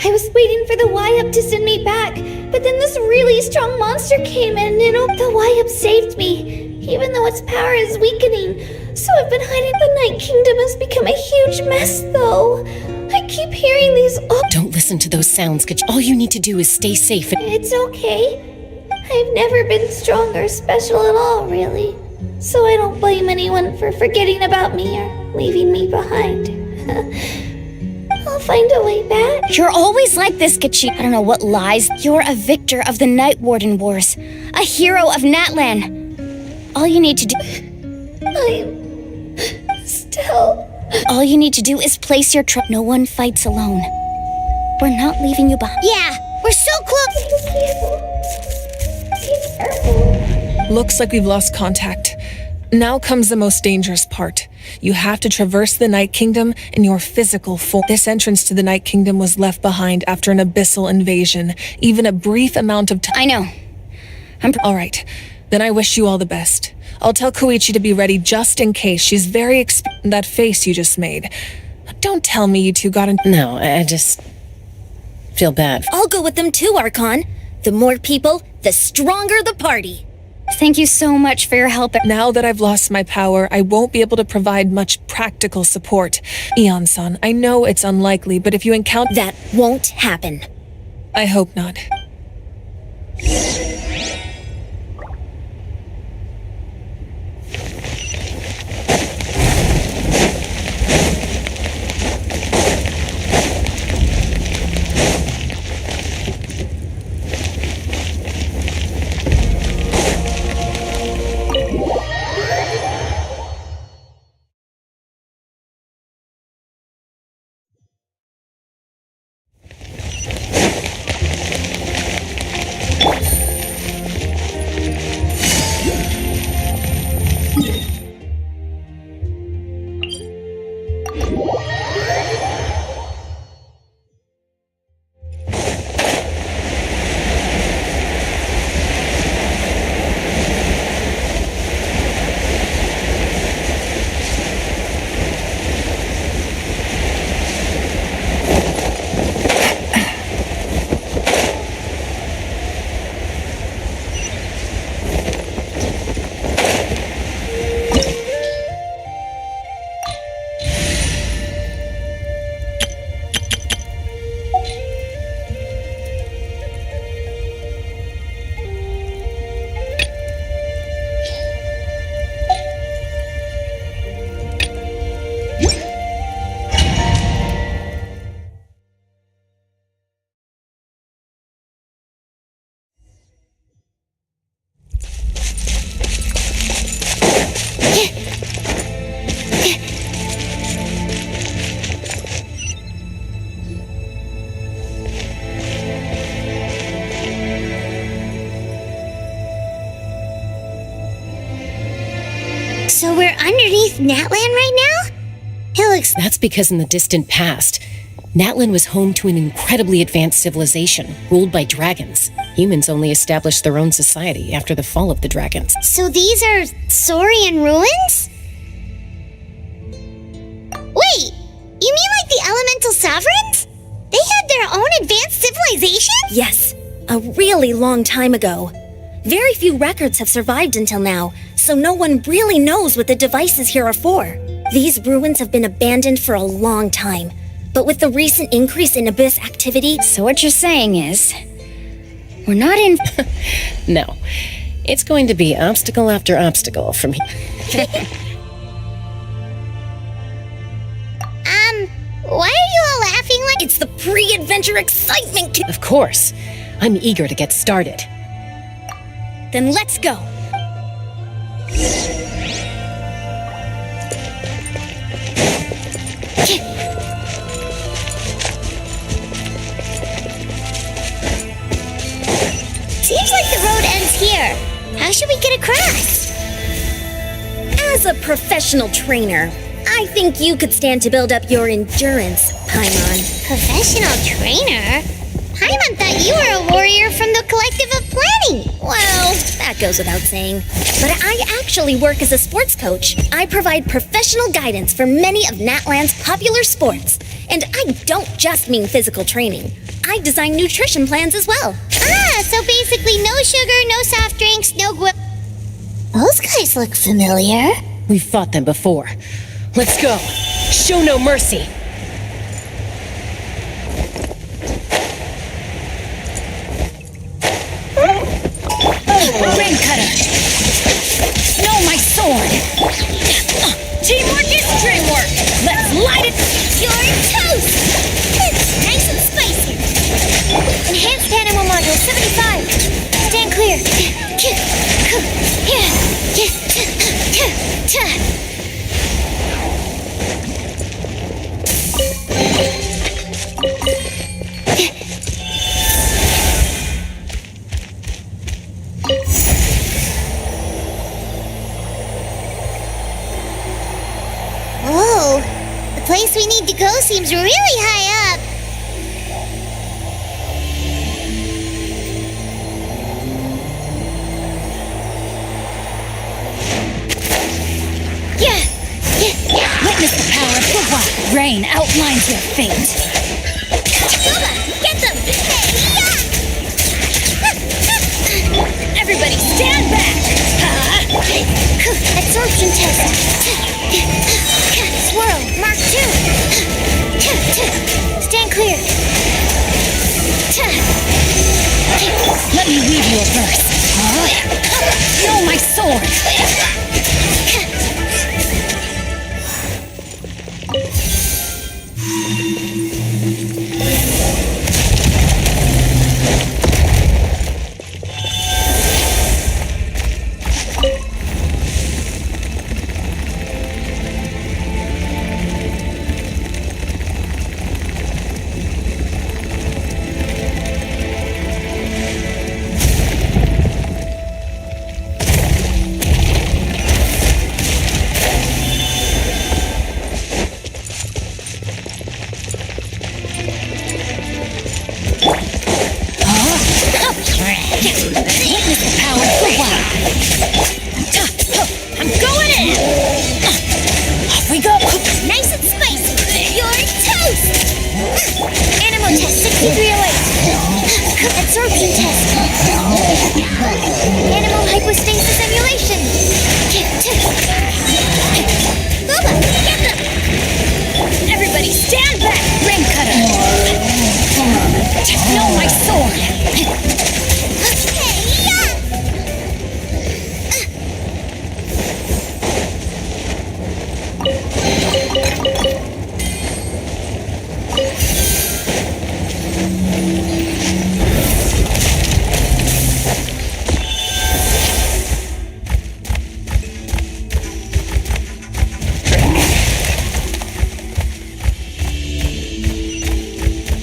I was waiting for the Y-Up to send me back, but then this really strong monster came in, and the Y-Up saved me, even though its power is weakening. So I've been hiding. The Night Kingdom has become a huge mess, though. I keep hearing these. Don't listen to those sounds, all you need to do is stay safe. It's okay. I've never been strong or special at all, really. So I don't blame anyone for forgetting about me or leaving me behind. I'll find a way back. You're always like this, Kachina. I don't know what lies. You're a victor of the Night Warden Wars, a hero of Natlan. All you need to do. I'm still. All you need to do is place your trust. No one fights alone. We're not leaving you behind. Yeah, we're so close. Be careful. Looks like we've lost contact. Now comes the most dangerous part. You have to traverse the Night Kingdom in your physical form. This entrance to the Night Kingdom was left behind after an abyssal invasion. Even a brief amount of time. I know. All right. Then I wish you all the best. I'll tell Koichi to be ready just in case. She's very that face you just made. Don't tell me you two got in. No, I just feel bad. I'll go with them too, Archon. The more people, the stronger the party. Thank you so much for your help. Now that I've lost my power, I won't be able to provide much practical support. Eon-san, I know it's unlikely, but if you encounter... That won't happen. I hope not. So we're underneath Natlan right now? It looks... That's because in the distant past, Natlan was home to an incredibly advanced civilization ruled by dragons. Humans only established their own society after the fall of the dragons. So these are Saurian ruins? Wait, you mean like the elemental sovereigns? They had their own advanced civilization? Yes, a really long time ago. Very few records have survived until now, so no one really knows what the devices here are for. These ruins have been abandoned for a long time, but with the recent increase in Abyss activity... So what you're saying is, we're not in... No, it's going to be obstacle after obstacle from here. Why are you all laughing like... It's the pre-adventure excitement! Of course, I'm eager to get started. Then let's go! here. How should we get across? As a professional trainer, I think you could stand to build up your endurance, Paimon. Professional trainer? Paimon thought you were a warrior from the Collective of Planning. Well, that goes without saying. But I actually work as a sports coach. I provide professional guidance for many of Natland's popular sports. And I don't just mean physical training. I design nutrition plans as well. Ah, so basically no sugar, no soft drinks, no Those guys look familiar. We've fought them before. Let's go. Show no mercy. Rain cutter! Know my sword! Teamwork is dreamwork! Let's light it! You're toast! Nice and spicy. Enhanced animal module 75. Stand clear. Whoa, the place we need to go seems really high up. Witness the power of Fuwa! Rain outlines your fate! Get them! Everybody stand back! Absorption test. Swirl, Mark 2. Stand clear. Let me weave you a verse. Know my sword!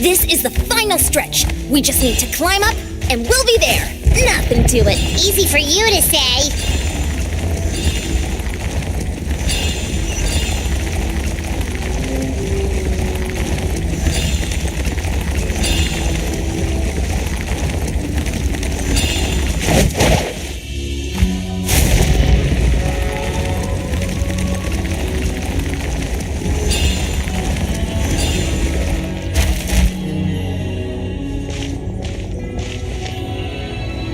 This is the final stretch. We just need to climb up, and we'll be there. Nothing to it. Easy for you to say.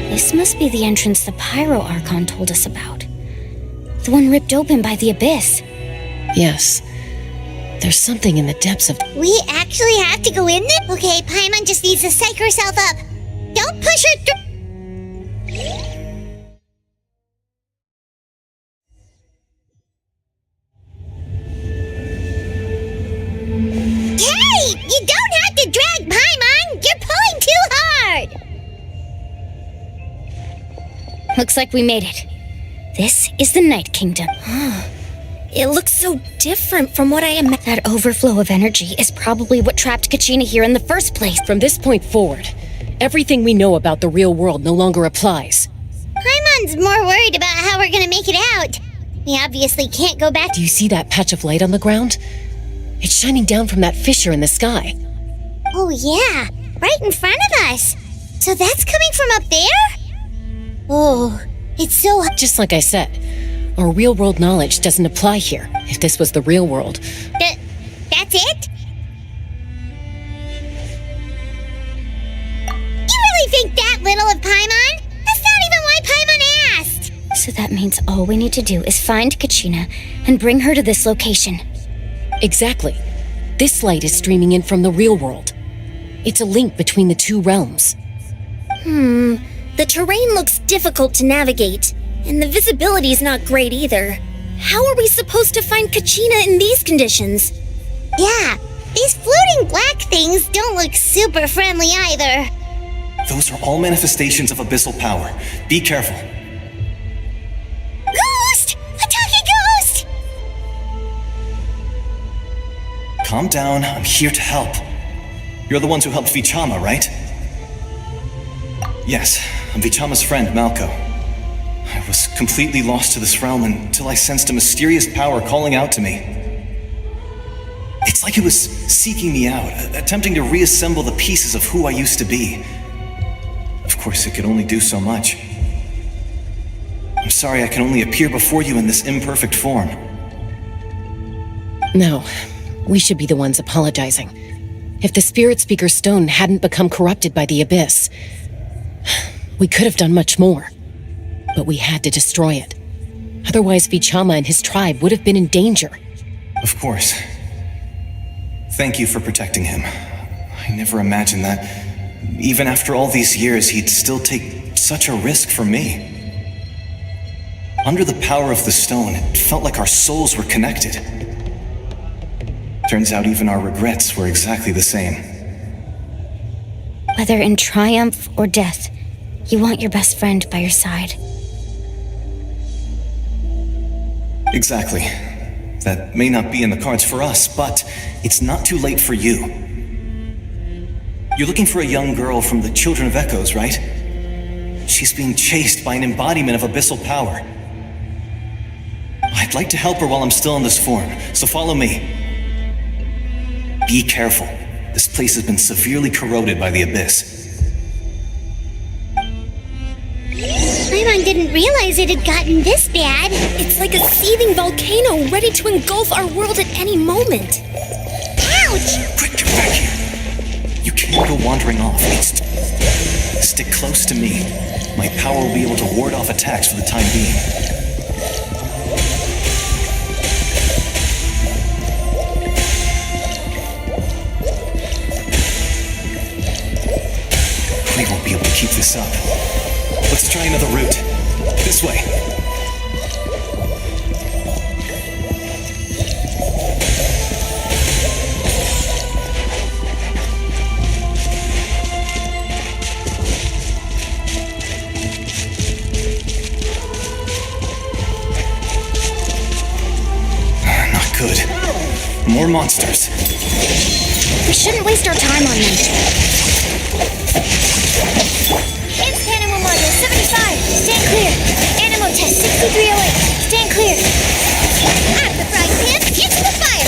This must be the entrance the Pyro Archon told us about. The one ripped open by the Abyss. Yes. There's something in the depths of... We actually have to go in there? Okay, Paimon just needs to psych herself up. Don't push her through. Hey! You don't have to drag Paimon! You're pulling too hard! Looks like we made it. This is the Night Kingdom. It looks so different from what I imagined. That overflow of energy is probably what trapped Kachina here in the first place. From this point forward, everything we know about the real world no longer applies. Everyone's more worried about how we're gonna make it out. We obviously can't go back. Do you see that patch of light on the ground? It's shining down from that fissure in the sky. Oh yeah, right in front of us. So that's coming from up there? Oh, it's so... Just like I said, our real-world knowledge doesn't apply here. If this was the real world... That's it? You really think that little of Paimon? That's not even why Paimon asked! So that means all we need to do is find Kachina and bring her to this location. Exactly. This light is streaming in from the real world. It's a link between the two realms. The terrain looks difficult to navigate, and the visibility is not great either. How are we supposed to find Kachina in these conditions? Yeah, these floating black things don't look super friendly either. Those are all manifestations of abyssal power. Be careful. Ghost! A talking ghost! Calm down, I'm here to help. You're the ones who helped Vichama, right? Yes, I'm Vichama's friend, Malco. I was completely lost to this realm until I sensed a mysterious power calling out to me. It's like it was seeking me out, attempting to reassemble the pieces of who I used to be. Of course, it could only do so much. I'm sorry I can only appear before you in this imperfect form. No, we should be the ones apologizing. If the Spirit Speaker Stone hadn't become corrupted by the Abyss, we could have done much more. But we had to destroy it. Otherwise, Vichama and his tribe would have been in danger. Of course. Thank you for protecting him. I never imagined that, even after all these years, he'd still take such a risk for me. Under the power of the stone, it felt like our souls were connected. Turns out even our regrets were exactly the same. Whether in triumph or death, you want your best friend by your side. Exactly. That may not be in the cards for us, but it's not too late for you. You're looking for a young girl from the Children of Echoes, right? She's being chased by an embodiment of abyssal power. I'd like to help her while I'm still in this form, so follow me. Be careful. This place has been severely corroded by the Abyss. Paimon didn't realize it had gotten this bad. It's like a seething volcano ready to engulf our world at any moment. Ouch! Quick, get back here. You can't go wandering off. Stick close to me. My power will be able to ward off attacks for the time being. We won't be able to keep this up. Let's try another route. This way. Not good. More monsters. We shouldn't waste our time on them. It's Animal Module 75. Stand clear. Animal Test 6308. Stand clear. Out of the frying pan, into the fire.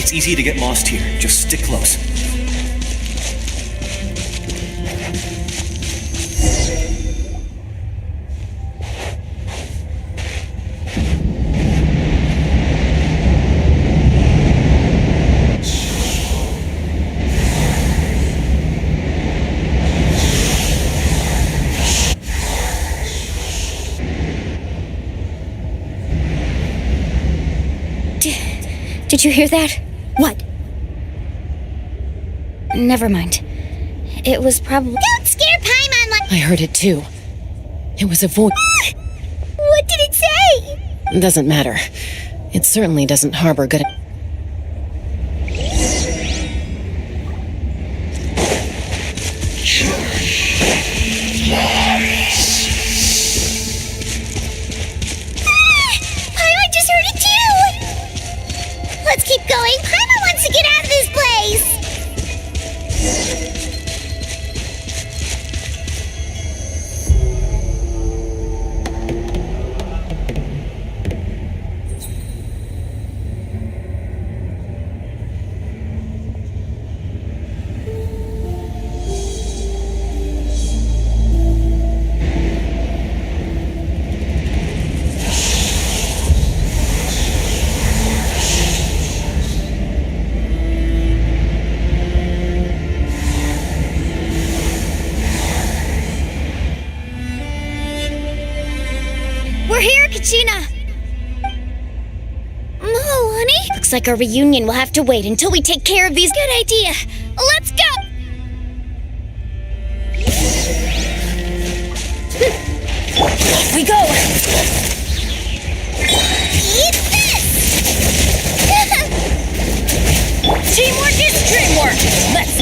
It's easy to get lost here. Just stick close. Did you hear that? What? Never mind. It was probably. Don't scare Paimon like. I heard it too. It was a voice. What did it say? Doesn't matter. It certainly doesn't harbor good. Paimon just heard it too! Let's keep going. Paimon wants to get out of this place! We're here, Kachina! Honey? Looks like our reunion will have to wait until we take care of these. Good idea. Let's go! Off we go! Eat this! Teamwork is dreamwork! Let's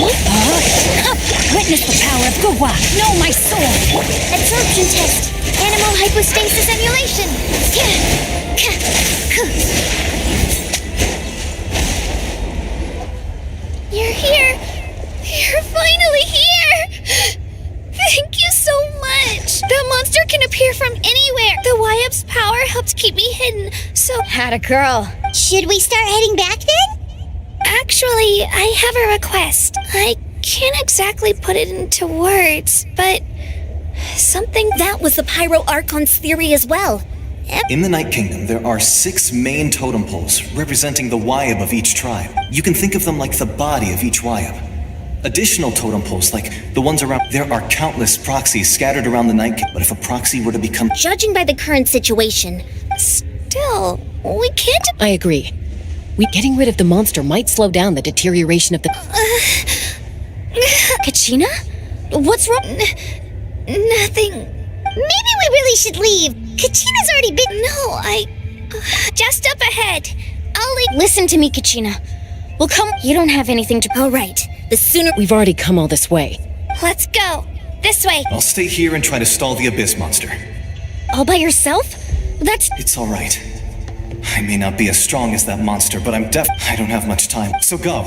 witness the power of Guwa! Know my soul! Absorption test. Animal hypostasis emulation. You're here. You're finally here. Thank you so much. The monster can appear from anywhere. The YUP's power helped keep me hidden, so... Had a girl. Should we start heading back then? Actually, I have a request. I can't exactly put it into words, but... something... That was the Pyro Archon's theory as well. In the Night Kingdom, there are 6 main totem poles representing the Wyab of each tribe. You can think of them like the body of each Wyab. Additional totem poles, like the ones around... There are countless proxies scattered around the Night Kingdom, but if a proxy were to become... Judging by the current situation, still, we can't... I agree. Getting rid of the monster might slow down the deterioration of the... Kachina? What's wrong? Nothing. Maybe we really should leave. Kachina's already been... No, just up ahead. I'll leave... Listen to me, Kachina. We'll come... You don't have anything to... All right. The sooner... We've already come all this way. Let's go. This way. I'll stay here and try to stall the Abyss monster. All by yourself? That's... It's all right. I may not be as strong as that monster, but I don't have much time, so go.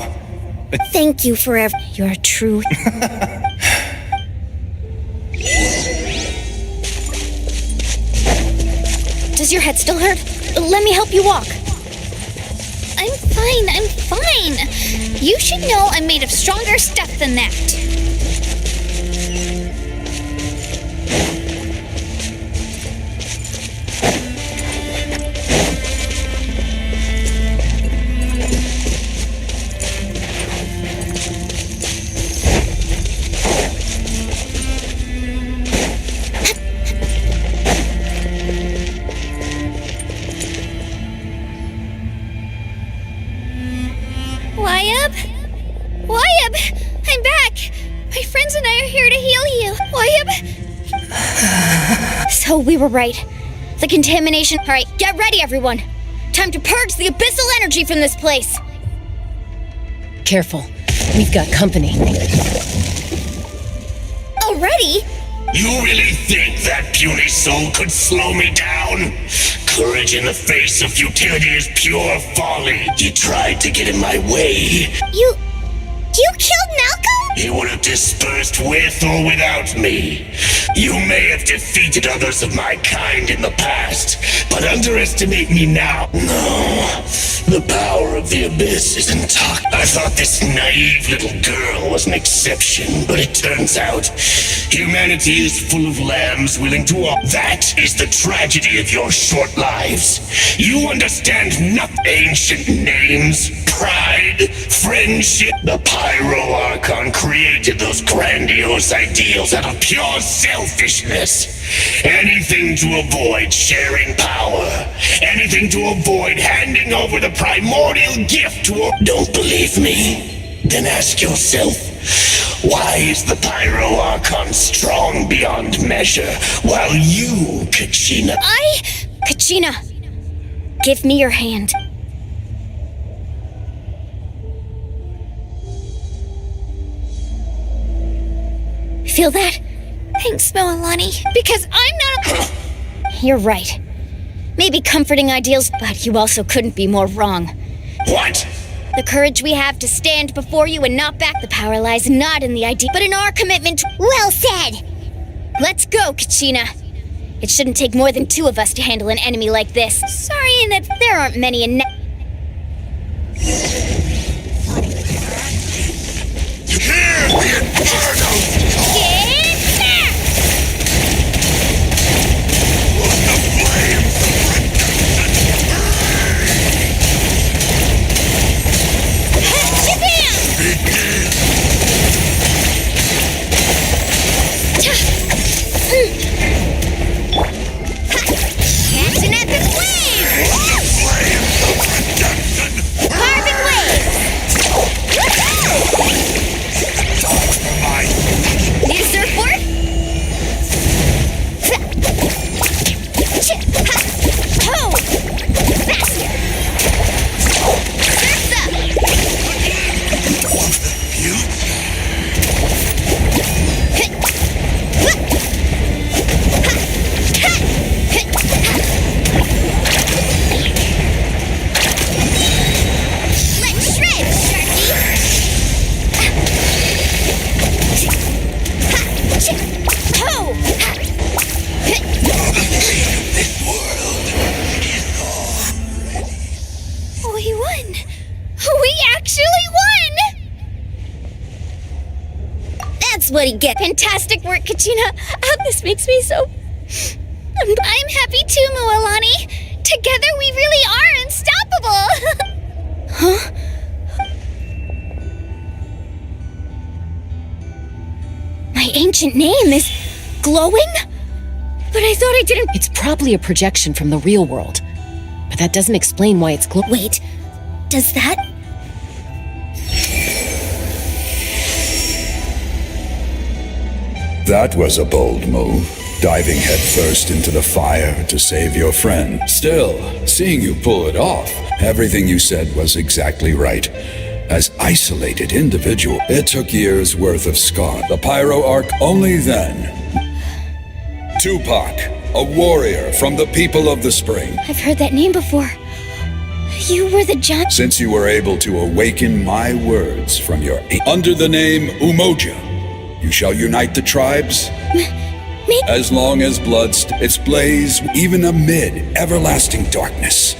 Thank you for You're true. Does your head still hurt? Let me help you walk. I'm fine. You should know I'm made of stronger stuff than that. Wyab! I'm back! My friends and I are here to heal you. Wyab! So we were right. The contamination... All right, get ready, everyone. Time to purge the abyssal energy from this place. Careful. We've got company. Already? You really think that puny soul could slow me down? Courage in the face of futility is pure folly. You tried to get in my way. You killed Malcolm? He would have dispersed with or without me. You may have defeated others of my kind in the past, but underestimate me now. No, the power of of the Abyss is intact. I thought this naive little girl was an exception, but it turns out humanity is full of lambs willing to walk. That is the tragedy of your short lives. You understand nothing. Ancient names, pride, friendship. The Pyro Archon created those grandiose ideals out of pure selfishness. Anything to avoid sharing power. Anything to avoid handing over the primordial gift to a... Don't believe me? Then ask yourself, why is the Pyro Archon strong beyond measure, while you, Kachina... Kachina, give me your hand. Feel that? Thanks, Mililani. Because I'm not a... You're right. Maybe comforting ideals, but you also couldn't be more wrong. What? The courage we have to stand before you and not back the power lies not in the idea, but in our commitment to... Well said! Let's go, Kachina. It shouldn't take more than 2 of us to handle an enemy like this. Sorry that there aren't many in... Hear the Inferno! Get back! Let the flames begin! Catching at the flame! Let the flames of redemption! Carbon wave! Talk for my... Need a surfboard? Ho! Faster! Surf's up! Let's shred, Sharky! Ho! We won! We actually won! That's what he gets. Fantastic work, Kachina. This makes me so... I'm happy too, Mililani. Together we really are unstoppable. Huh? My ancient name is glowing? But I thought I didn't... It's probably a projection from the real world. But that doesn't explain why it's glowing. Wait, does that... That was a bold move, diving headfirst into the fire to save your friend. Still, seeing you pull it off, everything you said was exactly right. As isolated individual, it took years worth of scar. The Pyro Arc only then. Tupac, a warrior from the people of the spring. I've heard that name before. You were the giant... Since you were able to awaken my words from your... Under the name Umoja, you shall unite the tribes. Me? As long as blood its blaze, even amid everlasting darkness,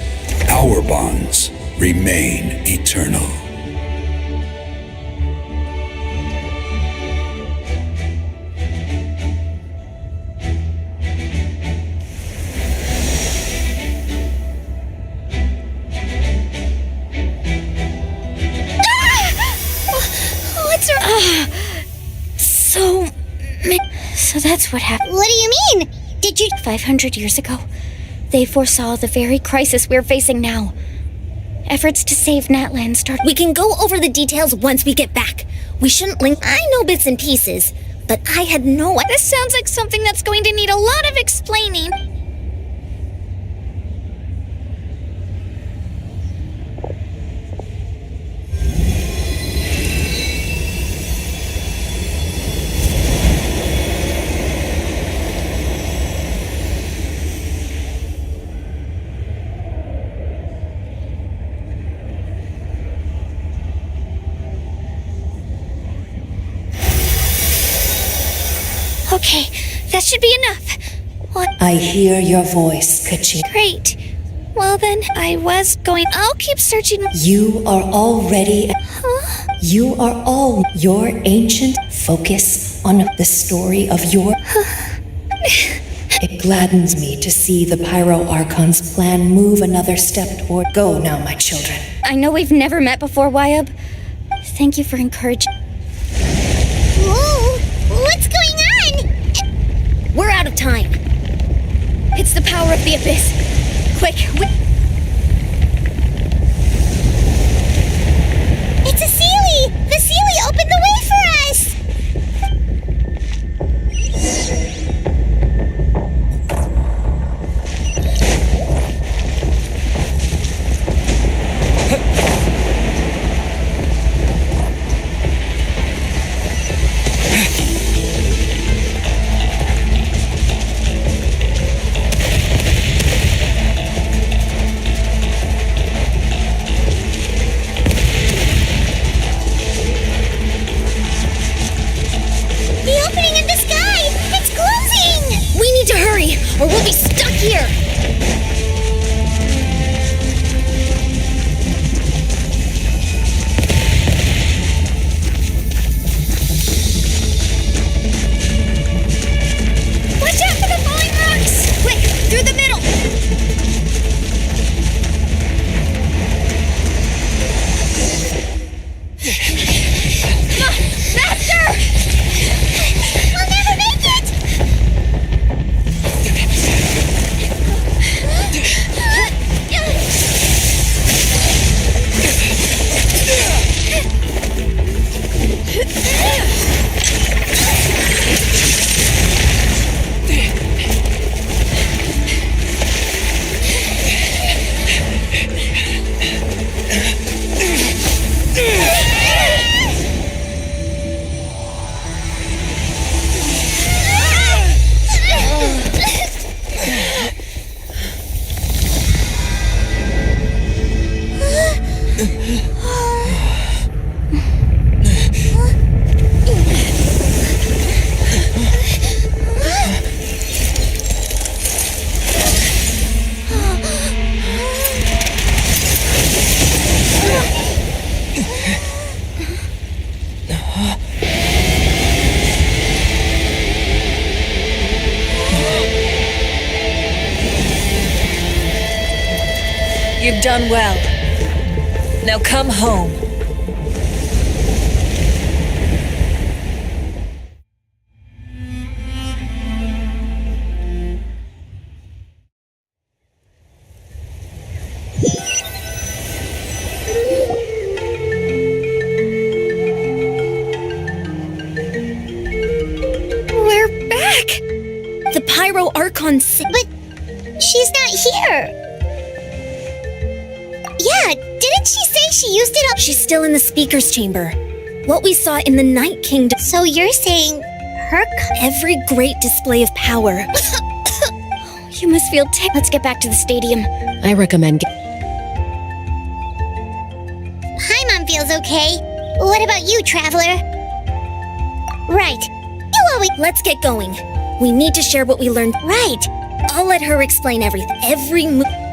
our bonds remain eternal. So that's what happened. What do you mean? Did you... 500 years ago, they foresaw the very crisis we're facing now. Efforts to save Natlan started... We can go over the details once we get back. We shouldn't link... I know bits and pieces, but I had no... This sounds like something that's going to need a lot of explaining. Okay, that should be enough. What? I hear your voice, Kachina. Great. Well then, I'll keep searching. You are already. You are all your ancient focus on the story of your. It gladdens me to see the Pyro Archon's plan move another step toward. Go now, my children. I know we've never met before, Wyab. Thank you for encouraging. Whoa! What's going on? We're out of time. It's the power of the Abyss. Quick, It's a Seelie! The Seelie opened the way for us! The opening in the sky! It's closing! we need to hurry, or we'll be stuck here. Watch out for the falling rocks! Quick, through the middle! Faster! We'll never make it! You've done well. Now come home. We're back! The Pyro Archon. But she's not here. Yeah, didn't she say she used it up? She's still in the speaker's chamber. What we saw in the Night Kingdom. So you're saying her. Every great display of power. You must feel Let's get back to the stadium. I recommend. Paimon feels okay. What about you, Traveler? Right. You always. Let's get going. We need to share what we learned. Right. I'll let her explain everything. Every move.